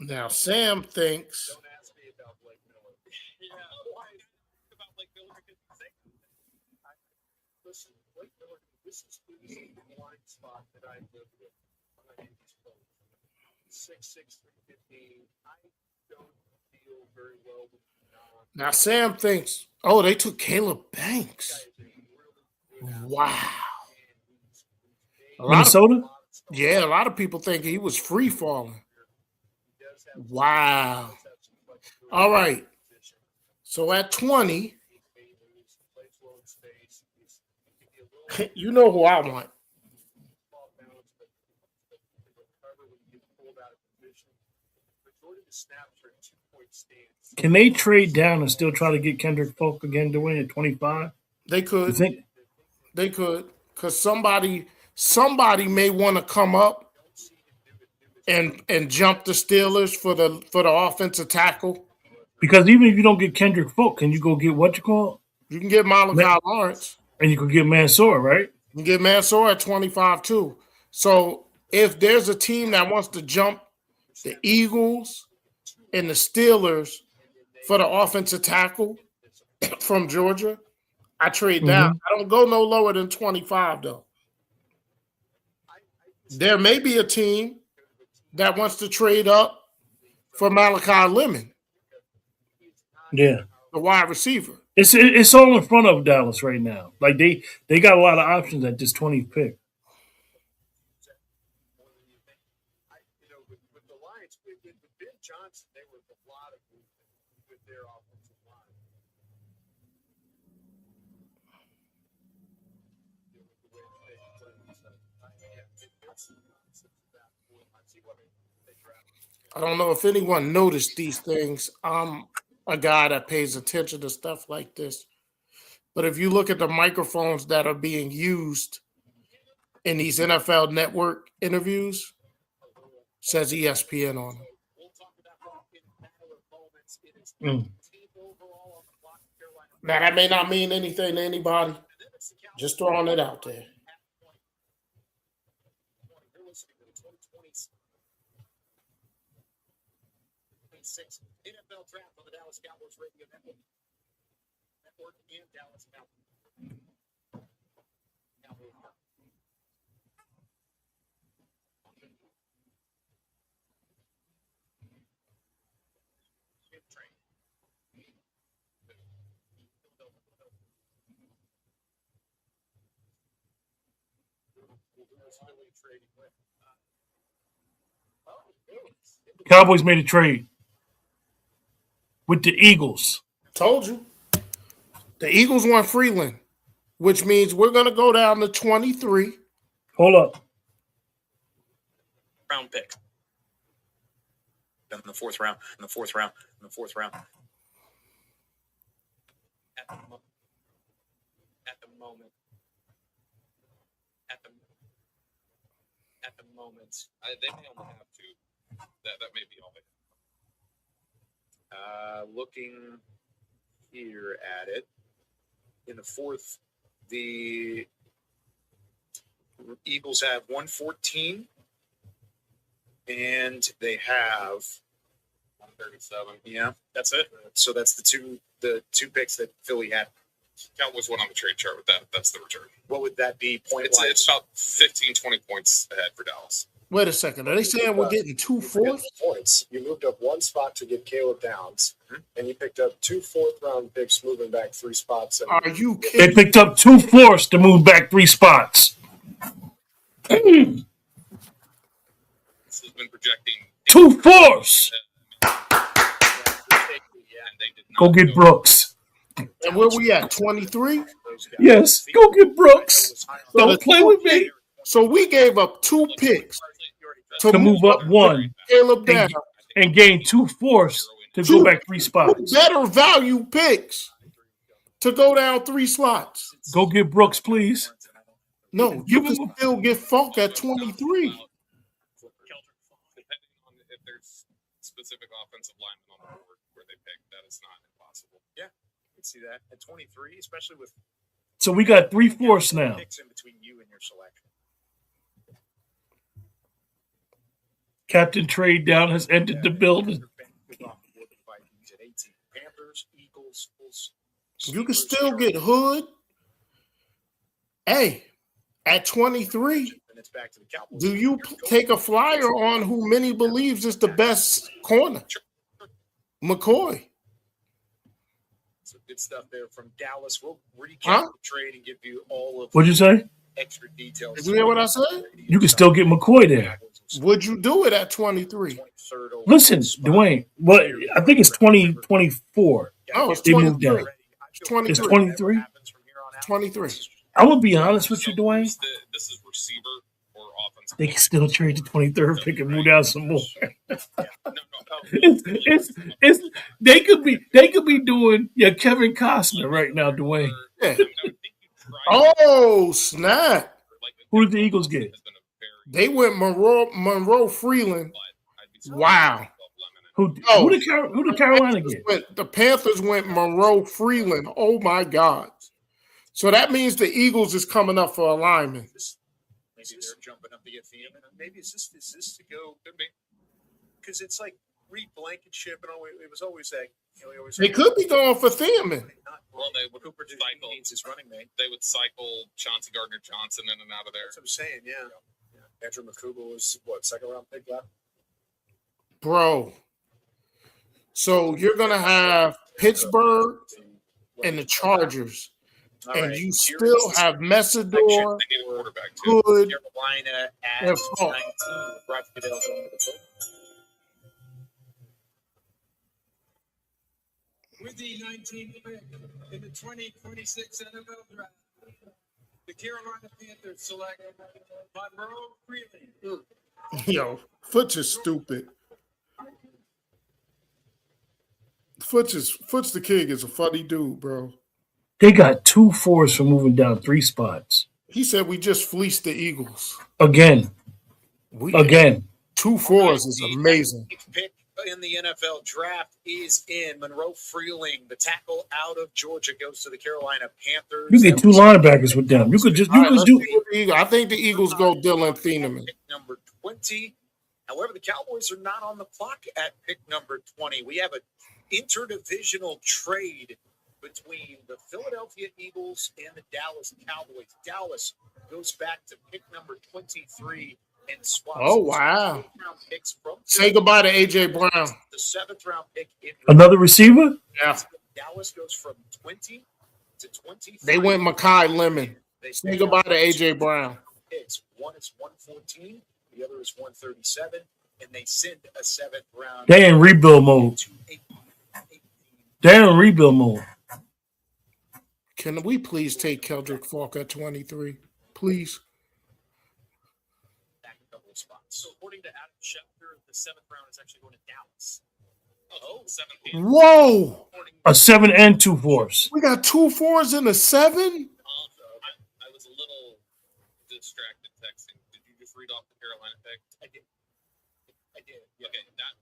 Speaker 2: Now Sam thinks.
Speaker 3: Don't ask me about Blake Miller. Yeah, why about Blake Miller? Listen, Blake Miller, this is the blind spot that I live with. 6'6", 315. I don't feel very well with
Speaker 2: Now Sam thinks, oh, they took Caleb Banks. Wow.
Speaker 1: Minnesota?
Speaker 2: A lot of people think he was free falling. Wow. All right. So at 20, you know who I want.
Speaker 1: Can they trade down and still try to get Kendrick Folk again to win at 25?
Speaker 2: They could.
Speaker 1: You think?
Speaker 2: They could, because somebody may want to come up and jump the Steelers for the offensive tackle.
Speaker 1: Because even if you don't get Kendrick Folk, can you go get what you call?
Speaker 2: You can get Malachi Lawrence.
Speaker 1: And you could get Mansour, right?
Speaker 2: You can get Mansour at 25 too. So if there's a team that wants to jump the Eagles and the Steelers for the offensive tackle from Georgia, I trade down. I don't go no lower than 25 though. There may be a team that wants to trade up for Malachi Lemon.
Speaker 1: Yeah.
Speaker 2: The wide receiver.
Speaker 1: It's all in front of Dallas right now. Like they got a lot of options at this 20th pick.
Speaker 3: With the Lions, with Ben Johnson, they were a lot of movement with their offensive line.
Speaker 2: I don't know if anyone noticed these things. I'm a guy that pays attention to stuff like this. But if you look at the microphones that are being used in these NFL Network interviews, says ESPN on them. Now, that may not mean anything to anybody. Just throwing it out there.
Speaker 3: NFL draft on the Dallas Cowboys radio network and Dallas Cowboys. Trading with.
Speaker 1: Cowboys made a trade with the Eagles.
Speaker 2: Told you. The Eagles want Freeland, which means we're going to go down to 23.
Speaker 1: Hold up.
Speaker 6: Round pick.
Speaker 8: In the fourth round.
Speaker 6: At the moment.
Speaker 10: They may only have two. That may be all they
Speaker 8: Looking here at it, in the fourth, the Eagles have 114, and they have
Speaker 10: 137.
Speaker 8: Yeah,
Speaker 6: That's it.
Speaker 8: so that's the two picks that Philly had.
Speaker 10: Cowboys went on the trade chart with that. That's the return.
Speaker 8: What would that be?
Speaker 10: It's about 15, 20 points ahead for Dallas.
Speaker 2: Wait a second. Are they saying we're getting 2 fourths?
Speaker 11: Points. You moved up one spot to get Caleb Downs, and you picked up 2 4th-round picks, moving back 3 spots. And
Speaker 2: Are you
Speaker 1: They
Speaker 2: kidding?
Speaker 1: picked up 2 fourths to move back 3 spots.
Speaker 10: This has been projecting
Speaker 1: 2 fourths.
Speaker 10: and they did not
Speaker 1: Go get Brooks.
Speaker 2: And where we at? 23?
Speaker 1: Yes, go get Brooks. Don't play with me.
Speaker 2: So we gave up 2 picks
Speaker 1: To move up 1
Speaker 2: Caleb down.
Speaker 1: and gain 2 fourths to go back 3 spots.
Speaker 2: Better value picks to go down 3 slots.
Speaker 1: Go get Brooks, please.
Speaker 2: No, you can still get Falk at 23.
Speaker 10: depending on if there's specific offensive linemen on the board where they pick. That is not impossible.
Speaker 8: Yeah, you can see that at 23, especially with
Speaker 1: So we got 3 fourths now.
Speaker 8: picks in between you and your selection.
Speaker 1: Captain Trade Down has entered the building.
Speaker 8: Panthers, Eagles,
Speaker 2: You can still get Hood. Hey, at 23,
Speaker 8: and it's back to the Cowboys.
Speaker 2: do you take a flyer on who many believes is the best corner? McCoy.
Speaker 8: Some good stuff there from Dallas. We'll recap
Speaker 2: Huh?
Speaker 8: the trade and give you all of
Speaker 1: What'd you say?
Speaker 8: extra details.
Speaker 2: Did you hear what I said?
Speaker 1: You can still get McCoy there.
Speaker 2: Would you do it at 23?
Speaker 1: Listen, Dwayne, what I think it's 2024.
Speaker 2: No, it's
Speaker 1: They moved
Speaker 2: 23.
Speaker 1: down.
Speaker 2: It's 23.
Speaker 1: It's 23.
Speaker 2: 23.
Speaker 1: I'm gonna be honest with you, Dwayne.
Speaker 10: This is receiver or offensive.
Speaker 1: They can still trade the 23rd pick and move down some more.
Speaker 10: No.
Speaker 1: It's they could be doing Kevin Costner right now, Dwayne.
Speaker 2: Yeah. Oh, snap.
Speaker 1: Who did the Eagles get?
Speaker 2: They went Monroe Freeland. Wow.
Speaker 1: Who did Carolina get?
Speaker 2: The Panthers went Monroe Freeland. Oh, my God. So that means the Eagles is coming up for alignment.
Speaker 8: Maybe they're jumping up to get Thielen. Maybe is this to go? Because it's like Reed Blankenship, and it was always that.
Speaker 2: They could be going for Thielen.
Speaker 10: Well, they would
Speaker 8: Cooper
Speaker 10: cycle.
Speaker 8: needs his running mate.
Speaker 10: They would cycle Chauncey Gardner-Johnson in and out of there.
Speaker 11: That's what I'm saying. Yeah. Andrew McCougal was what, 2nd-round pick left?
Speaker 2: Bro. So you're going to have Pittsburgh and the Chargers. And you still have Messidor,
Speaker 10: They need a quarterback too.
Speaker 2: Hood,
Speaker 8: Carolina at
Speaker 2: and Falk.
Speaker 8: 19. Roger Goodell going to the foot.
Speaker 12: With the 19th pick in the 2026 NFL Draft, the Carolina Panthers select Monroe Freeland.
Speaker 2: Yo, Foots is stupid. Foots the King is a funny dude, bro.
Speaker 1: They got 2 fours for moving down 3 spots.
Speaker 2: He said we just fleeced the Eagles.
Speaker 1: Again.
Speaker 2: 2 fours is amazing.
Speaker 8: Pick in the NFL draft is in. Monroe Freeling, the tackle out of Georgia, goes to the Carolina Panthers.
Speaker 1: You get 2 linebackers with them. You could do.
Speaker 2: I think the Eagles go Dylan Thieneman.
Speaker 8: Pick number 20. However, the Cowboys are not on the clock at pick number 20. We have an interdivisional trade between the Philadelphia Eagles and the Dallas Cowboys. Dallas goes back to pick number 23 and swaps.
Speaker 2: Oh, wow.
Speaker 8: Picks from
Speaker 2: Say goodbye to A.J. Brown.
Speaker 8: the 7th-round pick.
Speaker 1: Another receiver?
Speaker 2: Yeah.
Speaker 8: Dallas goes from 20 to 23.
Speaker 2: They went Mekhi Lemon. Say goodbye to A.J. Brown.
Speaker 8: Picks. One is 114. The other is 137. and they send a 7th round.
Speaker 1: They in rebuild mode. They're in rebuild mode.
Speaker 2: Can we please take Keldrick Falk at 23? Please.
Speaker 8: Back a couple of spots.
Speaker 6: So according to Adam Schefter, the 7th round is actually going to Dallas.
Speaker 10: Oh, 7th.
Speaker 2: Whoa!
Speaker 1: A 7 and 2 fours.
Speaker 2: We got 2 4s and a 7?
Speaker 10: I was a little distracted texting. Did you just read off the Carolina pick?
Speaker 8: I did. Yeah.
Speaker 10: Okay, that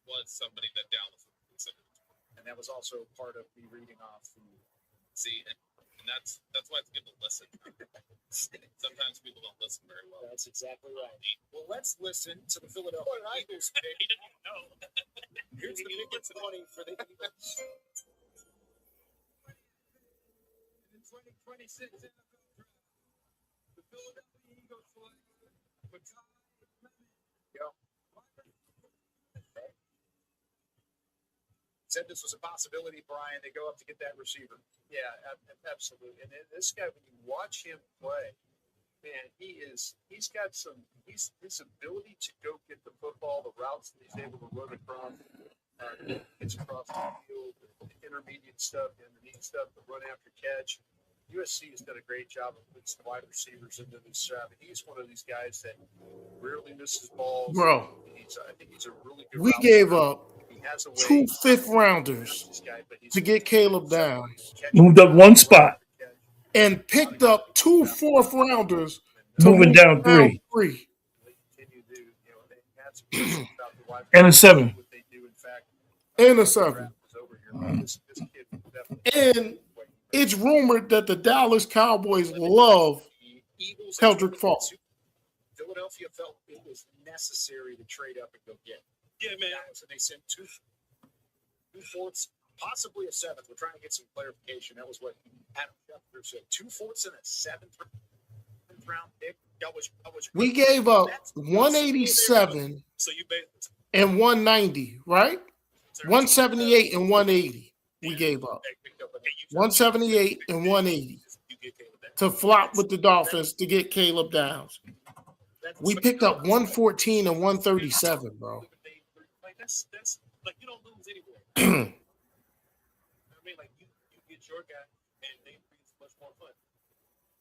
Speaker 10: was somebody that Dallas would consider.
Speaker 8: And that was also part of me reading off the.
Speaker 10: See, and that's why it's good to listen. Sometimes people don't listen very well.
Speaker 8: That's exactly right. Well, let's listen to the Philadelphia Eagles pick.
Speaker 6: He didn't even know.
Speaker 8: Here's the pick at 20 for the Eagles.
Speaker 12: In the 2026 NFL Draft, the Philadelphia Eagles select Makai Clement.
Speaker 8: Go. Said this was a possibility, Brian. They go up to get that receiver.
Speaker 13: Yeah, absolutely. And this guy, when you watch him play, man, he's got his ability to go get the football, the routes that he's able to run across, gets across the field, the intermediate stuff, the underneath stuff, the run after catch. USC has done a great job of putting some wide receivers into this strap. And he's one of these guys that rarely misses balls.
Speaker 2: Bro.
Speaker 13: I think he's a really good
Speaker 2: We
Speaker 13: route
Speaker 2: gave
Speaker 13: runner.
Speaker 2: up
Speaker 13: He has a
Speaker 2: 2
Speaker 13: way.
Speaker 2: 5th rounders to get Caleb Downs
Speaker 1: Moved up 1 spot.
Speaker 2: and picked up 2 4th rounders to
Speaker 1: Moving
Speaker 2: move
Speaker 1: down 3. And a 7.
Speaker 2: And a 7. And it's rumored that the Dallas Cowboys love Keldrick Falk.
Speaker 8: Philadelphia felt it was necessary to trade up and go get.
Speaker 6: Yeah, man.
Speaker 8: So they sent two fourths, possibly a 7th. We're trying to get some clarification. That was what Adam Schefter said. 2 fourths and a 7th round pick.
Speaker 2: We gave up 187
Speaker 6: So you basically
Speaker 2: and 190, right? 178 and 180 we gave up. 178 and 180 to flop with the Dolphins to get Caleb Downs. We picked up 114 and 137, bro.
Speaker 6: like that's like you don't lose anywhere. I mean, like you get your guy and they breathe much more fun.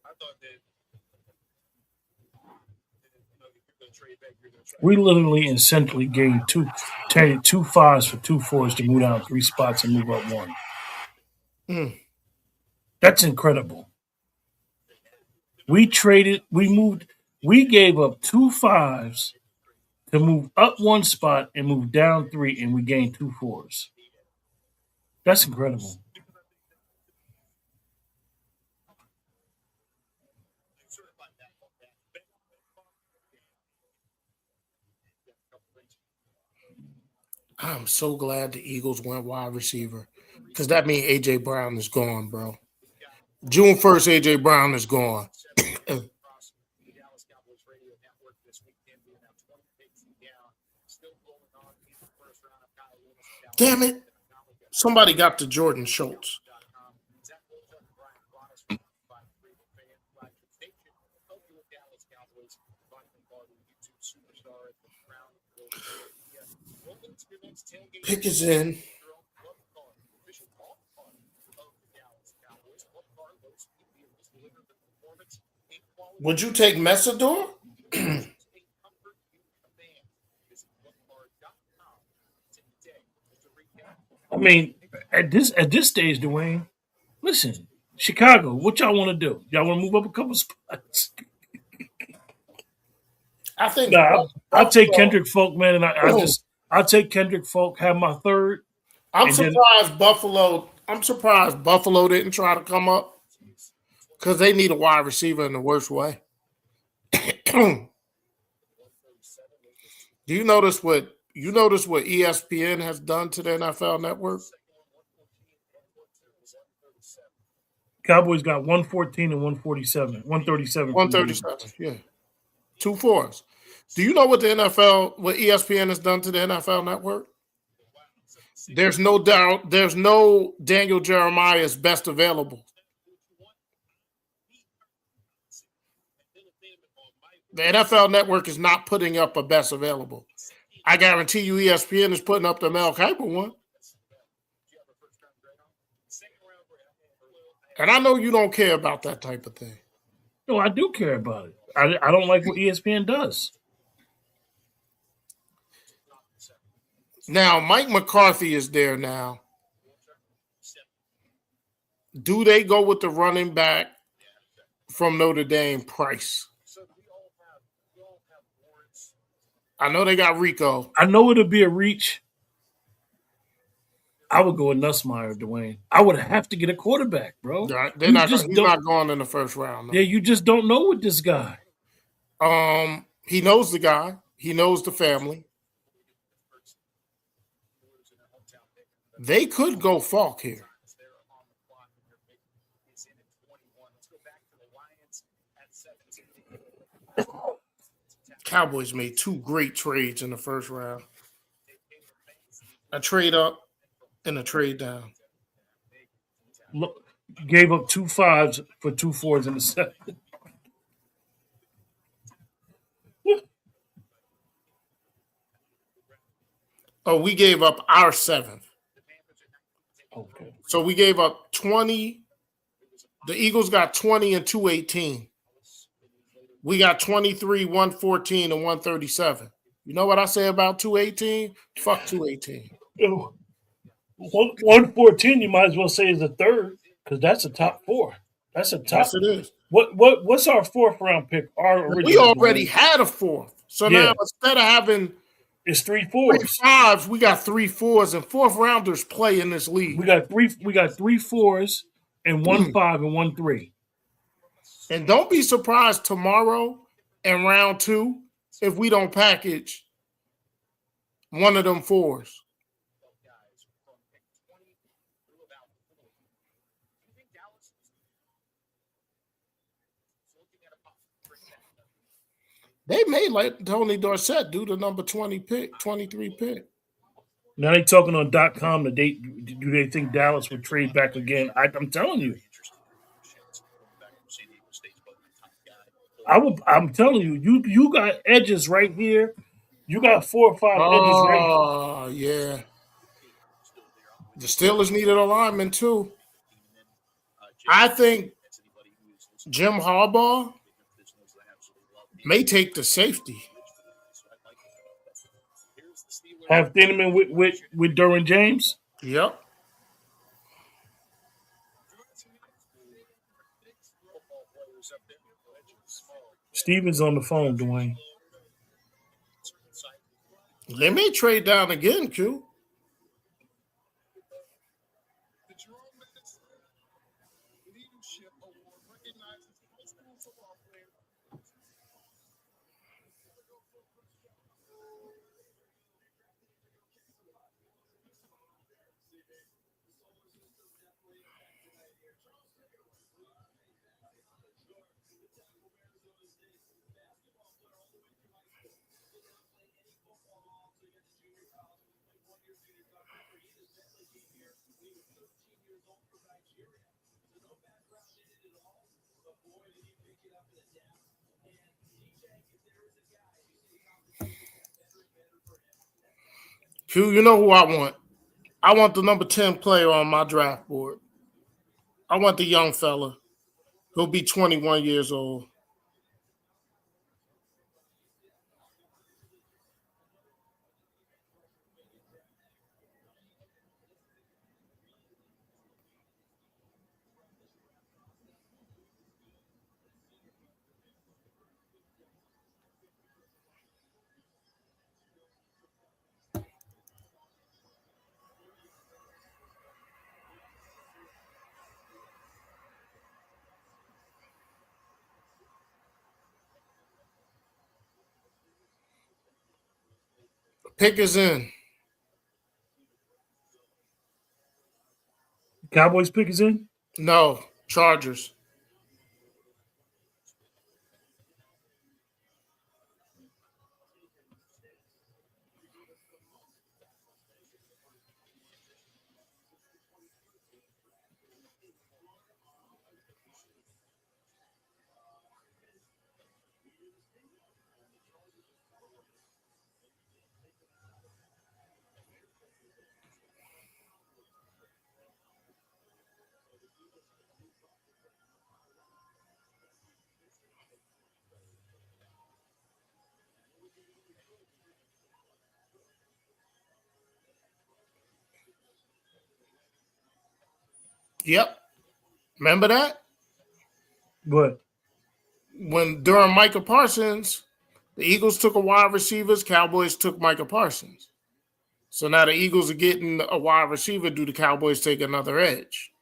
Speaker 6: I thought that
Speaker 1: We literally and essentially gave traded 2 5s for 2 4s to move down 3 spots and move up 1. That's incredible. We gave up 2 5s to move up 1 spot and move down 3, and we gained 2 4s. That's incredible.
Speaker 2: I'm so glad the Eagles went wide receiver because that means A.J. Brown is gone, bro. June 1st, A.J. Brown is gone. Damn it. Somebody got to Jordan Schultz. Pick is in. Would you take Messador?
Speaker 1: I mean, at this stage, Dwayne, listen, Chicago, what y'all want to do? Y'all want to move up a couple spots?
Speaker 2: I think
Speaker 1: I'll take Kendrick Folk, man, and I'll take Kendrick Folk, have my 3rd.
Speaker 2: I'm surprised Buffalo didn't try to come up because they need a wide receiver in the worst way. Do you notice what ESPN has done to the NFL Network?
Speaker 1: Cowboys got 114 and 147. 137.
Speaker 2: 137, yeah. 2 4s. Do you know what ESPN has done to the NFL Network? There's no doubt. There's no Daniel Jeremiah's best available. The NFL Network is not putting up a best available. I guarantee you ESPN is putting up the Mel Kiper one. And I know you don't care about that type of thing.
Speaker 1: No, I do care about it. I don't like what ESPN does.
Speaker 2: Now, Mike McCarthy is there now. Do they go with the running back from Notre Dame, Price? I know they got Rico.
Speaker 1: I know it'll be a reach. I would go with Nussmeier, Dwayne. I would have to get a quarterback, bro.
Speaker 2: He's not going in the first round. No.
Speaker 1: Yeah, you just don't know with this guy.
Speaker 2: He knows the guy. He knows the family. They could go Falk here. Cowboys made 2 great trades in the first round. A trade up and a trade down.
Speaker 1: Look, gave up 2 5s for 2 4s in the second.
Speaker 2: Oh, we gave up our 7th.
Speaker 1: Okay.
Speaker 2: So we gave up 20. The Eagles got 20 and 218. We got 23, 114, and 137. You know what I say about 218? Fuck 218.
Speaker 1: 114, you might as well say is a third, because that's a top 4. That's a top.
Speaker 2: Yes, it is.
Speaker 1: What's our 4th round pick?
Speaker 2: We already had a 4th. So now instead of having
Speaker 1: it's 3 4s.
Speaker 2: 3 5s, we got 3 4s, and 4th rounders play in this league.
Speaker 1: We got 3 4s and 1 5 and 1 3.
Speaker 2: And don't be surprised tomorrow in round 2 if we don't package one of them 4s. They may let Tony Dorsett do the number 20 pick, 23 pick.
Speaker 1: Now they talking on .com that do they think Dallas would trade back again? I'm telling you. I'm telling you, you got edges right here. You got 4 or 5 edges right here.
Speaker 2: Oh, yeah. The Steelers needed a lineman, too. I think Jim Harbaugh may take the safety.
Speaker 1: Have Thieneman with Derwin James?
Speaker 2: Yep.
Speaker 1: Steven's on the phone, Dwayne.
Speaker 2: They may trade down again, Q. Q, you know who I want? I want the number 10 player on my draft board. I want the young fella. He'll be 21 years old. Pick is in.
Speaker 1: Cowboys pick is in?
Speaker 2: No, Chargers. Yep. Remember that?
Speaker 1: What?
Speaker 2: When during Micah Parsons, the Eagles took a wide receivers, Cowboys took Micah Parsons. So now the Eagles are getting a wide receiver. Do the Cowboys take another edge?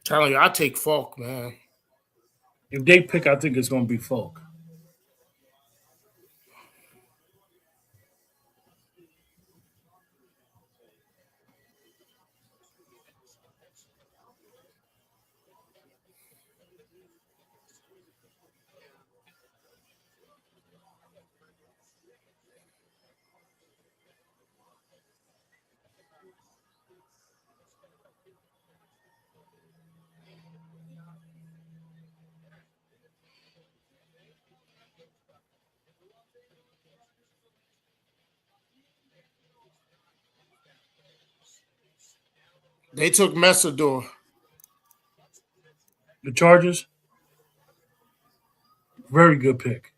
Speaker 2: Telling you, I take Falk, man.
Speaker 1: If they pick, I think it's going to be Falk.
Speaker 2: They took Messador.
Speaker 1: The Chargers, very good pick.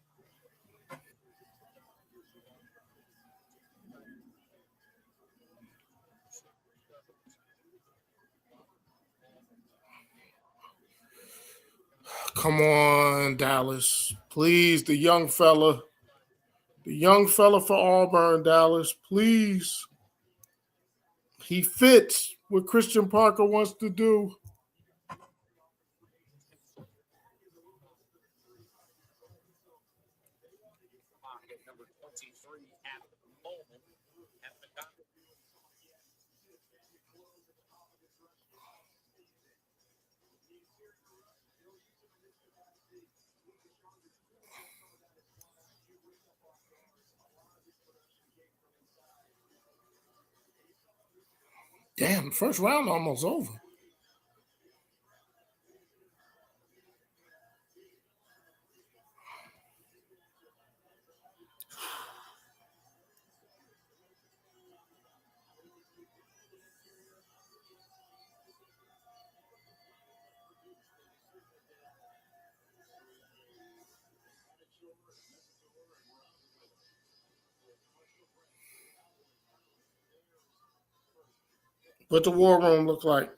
Speaker 2: Come on, Dallas. Please, the young fella. The young fella for Auburn, Dallas. Please. He fits what Christian Parker wants to do.
Speaker 3: Number 23 at the moment. At the
Speaker 2: Damn, first round almost over. What the war room look like?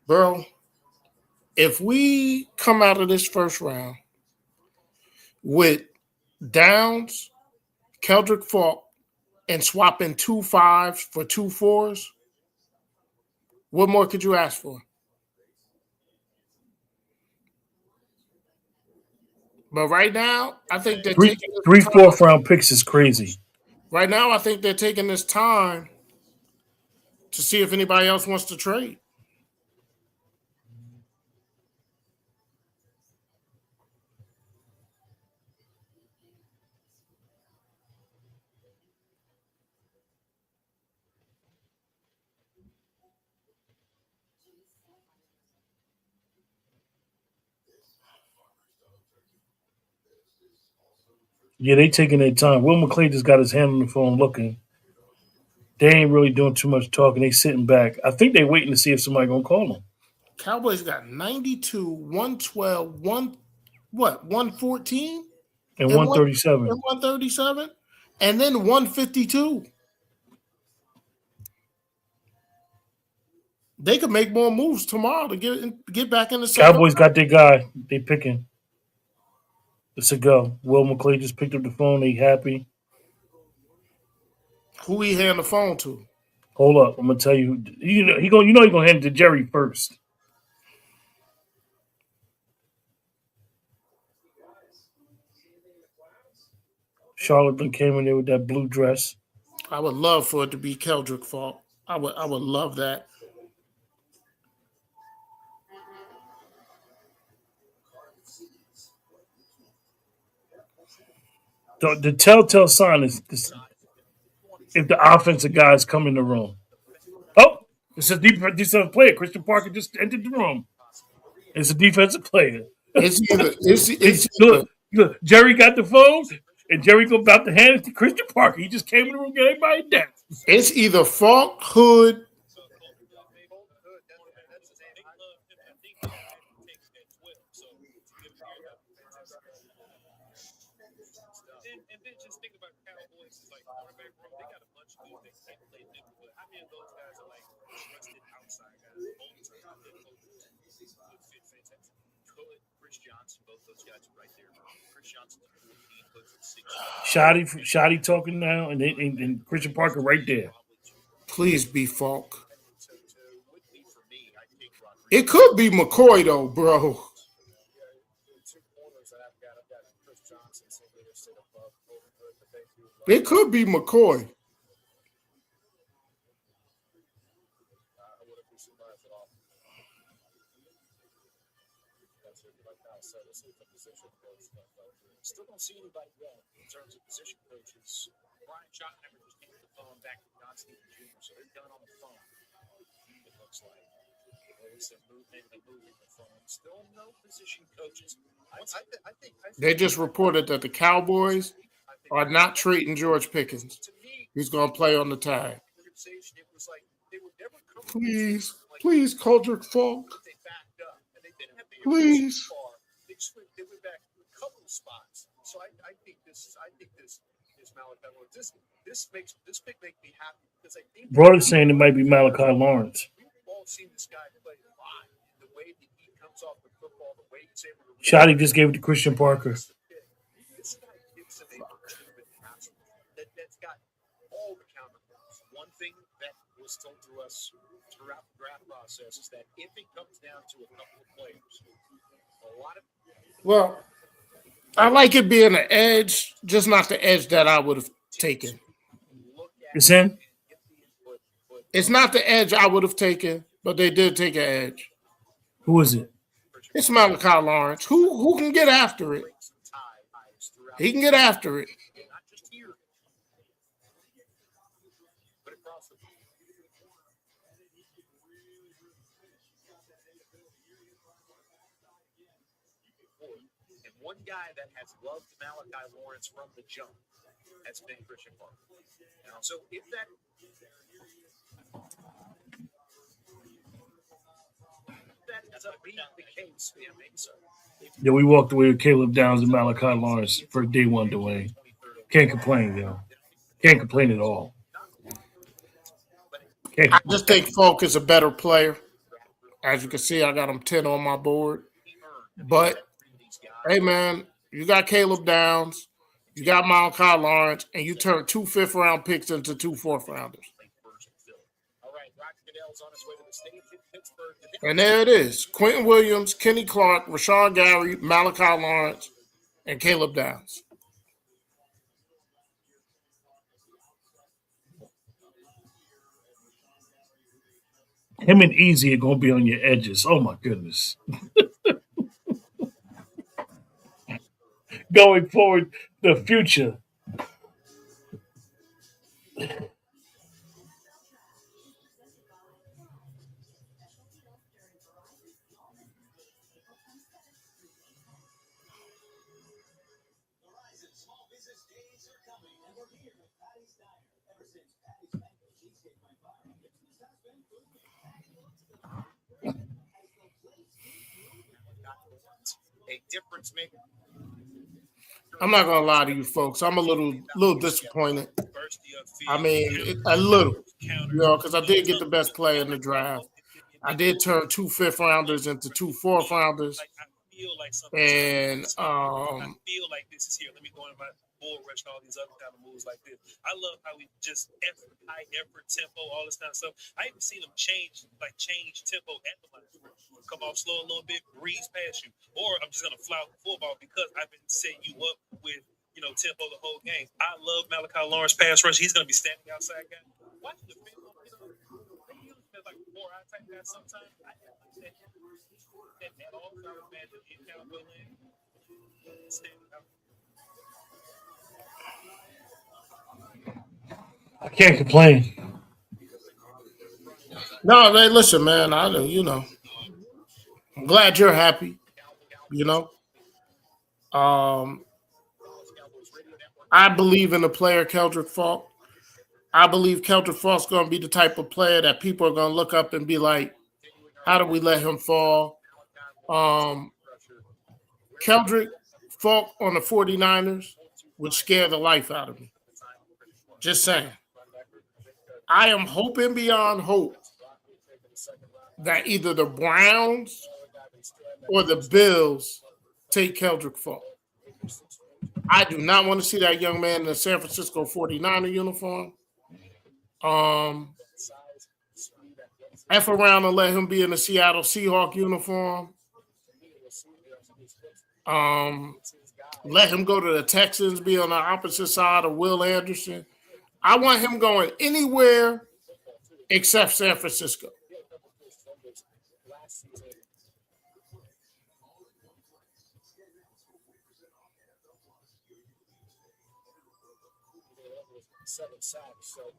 Speaker 2: Bro, if we come out of this first round with Downs, Keldrick Falk, and swapping 2 5s for 2 4s, what more could you ask for? But right now, I think they're taking
Speaker 1: Three
Speaker 2: this time.
Speaker 1: fourth round picks is crazy.
Speaker 2: Right now, I think they're taking this time to see if anybody else wants to trade.
Speaker 1: Yeah, they taking their time. Will McClay just got his hand on the phone looking. They ain't really doing too much talking. They sitting back. I think they waiting to see if somebody gonna call them.
Speaker 2: Cowboys got 92, 112, 114?
Speaker 1: And
Speaker 2: And
Speaker 1: 137.
Speaker 2: 137? And then 152. They could make more moves tomorrow to get back in the second.
Speaker 1: Cowboys got their guy. They picking. It's a go. Will McClay just picked up the phone. They happy.
Speaker 2: Who he hand the phone to?
Speaker 1: Hold up. I'm gonna tell you. He gonna hand it to Jerry first. Charlotte came in there with that blue dress.
Speaker 2: I would love for it to be Keldrick Falk. I would love that.
Speaker 1: The telltale sign is if the offensive guys come in the room. Oh, it's a defensive player. Christian Parker just entered the room. It's a defensive player.
Speaker 2: It's either it's either,
Speaker 1: Look, Jerry got the phone, and Jerry go about to hand it to Christian Parker. He just came in the room, get everybody down.
Speaker 2: it's either Falk, Hood.
Speaker 10: And then just think about Cowboys, like cornerback room. They got a bunch of dudes that can't play nickel, but how many of those guys are like trusted outside guys? Bolton's a good fit, fantastic. Could Chris Johnson, both those guys are right there. Chris Johnson's 14 foot 6.
Speaker 1: Shoddy talking now, and Christian Parker right there.
Speaker 2: Please be Falk. It could be McCoy though, bro. It could be McCoy.
Speaker 3: Still don't see anybody yet in terms of position coaches. Brian Schottenheimer just handed the phone back to Don Stevens Jr., so they're done on the phone. It looks like. It's a movement and moving the phone. Still no position coaches. I think
Speaker 2: They just reported that the Cowboys are not trading George Pickens. He's going to play on the tag. Please, Coldrick Falk. Please.
Speaker 3: They went back a couple of spots. So I think this is Malachi Lawrence. This pick makes me happy because I think
Speaker 1: Broder's saying it might be Malachi Lawrence.
Speaker 3: we've all seen this guy play live. The way that he comes off the football, the way he's able to
Speaker 1: Shoddy just gave it to Christian Parker.
Speaker 3: this guy gives him a legitimate pass that's got all the counterparts. One thing that was told to us throughout the draft process is that if it comes down to a couple of players, a lot of
Speaker 2: Well, I like it being an edge, just not the edge that I would have taken.
Speaker 1: It's in?
Speaker 2: It's not the edge I would have taken, but they did take an edge.
Speaker 1: Who is it?
Speaker 2: It's Malachi Lawrence. Who can get after it? He can get after it.
Speaker 3: not just here, but across the board. And one guy that has loved Malachi Lawrence from the jump has been Christian Parker. Now, so if that ends up being the case, yeah, maybe so.
Speaker 1: Yeah, we walked away with Caleb Downs and Malachi Lawrence for day one, Dwayne. Can't complain, though. Can't complain at all.
Speaker 2: I just think Falk is a better player. As you can see, I got him 10 on my board. But, hey, man, you got Caleb Downs, you got Malachi Lawrence, and you turn 2 fifth-round picks into 2 fourth-rounders. And there it is. Quentin Williams, Kenny Clark, Rashawn Gary, Malachi Lawrence, and Caleb Downs.
Speaker 1: Him and Easy are going to be on your edges. Oh, my goodness. Going forward, the future.
Speaker 3: A difference maker.
Speaker 2: I'm not gonna lie to you folks. I'm a little disappointed. I mean, a little, because I did get the best player in the draft. I did turn 2 fifth-rounders into 2 fourth-rounders. And
Speaker 10: I feel like this is here. Let me go in my bull rush and all these other kind of moves like this. I love how we just high effort tempo, all this kind of stuff. I even seen them change tempo at the line. Come off slow a little bit, breeze past you, or I'm just gonna fly out the football because I've been setting you up with tempo the whole game. I love Malachi Lawrence pass rush. He's gonna be standing outside guy. Watch the more outside that sometimes. I didn't like that at all. So I would imagine in Cowboy land.
Speaker 1: I can't complain.
Speaker 2: No, man, listen, man. I know, I'm glad you're happy. I believe in the player Keldrick Falk. I believe Keldrick Falk's going to be the type of player that people are going to look up and be like, how do we let him fall? Keldrick Falk on the 49ers would scare the life out of me. Just saying. I am hoping beyond hope that either the Browns or the Bills take Keldrick Falk. I do not want to see that young man in the San Francisco 49er uniform. F around and let him be in the Seattle Seahawk uniform. Let him go to the Texans, be on the opposite side of Will Anderson. I want him going anywhere except San Francisco.
Speaker 11: Seven sacks. So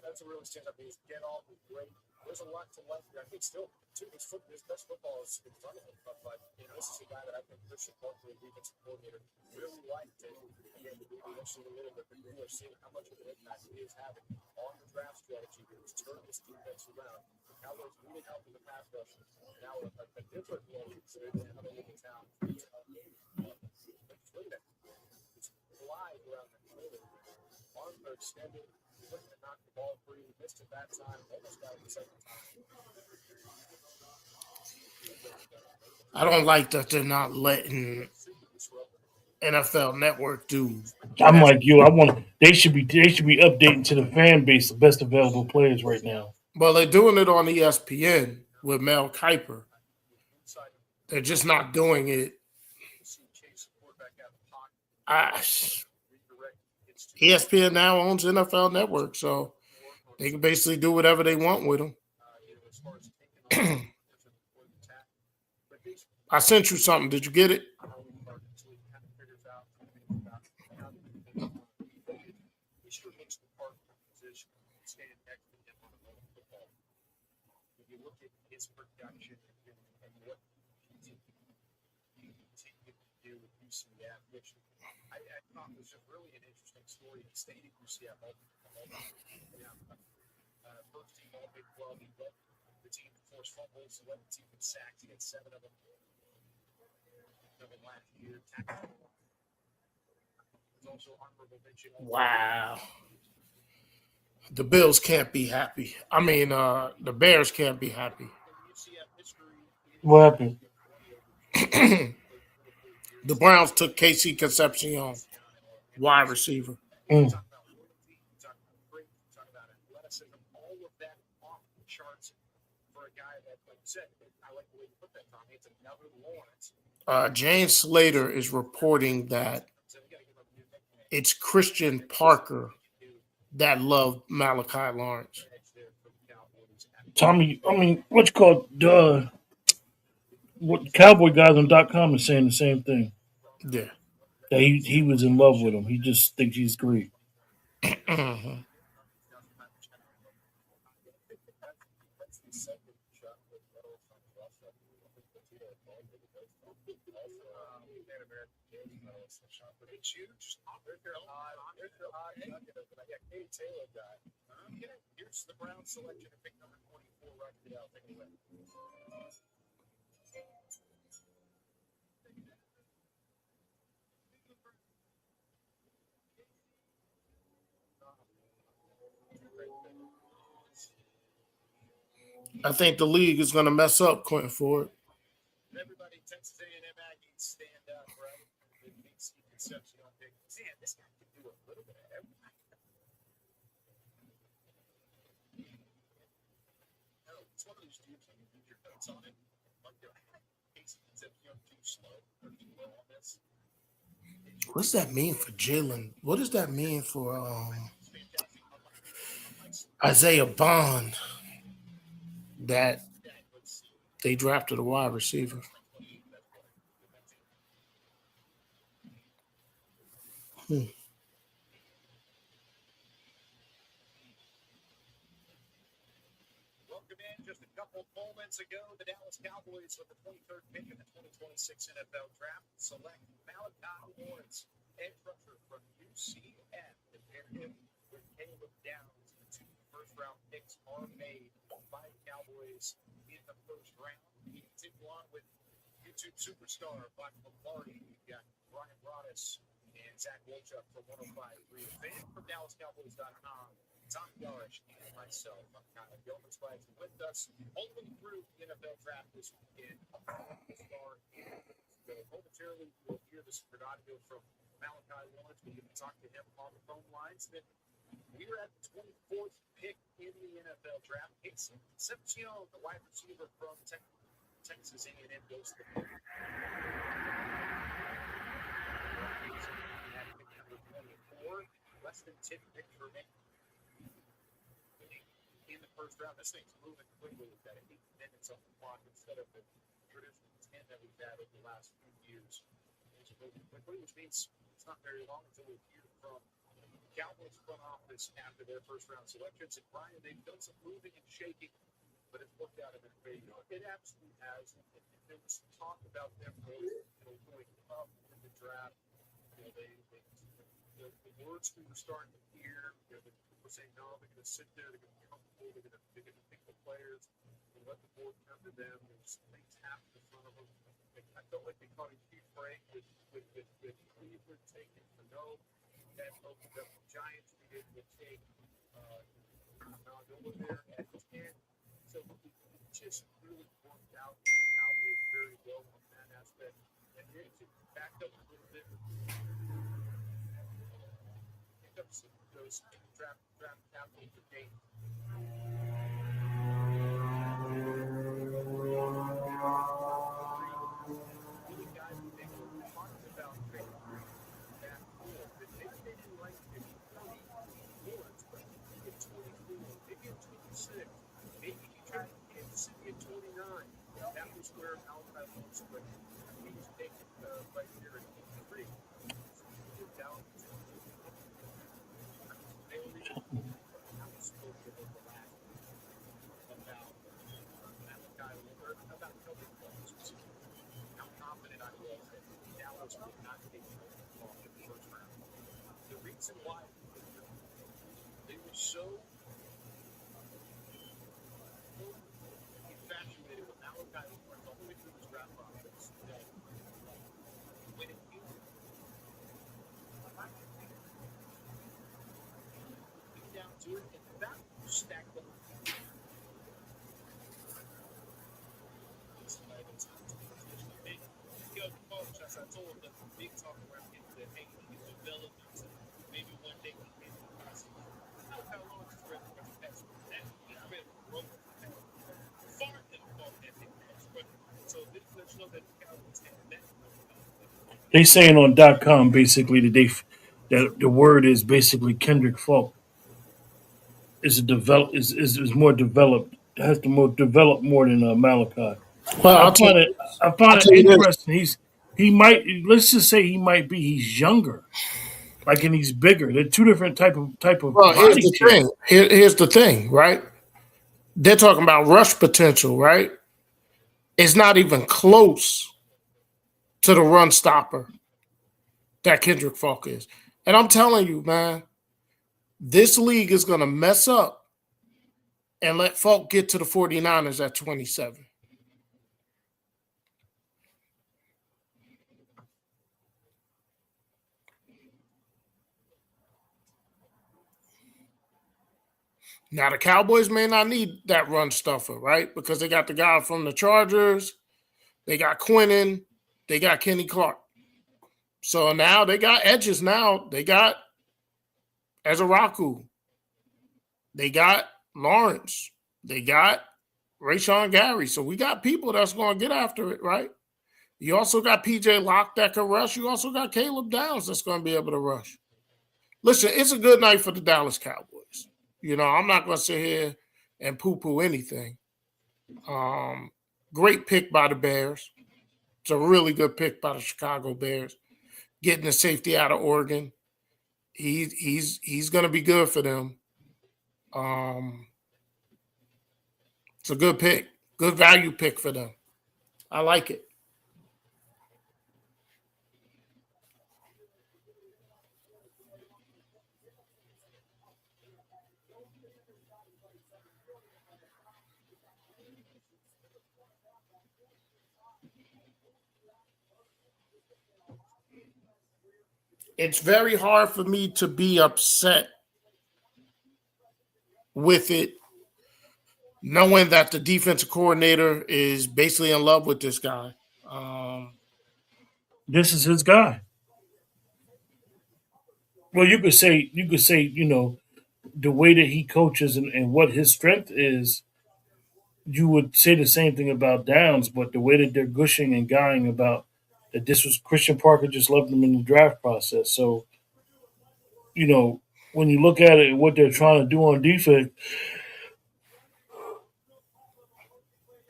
Speaker 11: that's a really stand up. He's get off with great. There's a lot to like here. I think still his best football is in front of him. But this is a guy that I think Christian Parker, the defensive coordinator, really liked. And again, we mentioned a little bit, but we are seeing how much of an impact he is having on the draft strategy. He's turned this defense around. The Cowboys really helped in the pass rush. Now a different role considering how they live in town. Fly around the corner. Arms are extended. He's looking to knock the ball free. Missed it that time. Almost got it the second time.
Speaker 2: I don't like that they're not letting NFL Network do.
Speaker 1: I'm like you. They should be updating to the fan base the best available players right now.
Speaker 2: Well, they're doing it on ESPN with Mel Kiper. They're just not doing it. ESPN now owns NFL Network, so they can basically do whatever they want with them. I sent you something. Did you get it?
Speaker 11: I thought it was just really an interesting story. He stayed at UCF first team all Big 12. He led the team to force fumbles. He led the team in sacks. He had 7 of them. Last year.
Speaker 2: Wow. The Bills can't be happy. I mean, the Bears can't be happy.
Speaker 1: What happened?
Speaker 2: The Browns took Casey Concepcion, wide receiver. Jane Slater is reporting that it's Christian Parker that loved Malachi Lawrence.
Speaker 1: Tommy, what you call what Cowboy guys on .com is saying the same thing.
Speaker 2: Yeah.
Speaker 1: That he was in love with him. He just thinks he's great.
Speaker 2: Mm-hmm.
Speaker 11: Here's the Brown selection to pick number 24 right now. Take it away.
Speaker 2: I think the league is going to mess up Quentin Ford.
Speaker 11: Everybody, Texas A&M Aggies stand up, right? Concepcion pick. Man, this guy can do a little bit of everything. No, it's one of those dudes when you do your notes on it. Like, Casey Concepcion too slow or too low on this.
Speaker 2: What does that mean for Jalen? What does that mean for Isaiah Bond? that they drafted a wide receiver.
Speaker 8: Welcome in just a couple moments ago. The Dallas Cowboys with the 23rd pick in the 2026 NFL Draft select Malachi Lawrence, edge rusher from UCF, and pair him with Caleb Downs. The 2 first-round picks are made by the Cowboys in the first round. We continue on with YouTube superstar Black Lombardi. We've got Brian Broaddus and Zach Wolchuk from 105.3. Fan from DallasCowboys.com. Tom Yarish and myself. I'm Kyle Gilman's glad you're with us. All the way through the NFL draft this weekend. Momentarily, we'll hear the secret audio from Malachi Lawrence. We're going to talk to him on the phone lines. Then we're at the 24th pick in the NFL draft. Casey Concepcion, the wide receiver from Texas A&M, goes to the pick. At pick number 24, less than 10 picks remain in the first round. This thing's moving quickly. We've got 8 minutes on the clock instead of the traditional 10 that we've had over the last few years. It's moving quickly, which means it's not very long until we hear from the Cowboys front office after their first round selections. And Brian, they've done some moving and shaking, but it's worked out in their favor. It absolutely has. There was some talk about them going up in the draft. The words we were starting to hear, the people were saying, no, they're going to sit there, they're going to be comfortable, they're going to pick the players, and let the board come to them. There's things happening in front of them. I felt like they caught a huge break with Cleveland taking the no. That opened up the Giants to be able to take Noah there at 10. So it just really worked out for the Cowboys very well on that aspect. And then to back up a little bit, pick up some of those draft capital for game. Really guys that they were talking about that cool. That maybe they didn't like it 20 Lawrence, but maybe at 24, maybe at 26, maybe he tried to get Kansas City at 29. That was where Malachi Lawrence went. He was taken right there at 23. Down about Kelvin Coles. How confident I was that Dallas would not take the ball in the first round. The reason why they were so infatuated with Malachi Lawrence all the way through this draft process that when it came down to it, and that stacked up. As I told him, the big talk around him that hey, he can develop into maybe one day he can be possible. How long is ready for the pass? He's ready to grow far than the ball that they pass. So this lets you know that the Cowboys have that.
Speaker 1: They saying on .com basically that the word is basically Kendrick Falk is more developed, has to more develop more than Malachi.
Speaker 2: Well,
Speaker 1: I find it interesting. Let's just say he's younger, like, and he's bigger. They're two different type of.
Speaker 2: Well, here's the thing. Here's the thing, right? They're talking about rush potential, right? It's not even close to the run stopper that Kendrick Falk is. And I'm telling you, man, this league is going to mess up and let Falk get to the 49ers at 27. Now, the Cowboys may not need that run stuffer, right? Because they got the guy from the Chargers, they got Quinnen, they got Kenny Clark. So now they got edges now. They got Ezeraku. They got Lawrence. They got Rashawn Gary. So we got people that's going to get after it, right? You also got P.J. Locke that can rush. You also got Caleb Downs that's going to be able to rush. Listen, it's a good night for the Dallas Cowboys. You know, I'm not going to sit here and poo-poo anything. Great pick by the Bears. It's a really good pick by the Chicago Bears. Getting the safety out of Oregon. He's going to be good for them. It's a good pick. Good value pick for them. I like it. It's very hard for me to be upset with it, knowing that the defensive coordinator is basically in love with this guy.
Speaker 1: This is his guy. Well, you could say, the way that he coaches and what his strength is, you would say the same thing about Downs, but the way that they're gushing and guying about that this was Christian Parker just loved him in the draft process. So, when you look at it and what they're trying to do on defense,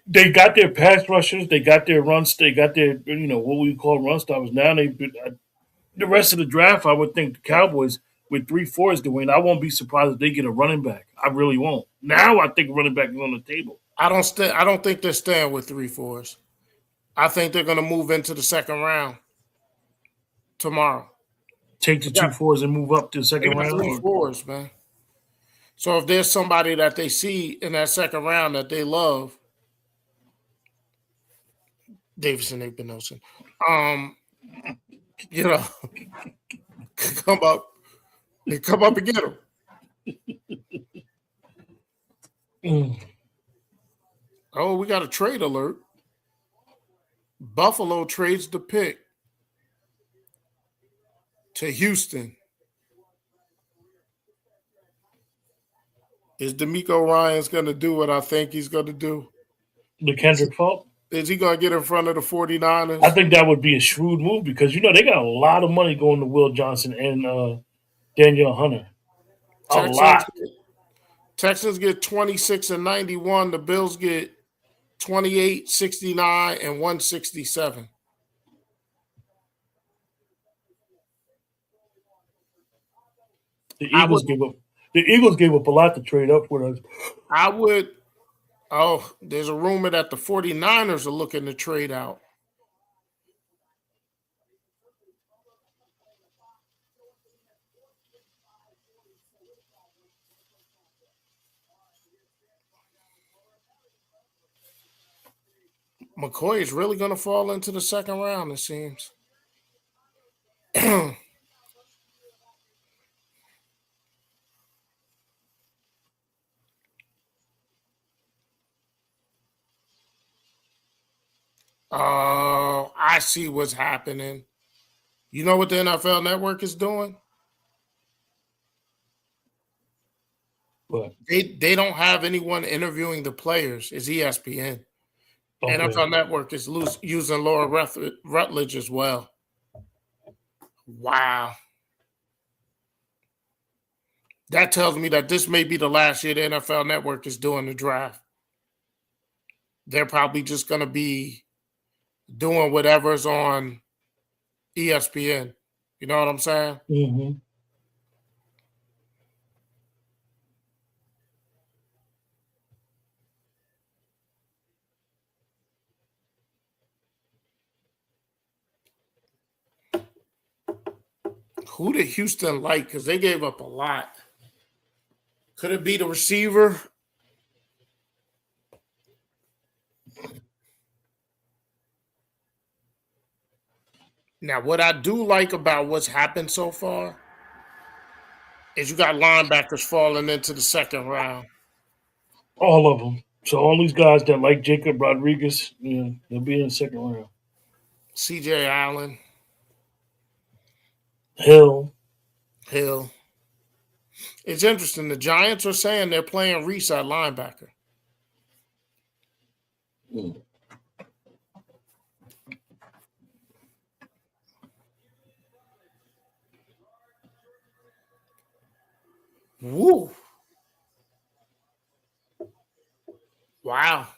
Speaker 1: they got their pass rushers, they got their runs, they got their, what we call run stoppers. Now the rest of the draft, I would think the Cowboys with 3-4s to win, I won't be surprised if they get a running back. I really won't. Now I think running back is on the table.
Speaker 2: I don't think they're staying with 3-4s. I think they're going to move into the second round tomorrow.
Speaker 1: Take the 2-4s and move up to the second round.
Speaker 2: 3-4s, man. So if there's somebody that they see in that second round that they love, Davison Igbenogson, come up and get him. Oh, we got a trade alert. Buffalo trades the pick to Houston. Is D'Amico Ryans going to do what I think he's going to do?
Speaker 1: The Kendrick Fault?
Speaker 2: Is he going to get in front of the 49ers?
Speaker 1: I think that would be a shrewd move because, they got a lot of money going to Will Johnson and Danielle Hunter. Lot.
Speaker 2: Texans get 26 and 91. The Bills get 28, 69, and 167.
Speaker 1: The Eagles gave up a lot to trade up with us.
Speaker 2: There's a rumor that the 49ers are looking to trade out. McCoy is really going to fall into the second round, it seems. Oh, I see what's happening. You know what the NFL Network is doing?
Speaker 1: What?
Speaker 2: They don't have anyone interviewing the players. It's ESPN. Okay. NFL Network is using Laura Rutledge as well. Wow. That tells me that this may be the last year the NFL Network is doing the draft. They're probably just going to be doing whatever's on ESPN. You know what I'm saying?
Speaker 1: Mm-hmm.
Speaker 2: Who did Houston like? Because they gave up a lot. Could it be the receiver? Now, what I do like about what's happened so far is you got linebackers falling into the second round.
Speaker 1: All of them. So all these guys that like Jacob Rodriguez, they'll be in the second round.
Speaker 2: C.J. Allen.
Speaker 1: Hill.
Speaker 2: It's interesting. The Giants are saying they're playing Reese at linebacker. Woo. Wow.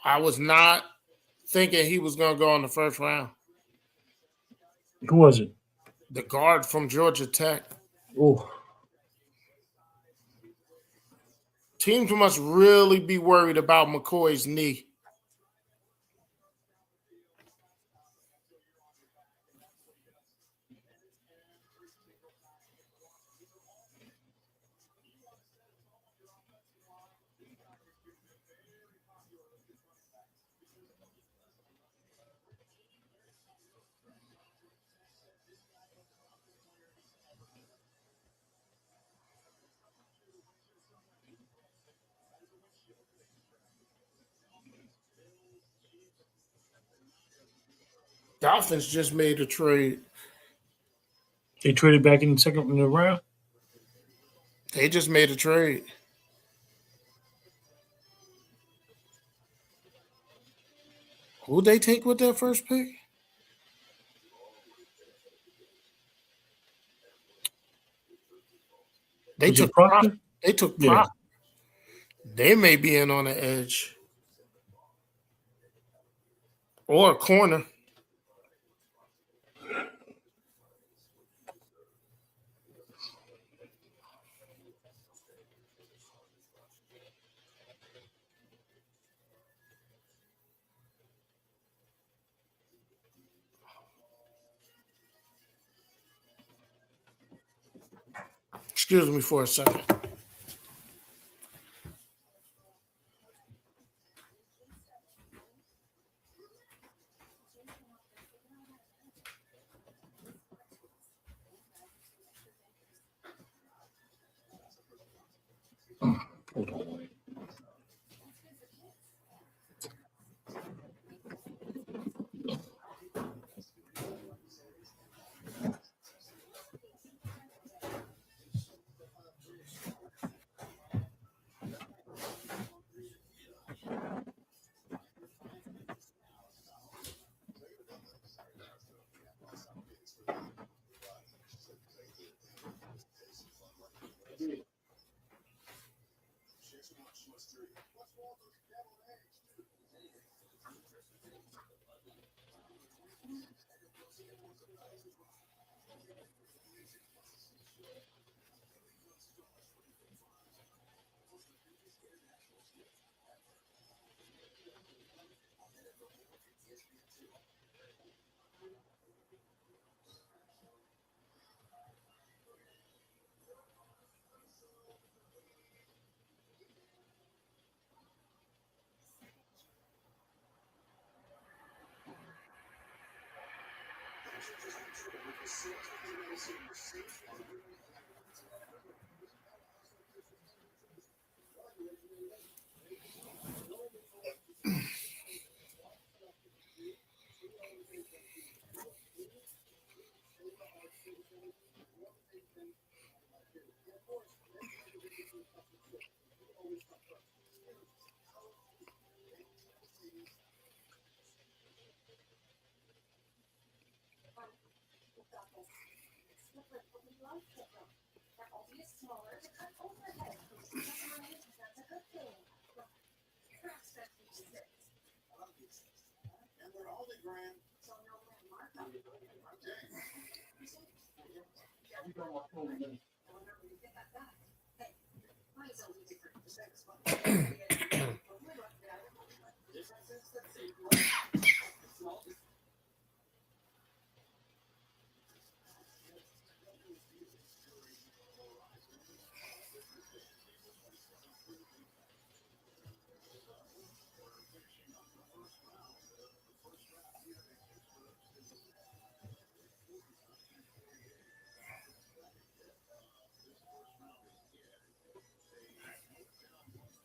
Speaker 2: I was not thinking he was going to go in the first round.
Speaker 1: Who was it?
Speaker 2: The guard from Georgia Tech.
Speaker 1: Oh,
Speaker 2: Teams must really be worried about McCoy's knee. Dolphins just made a trade.
Speaker 1: they traded back in the second round.
Speaker 2: They just made a trade. Who'd they take with their first pick? They
Speaker 1: Was it
Speaker 2: took Prop.
Speaker 1: Proctor?
Speaker 2: They took
Speaker 1: Yeah.
Speaker 2: Prop. They may be in on the edge. Or a corner. Excuse me for a second.
Speaker 1: Hold on.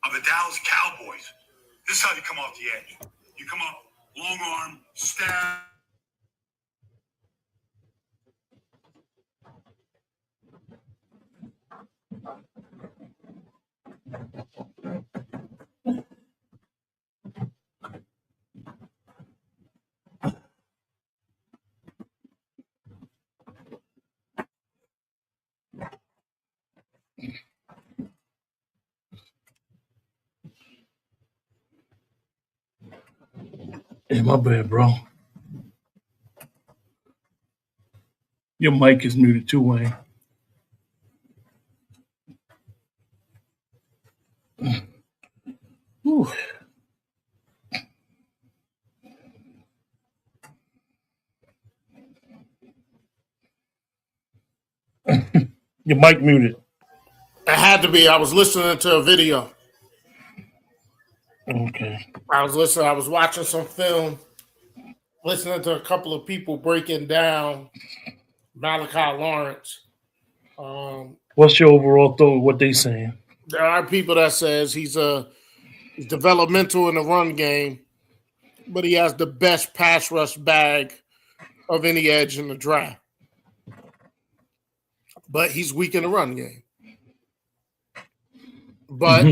Speaker 14: Of the Dallas Cowboys. This is how you come off the edge. You come up, long arm, stab.
Speaker 1: Hey, my bad, bro. Your mic is muted too, Wayne. Whew. Your mic muted.
Speaker 2: It had to be. I was listening to a video.
Speaker 1: Okay.
Speaker 2: I was watching some film, listening to a couple of people breaking down Malachi Lawrence.
Speaker 1: What's your overall thought? What they saying?
Speaker 2: There are people that says he's developmental in the run game, but he has the best pass rush bag of any edge in the draft. But he's weak in the run game. But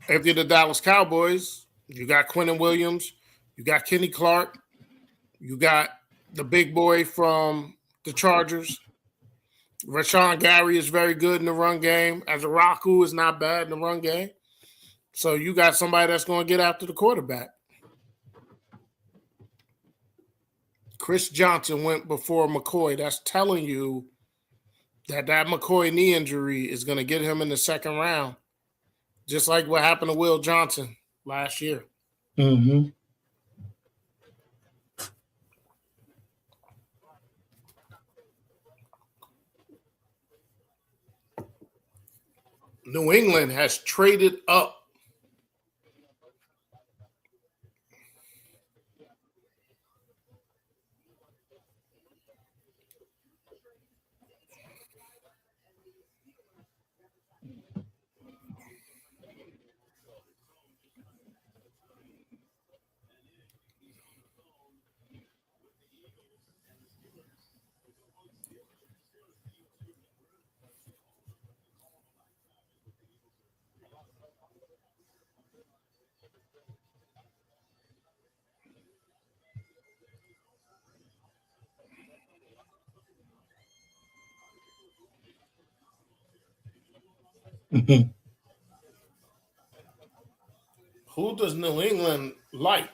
Speaker 2: if you're the Dallas Cowboys, you got Quentin Williams, you got Kenny Clark, you got the big boy from the Chargers. Rashawn Gary is very good in the run game. Azaraku is not bad in the run game. So you got somebody that's going to get after the quarterback. Chris Johnson went before McCoy. That's telling you that McCoy knee injury is going to get him in the second round, just like what happened to Will Johnson last year.
Speaker 1: Mm-hmm.
Speaker 2: New England has traded up.
Speaker 1: Mm-hmm.
Speaker 2: Who does New England like?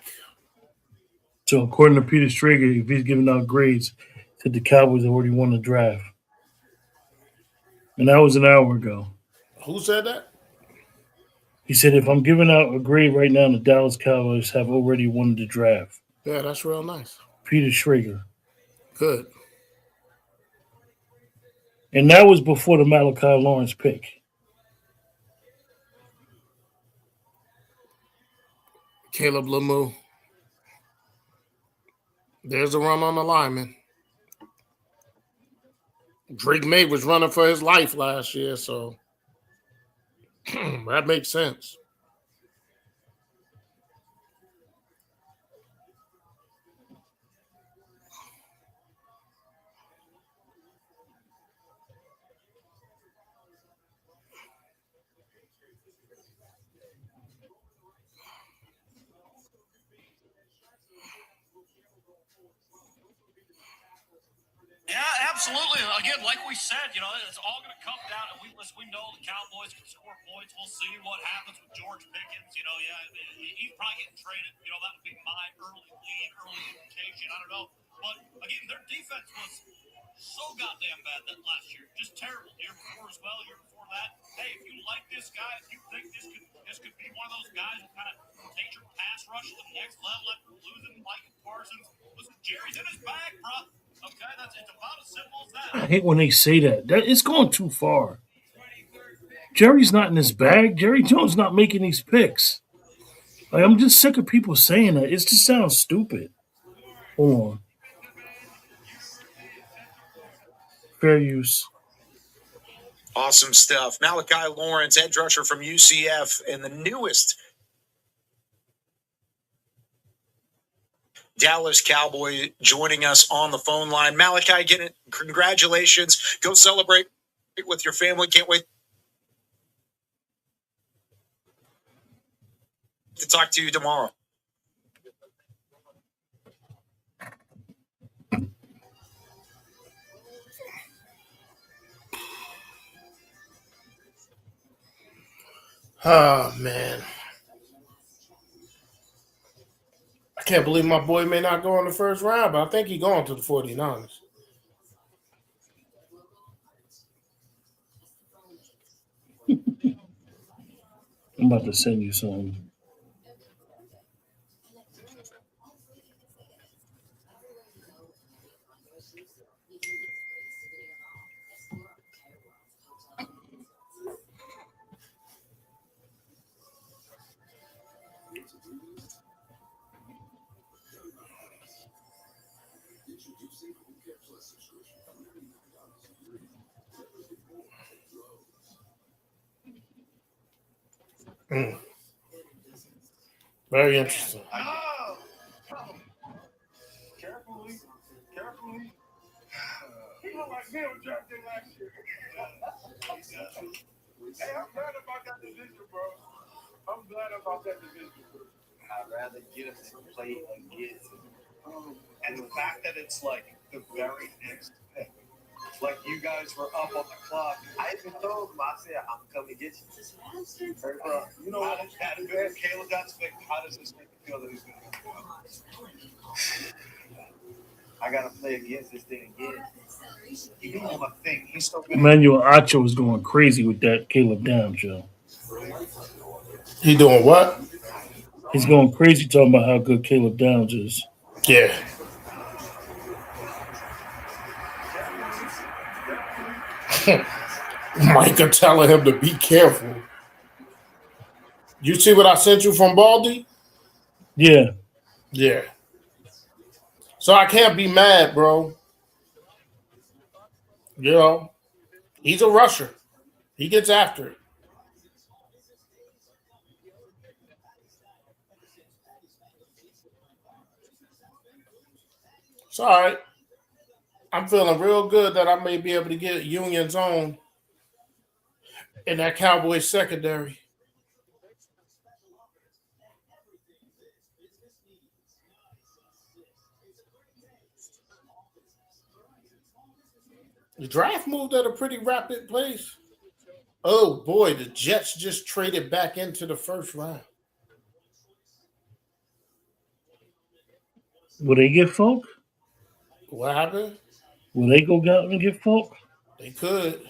Speaker 1: So according to Peter Strager, if he's giving out grades, said the Cowboys already won the draft, and that was an hour ago.
Speaker 2: Who said that?
Speaker 1: He said, if I'm giving out a grade right now, the Dallas Cowboys have already won the draft.
Speaker 2: Yeah, that's real nice.
Speaker 1: Peter Schrager.
Speaker 2: Good.
Speaker 1: And that was before the Malachi Lawrence pick.
Speaker 2: Caleb Lemieux. There's a run on the lineman. Drake May was running for his life last year, so that makes sense.
Speaker 15: Yeah, absolutely. Again, like we said, it's all going to come down, and we know the Cowboys can score points. We'll see what happens with George Pickens. He's probably getting traded. That would be my early lead, early indication. I don't know. But, again, their defense was so goddamn bad that last year. Just terrible. The year before as well, year before that. Hey, if you like this guy, if you think this could be one of those guys who kind of takes your pass rush to the next level after losing Mike Parsons, listen, Jerry's in his bag, bro. Okay, it's about as simple as that.
Speaker 1: I hate when they say that. It's going too far. Jerry's not in his bag. Jerry Jones not making these picks. I'm just sick of people saying that. It just sounds stupid. Hold on. Fair use.
Speaker 8: Awesome stuff. Malachi Lawrence, edge rusher from UCF, and the newest Dallas Cowboy joining us on the phone line. Malachi, again, congratulations. Go celebrate with your family. Can't wait to talk to you tomorrow.
Speaker 2: Oh, man. Can't believe my boy may not go in the first round, but I think he's going to the 49ers.
Speaker 1: I'm about to send you some.
Speaker 2: Very interesting.
Speaker 3: Carefully. He looked like me on draft day last year. Hey, I'm glad about that division, bro. I'm glad about that division. I'd rather get him to play and get. And the fact that it's like the very next pick. Like you guys were up on the clock. I even told him, I said, I'm coming to get you. Hey, bro, you know what? Caleb got to pick. How does this make you feel that he's going to go? I got to play against this thing again. You know what I think? He's still going to.
Speaker 1: Emmanuel Acho is going crazy with that Caleb Downs show.
Speaker 2: He doing what?
Speaker 1: He's going crazy talking about how good Caleb Downs is.
Speaker 2: Yeah. Micah telling him to be careful. You see what I sent you from Baldy?
Speaker 1: Yeah.
Speaker 2: Yeah. So I can't be mad, bro. You know, he's a rusher. He gets after it. It's all right. I'm feeling real good that I may be able to get Union's own in that Cowboys secondary. The draft moved at a pretty rapid pace. Oh, boy, the Jets just traded back into the first round.
Speaker 1: Will they get Folk?
Speaker 2: What happened?
Speaker 1: Will they go out and get Folk?
Speaker 2: They could.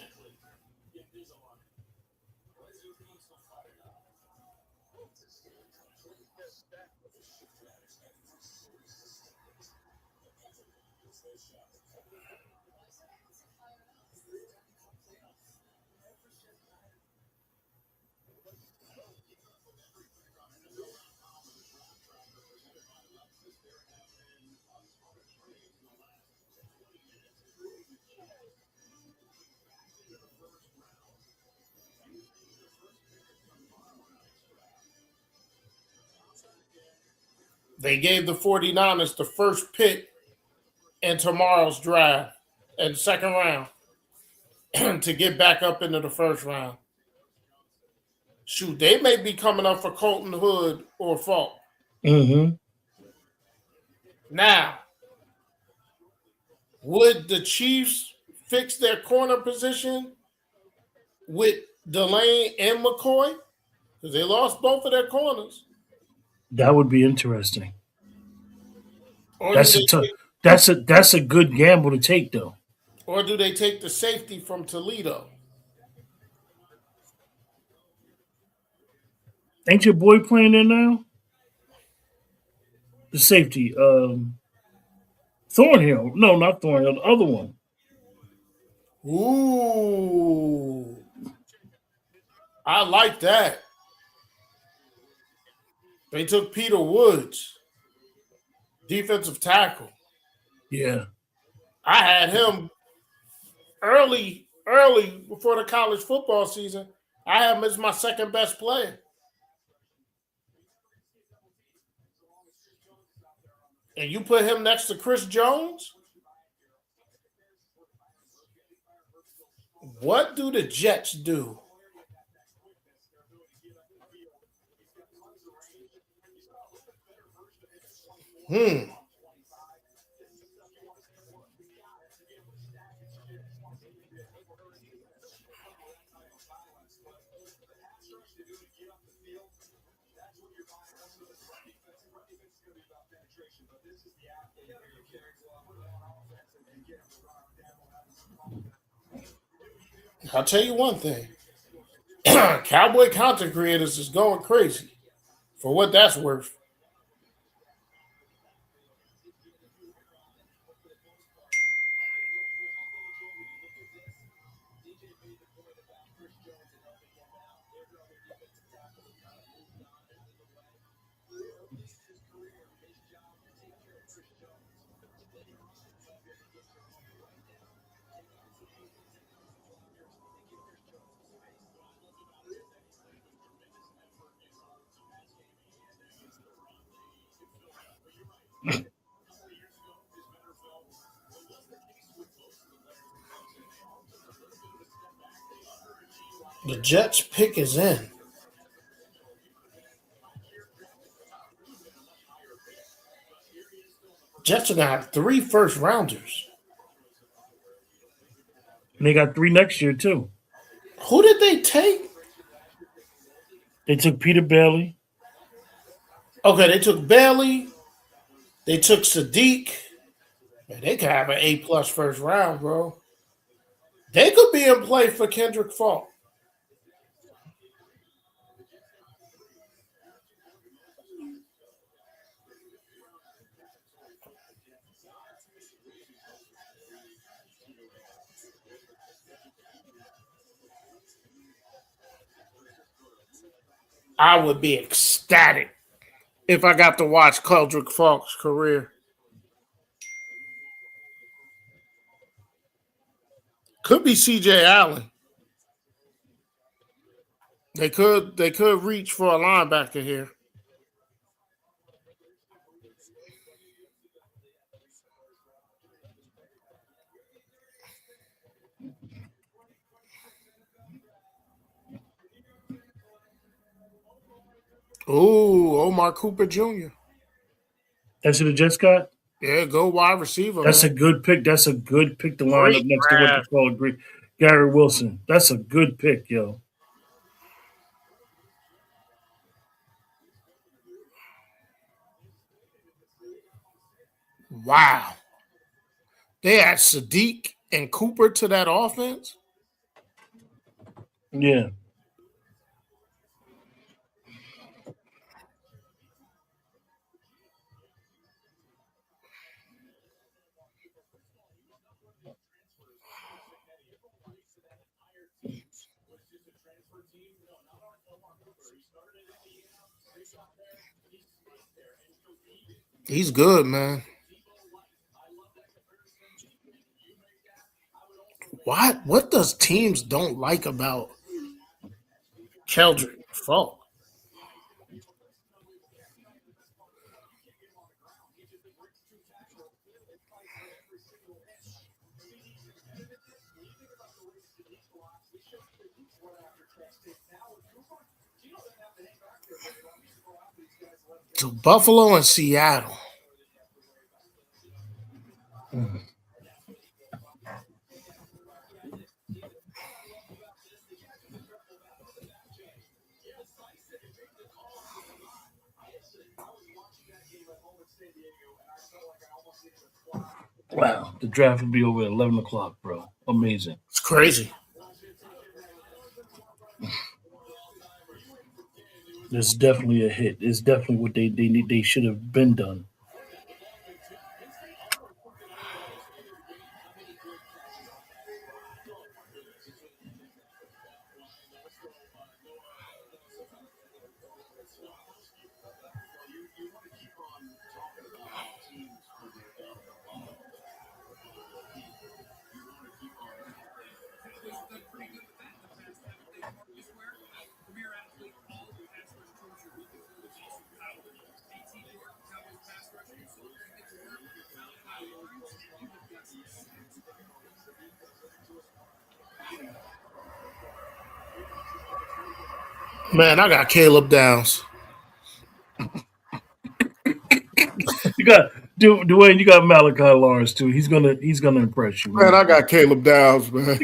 Speaker 2: They gave the 49ers the first pick in tomorrow's draft and second round to get back up into the first round. Shoot, they may be coming up for Colton Hood or Falk.
Speaker 1: Mm-hmm.
Speaker 2: Now, would the Chiefs fix their corner position with Delane and McCoy? Because they lost both of their corners.
Speaker 1: That would be interesting.
Speaker 2: Or
Speaker 1: That's
Speaker 2: do
Speaker 1: a
Speaker 2: they
Speaker 1: tough.
Speaker 2: take,
Speaker 1: That's a good gamble to take, though.
Speaker 2: or do they take the safety from Toledo?
Speaker 1: Ain't your boy playing there now? The safety, Thornhill. No, not Thornhill. The other one.
Speaker 2: Ooh. I like that. They took Peter Woods, defensive tackle.
Speaker 1: Yeah.
Speaker 2: I had him early before the college football season. I had him as my second best player. And you put him next to Chris Jones? What do the Jets do? I'll tell you one thing. Cowboy content creators is going crazy for what that's worth. The Jets pick is in. Jets are gonna have 3 first rounders.
Speaker 1: And they got 3 next year too.
Speaker 2: Who did they take?
Speaker 1: They took Peter Bailey.
Speaker 2: Okay, they took Bailey. They took Sadiq. Man, they could have an A+ first round, bro. They could be in play for Kendrick Falk. I would be ecstatic if I got to watch Kendrick Falk's career. Could be CJ Allen. They could reach for a linebacker here. Ooh, Omar Cooper Jr.
Speaker 1: That's who the Jets got?
Speaker 2: Yeah, go wide receiver.
Speaker 1: That's
Speaker 2: man.
Speaker 1: a good pick. That's a good pick to line
Speaker 2: Great
Speaker 1: up next to what they call Gary Wilson. That's a good pick, yo.
Speaker 2: Wow. They add Sadiq and Cooper to that offense?
Speaker 1: Yeah.
Speaker 2: He's good, man. What does teams don't like about Kendrick Falk? To Buffalo and Seattle.
Speaker 1: Wow. The draft will be over at 11 o'clock, bro. Amazing.
Speaker 2: It's crazy.
Speaker 1: It's definitely a hit. It's definitely what they should have been done.
Speaker 2: Man, I got Caleb Downs.
Speaker 1: You got Dwayne. You got Malachi Lawrence too. He's gonna impress you.
Speaker 2: Man, I got Caleb Downs, man.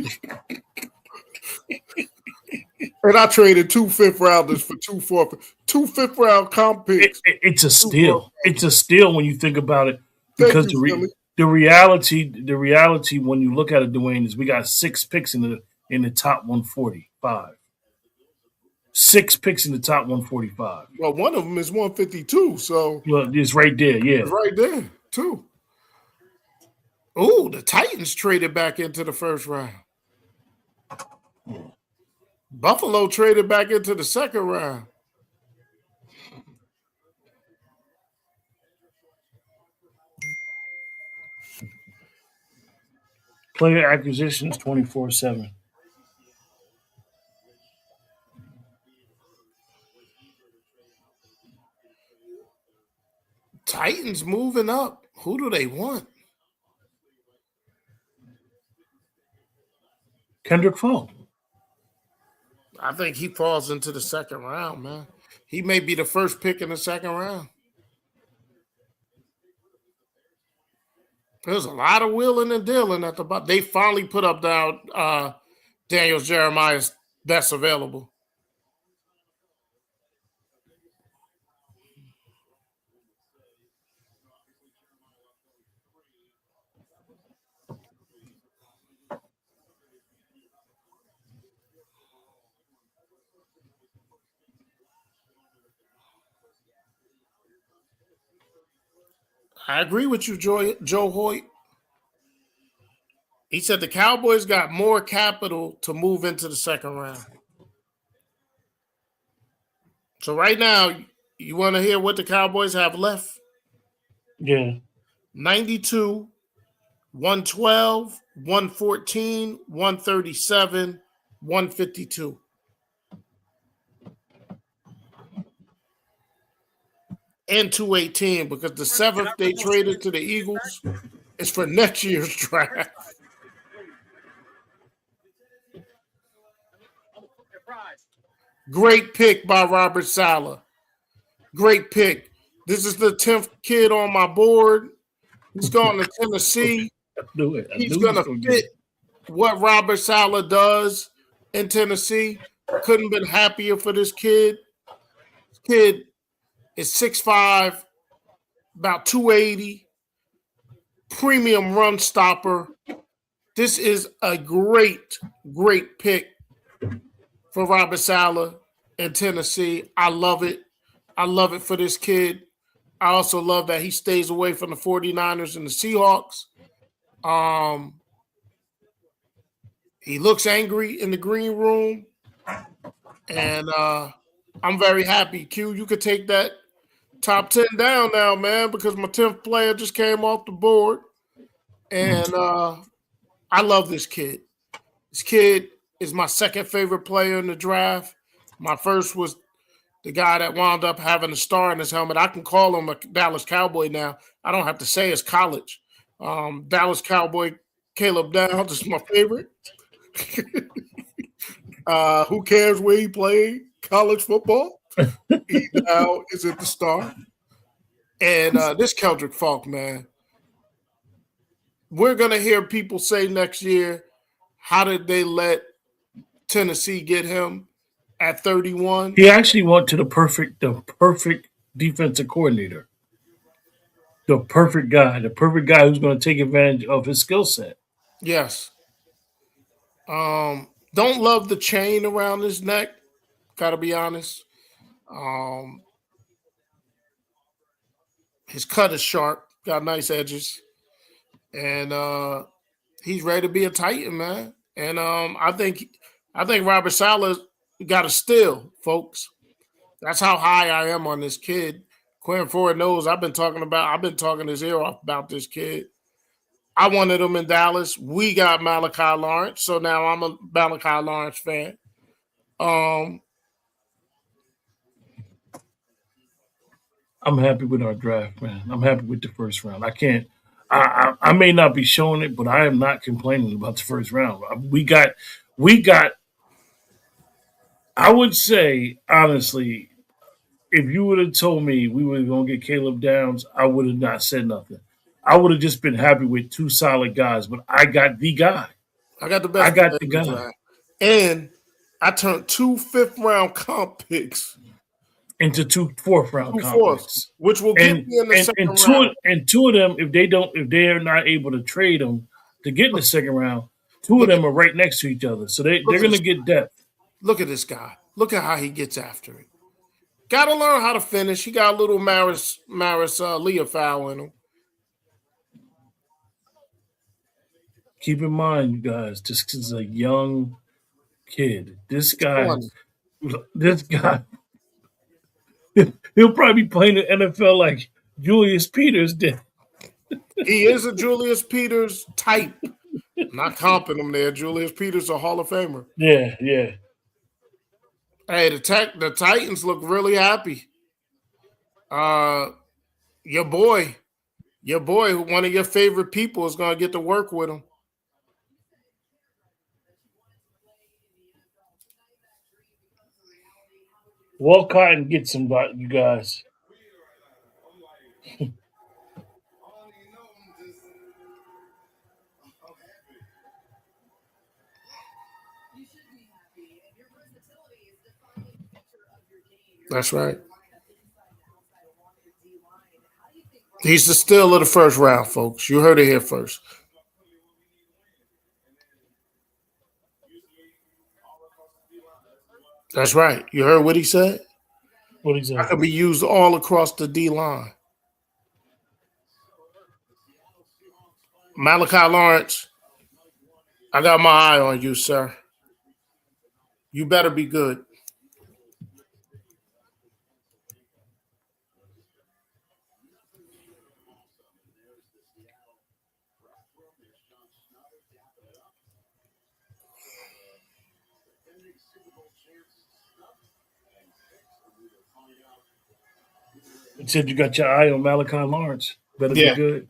Speaker 2: And I traded 2 5th-rounders for 2 5th-round comp picks.
Speaker 1: It's a steal. It's a steal when you think about it,
Speaker 2: Thank
Speaker 1: because
Speaker 2: you, Philly.
Speaker 1: the reality when you look at it, Dwayne, is we got 6 picks in the top 145. 6 picks in the top 145.
Speaker 2: Well, one of them is 152, so
Speaker 1: Well, it's right there. Yeah,
Speaker 2: it's right there too. Oh, the Titans traded back into the first round. Buffalo traded back into the second round.
Speaker 1: player acquisitions 24/7.
Speaker 2: Titans moving up. Who do they want?
Speaker 1: Kendrick Falk.
Speaker 2: I think he falls into the second round, man. He may be the first pick in the second round. There's a lot of wheeling and dealing at the bottom. They finally put up Daniel Jeremiah's best available. I agree with you, Joe Hoyt. He said the Cowboys got more capital to move into the second round. So right now, you want to hear what the Cowboys have left?
Speaker 1: Yeah.
Speaker 2: 92, 112, 114, 137, 152. And 218, because the 7th they traded to the Eagles is for next year's draft. Great pick by Robert Saleh. Great pick. This is the 10th kid on my board. He's going to Tennessee. He's going to fit what Robert Saleh does in Tennessee. Couldn't have been happier for this kid. This kid is 6'5", about 280, premium run stopper. This is a great, great pick for Robert Saleh in Tennessee. I love it. I love it for this kid. I also love that he stays away from the 49ers and the Seahawks. He looks angry in the green room. And I'm very happy. Q, you could take that top 10 down now, man, because my 10th player just came off the board. And I love this kid. This kid is my second favorite player in the draft. My first was the guy that wound up having a star in his helmet. I can call him a Dallas Cowboy now. I don't have to say it's college. Dallas Cowboy Caleb Downs is my favorite. Who cares where he played college football? He now is at the Star. And this Kendrick Falk, man, we're going to hear people say next year, how did they let Tennessee get him at 31?
Speaker 1: He actually went to the perfect defensive coordinator. The perfect guy who's going to take advantage of his skill set.
Speaker 2: Yes. Don't love the chain around his neck. Gotta be honest. His cut is sharp, got nice edges, and he's ready to be a Titan, man. And I think Robert Saleh got a steal, folks. That's how high I am on this kid. Quinn Ford knows I've been talking his ear off about this kid. I wanted him in Dallas. We got Malachi Lawrence, so now I'm a Malachi Lawrence fan.
Speaker 1: I'm happy with our draft, man. I'm happy with the first round. I may not be showing it, but I am not complaining about the first round. We got. I would say, honestly, if you would have told me we were going to get Caleb Downs, I would have not said nothing. I would have just been happy with two solid guys, but I got the guy.
Speaker 2: I got the best.
Speaker 1: I got the guy.
Speaker 2: And I turned 2 5th-round comp picks
Speaker 1: into 2 4th-round
Speaker 2: 2
Speaker 1: comp
Speaker 2: fourths,
Speaker 1: picks.
Speaker 2: which will get me in the second
Speaker 1: and
Speaker 2: round.
Speaker 1: two of them, if they're not able to trade them to get in the second round, two of them are right next to each other, so they're going to get depth.
Speaker 2: Look at this guy. Look at how he gets after it. Got to learn how to finish. He got a little Maris Leah foul in him.
Speaker 1: Keep in mind, you guys, this is a young kid. This guy, he'll probably be playing the NFL like Julius Peters did.
Speaker 2: He is a Julius Peters type. Not comping him there. Julius Peters, a Hall of Famer.
Speaker 1: Yeah.
Speaker 2: Hey, the Titans look really happy. Your boy, one of your favorite people is going to get to work with him.
Speaker 1: Walcott and get some, you guys.
Speaker 2: That's right. He's the steal of the first round, folks. You heard it here first. That's right. You heard what he said?
Speaker 1: What he said?
Speaker 2: I could be used all across the D line. Malachi Lawrence, I got my eye on you, sir. You better be good.
Speaker 1: You said you got your eye on Malachi Lawrence. Better be good.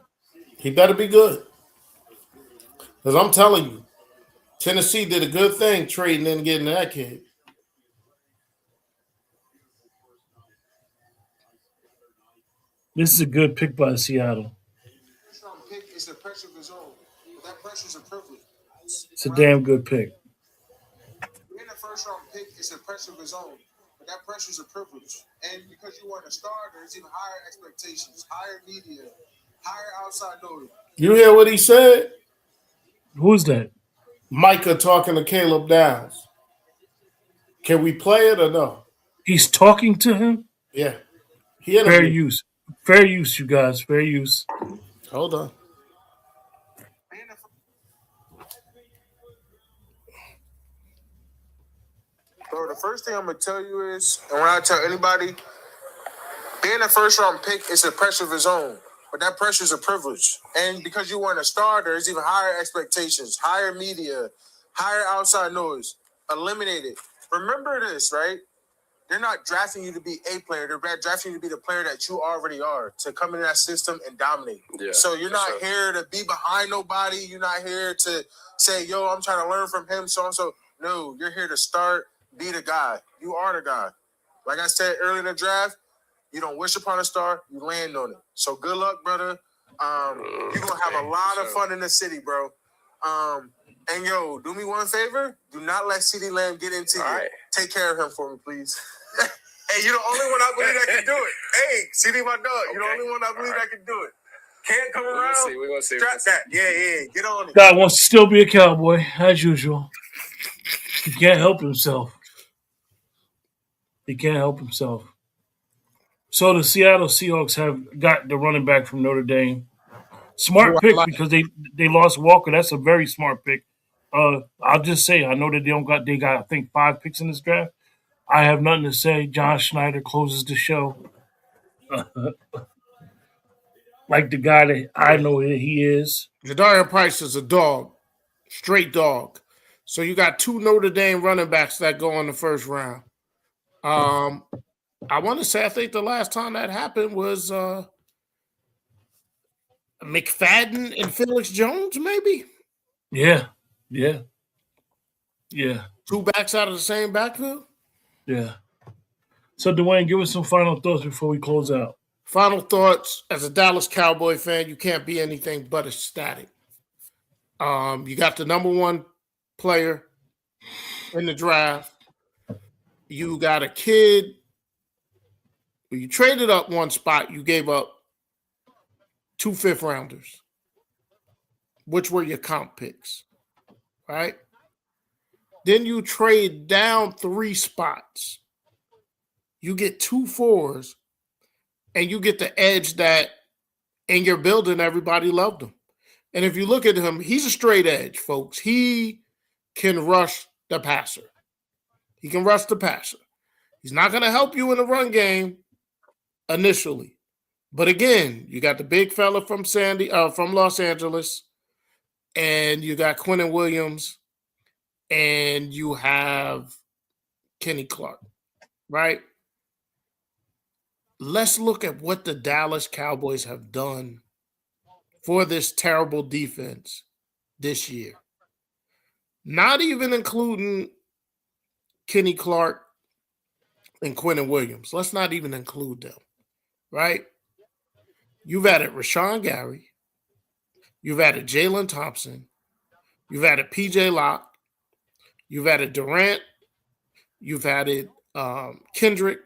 Speaker 2: He better be good. Because I'm telling you, Tennessee did a good thing trading and getting that kid.
Speaker 1: This is a good pick by Seattle.
Speaker 16: Pick is the pressure of his own. That pressure is a privilege.
Speaker 1: It's a damn good pick.
Speaker 16: Being a first-round pick is a pressure of his own, but that pressure is a privilege. And because you weren't a star, there's even higher expectations, higher media, higher outside noise.
Speaker 2: You hear what he said?
Speaker 1: Who's that?
Speaker 2: Micah talking to Caleb Downs. Can we play it or no?
Speaker 1: He's talking to him?
Speaker 2: Yeah.
Speaker 1: Fair use. Fair use, you guys. Fair use.
Speaker 2: Hold on.
Speaker 16: Bro, the first thing I'm going to tell you is, and when I tell anybody, being a first-round pick is a pressure of his own, but that pressure is a privilege. And because you weren't a star, there's even higher expectations, higher media, higher outside noise. Eliminate it. Remember this, right? They're not drafting you to be a player. They're drafting you to be the player that you already are, to come in that system and dominate. Yeah, so you're not here to be behind nobody. You're not here to say, yo, I'm trying to learn from him, so-and-so. No, you're here to start, be the guy. You are the guy. Like I said earlier in the draft, you don't wish upon a star, you land on it. So good luck, brother. You're going to have a lot of fun in the city, bro. And, yo, do me one favor. Do not let CeeDee Lamb get into you. Right. Take care of him for me, please. Hey, you're the only one I believe that can do it. Hey, CeeDee, my dog. Okay. You're the only one I believe that can do it. Can't come around. We're going to see. Strap that. Yeah. Get on it.
Speaker 1: God wants to still be a Cowboy, as usual. He can't help himself. So the Seattle Seahawks have got the running back from Notre Dame. Smart pick because they lost Walker. That's a very smart pick. I'll just say I know that they got I think 5 picks in this draft. I have nothing to say. John Schneider closes the show. Like the guy that I know that he is.
Speaker 2: Jadarian Price is a dog. Straight dog. So you got 2 Notre Dame running backs that go in the first round. I want to say I think the last time that happened was McFadden and Felix Jones, maybe?
Speaker 1: Yeah.
Speaker 2: 2 backs out of the same backfield?
Speaker 1: Yeah. So, Dwayne, give us some final thoughts before we close out.
Speaker 2: Final thoughts. As a Dallas Cowboy fan, you can't be anything but ecstatic. You got the number 1 player in the draft. You got a kid. You traded up one spot. You gave up 2 5th-rounders, which were your comp picks, right? Then you trade down 3 spots. You get 2 4s, and you get the edge that in your building, everybody loved him. And if you look at him, he's a straight edge, folks. He can rush the passer. He can rush the passer. He's not going to help you in the run game initially. But again, you got the big fella from Los Angeles, and you got Quentin Williams, and you have Kenny Clark, right? Let's look at what the Dallas Cowboys have done for this terrible defense this year. Not even including Kenny Clark and Quentin Williams. Let's not even include them, right? You've added Rashawn Gary. You've added Jalen Thompson. You've added P.J. Locke. You've added Durant. You've added Kendrick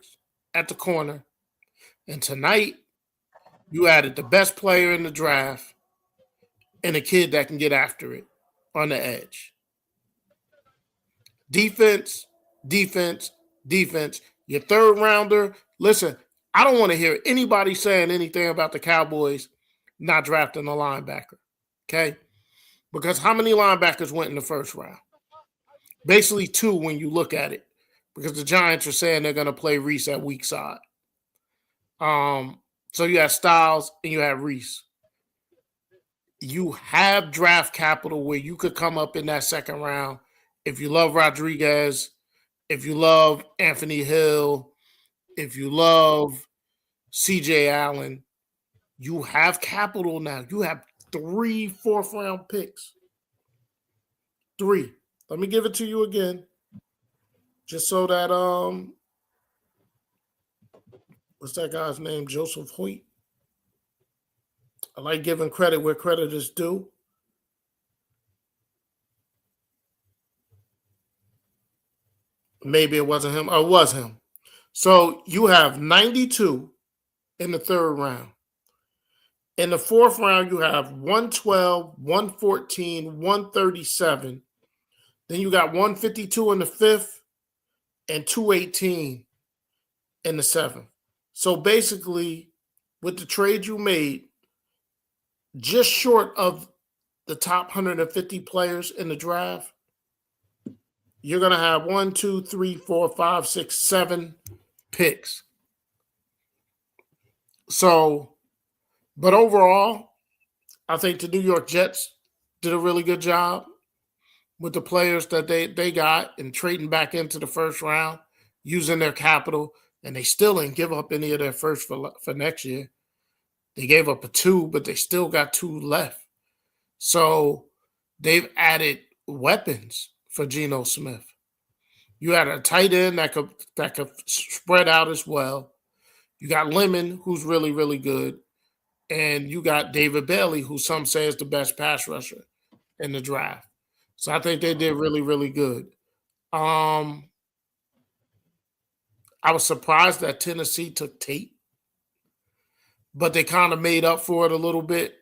Speaker 2: at the corner. And tonight, you added the best player in the draft and a kid that can get after it on the edge. Defense, defense, defense. Your 3rd rounder. Listen, I don't want to hear anybody saying anything about the Cowboys not drafting a linebacker, okay? Because how many linebackers went in the 1st round? Basically 2 when you look at it, because the Giants are saying they're going to play Reese at weak side. So you have Styles and you have Reese. You have draft capital where you could come up in that 2nd round if you love Rodriguez, if you love Anthony Hill, if you love C.J. Allen. You have capital now. You have 3 4th-round picks. 3. Let me give it to you again. Just so that, what's that guy's name? Joseph Hoyt. I like giving credit where credit is due. Maybe it wasn't him. Or it was him. So you have 92 in the 3rd round. In the 4th round, you have 112, 114, 137. Then you got 152 in the 5th and 218 in the 7th. So basically, with the trade you made, just short of the top 150 players in the draft, you're going to have 1, 2, 3, 4, 5, 6, 7 picks. So, but overall, I think the New York Jets did a really good job with the players that they got and trading back into the 1st round, using their capital, and they still didn't give up any of their first for next year. They gave up a 2, but they still got 2 left. So they've added weapons for Geno Smith. You had a tight end that could spread out as well. You got Lemon, who's really, really good. And you got David Bailey, who some say is the best pass rusher in the draft. So I think they did really, really good. I was surprised that Tennessee took Tate, but they kind of made up for it a little bit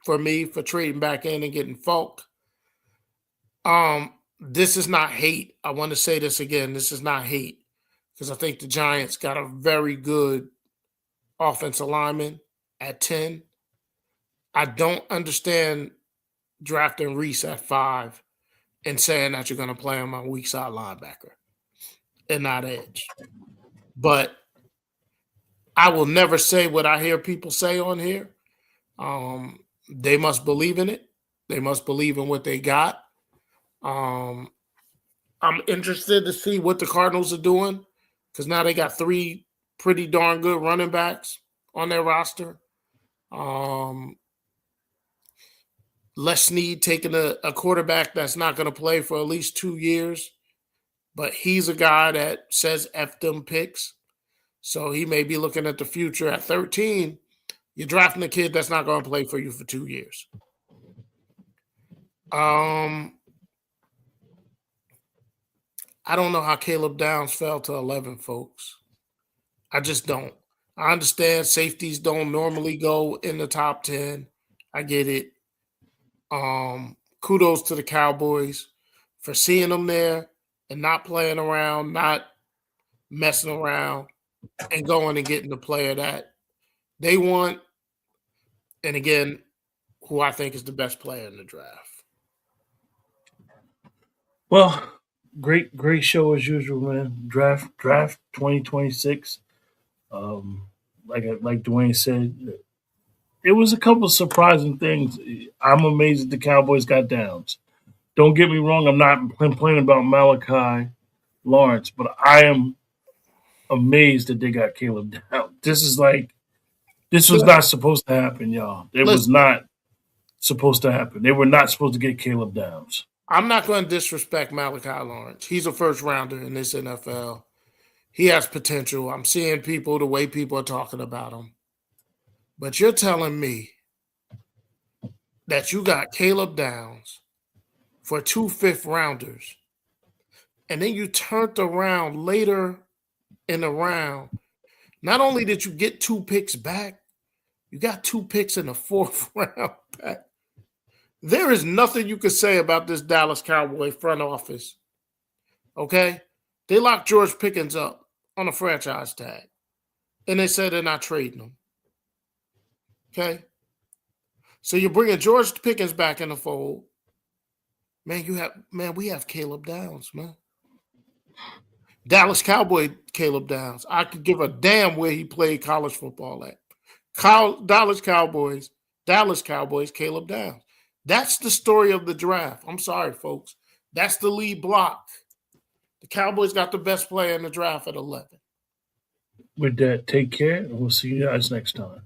Speaker 2: for me for trading back in and getting Falk. This is not hate. I want to say this again. This is not hate, because I think the Giants got a very good offensive lineman at 10. I don't understand drafting Reese at 5 and saying that you're going to play him on weak side linebacker and not edge. But I will never say what I hear people say on here. They must believe in it. They must believe in what they got. I'm interested to see what the Cardinals are doing, because now they got 3 pretty darn good running backs on their roster. Les Snead taking a quarterback that's not going to play for at least 2 years, but he's a guy that says F them picks. So he may be looking at the future at 13. You're drafting a kid that's not going to play for you for 2 years. I I don't know how Caleb Downs fell to 11, folks. I just don't. I understand safeties don't normally go in the top 10. I get it. Kudos to the Cowboys for seeing them there and not playing around, not messing around, and going and getting the player that they want. And again, who I think is the best player in the draft.
Speaker 1: Well, great show as usual, man. Draft 2026. Like Dwayne said, it was a couple of surprising things. I'm amazed that the Cowboys got Downs. Don't get me wrong, I'm not complaining about Malachi Lawrence, but I am amazed that they got Caleb Downs. This was not supposed to happen, y'all. It was not supposed to happen. They were not supposed to get Caleb Downs.
Speaker 2: I'm not going to disrespect Malachi Lawrence. He's a first rounder in this NFL. He has potential. I'm seeing the way people are talking about him. But you're telling me that you got Caleb Downs for 2 fifth-rounders, and then you turned around later in the round. Not only did you get 2 picks back, you got 2 picks in the 4th round back. There is nothing you could say about this Dallas Cowboy front office. Okay? They locked George Pickens up on a franchise tag, and they said they're not trading him. Okay? So you're bringing George Pickens back in the fold. We have Caleb Downs, man. Dallas Cowboy Caleb Downs. I could give a damn where he played college football at. Dallas Cowboys, Caleb Downs. That's the story of the draft. I'm sorry, folks. That's the lead block. The Cowboys got the best player in the draft at 11.
Speaker 1: With that, take care, and we'll see you guys next time.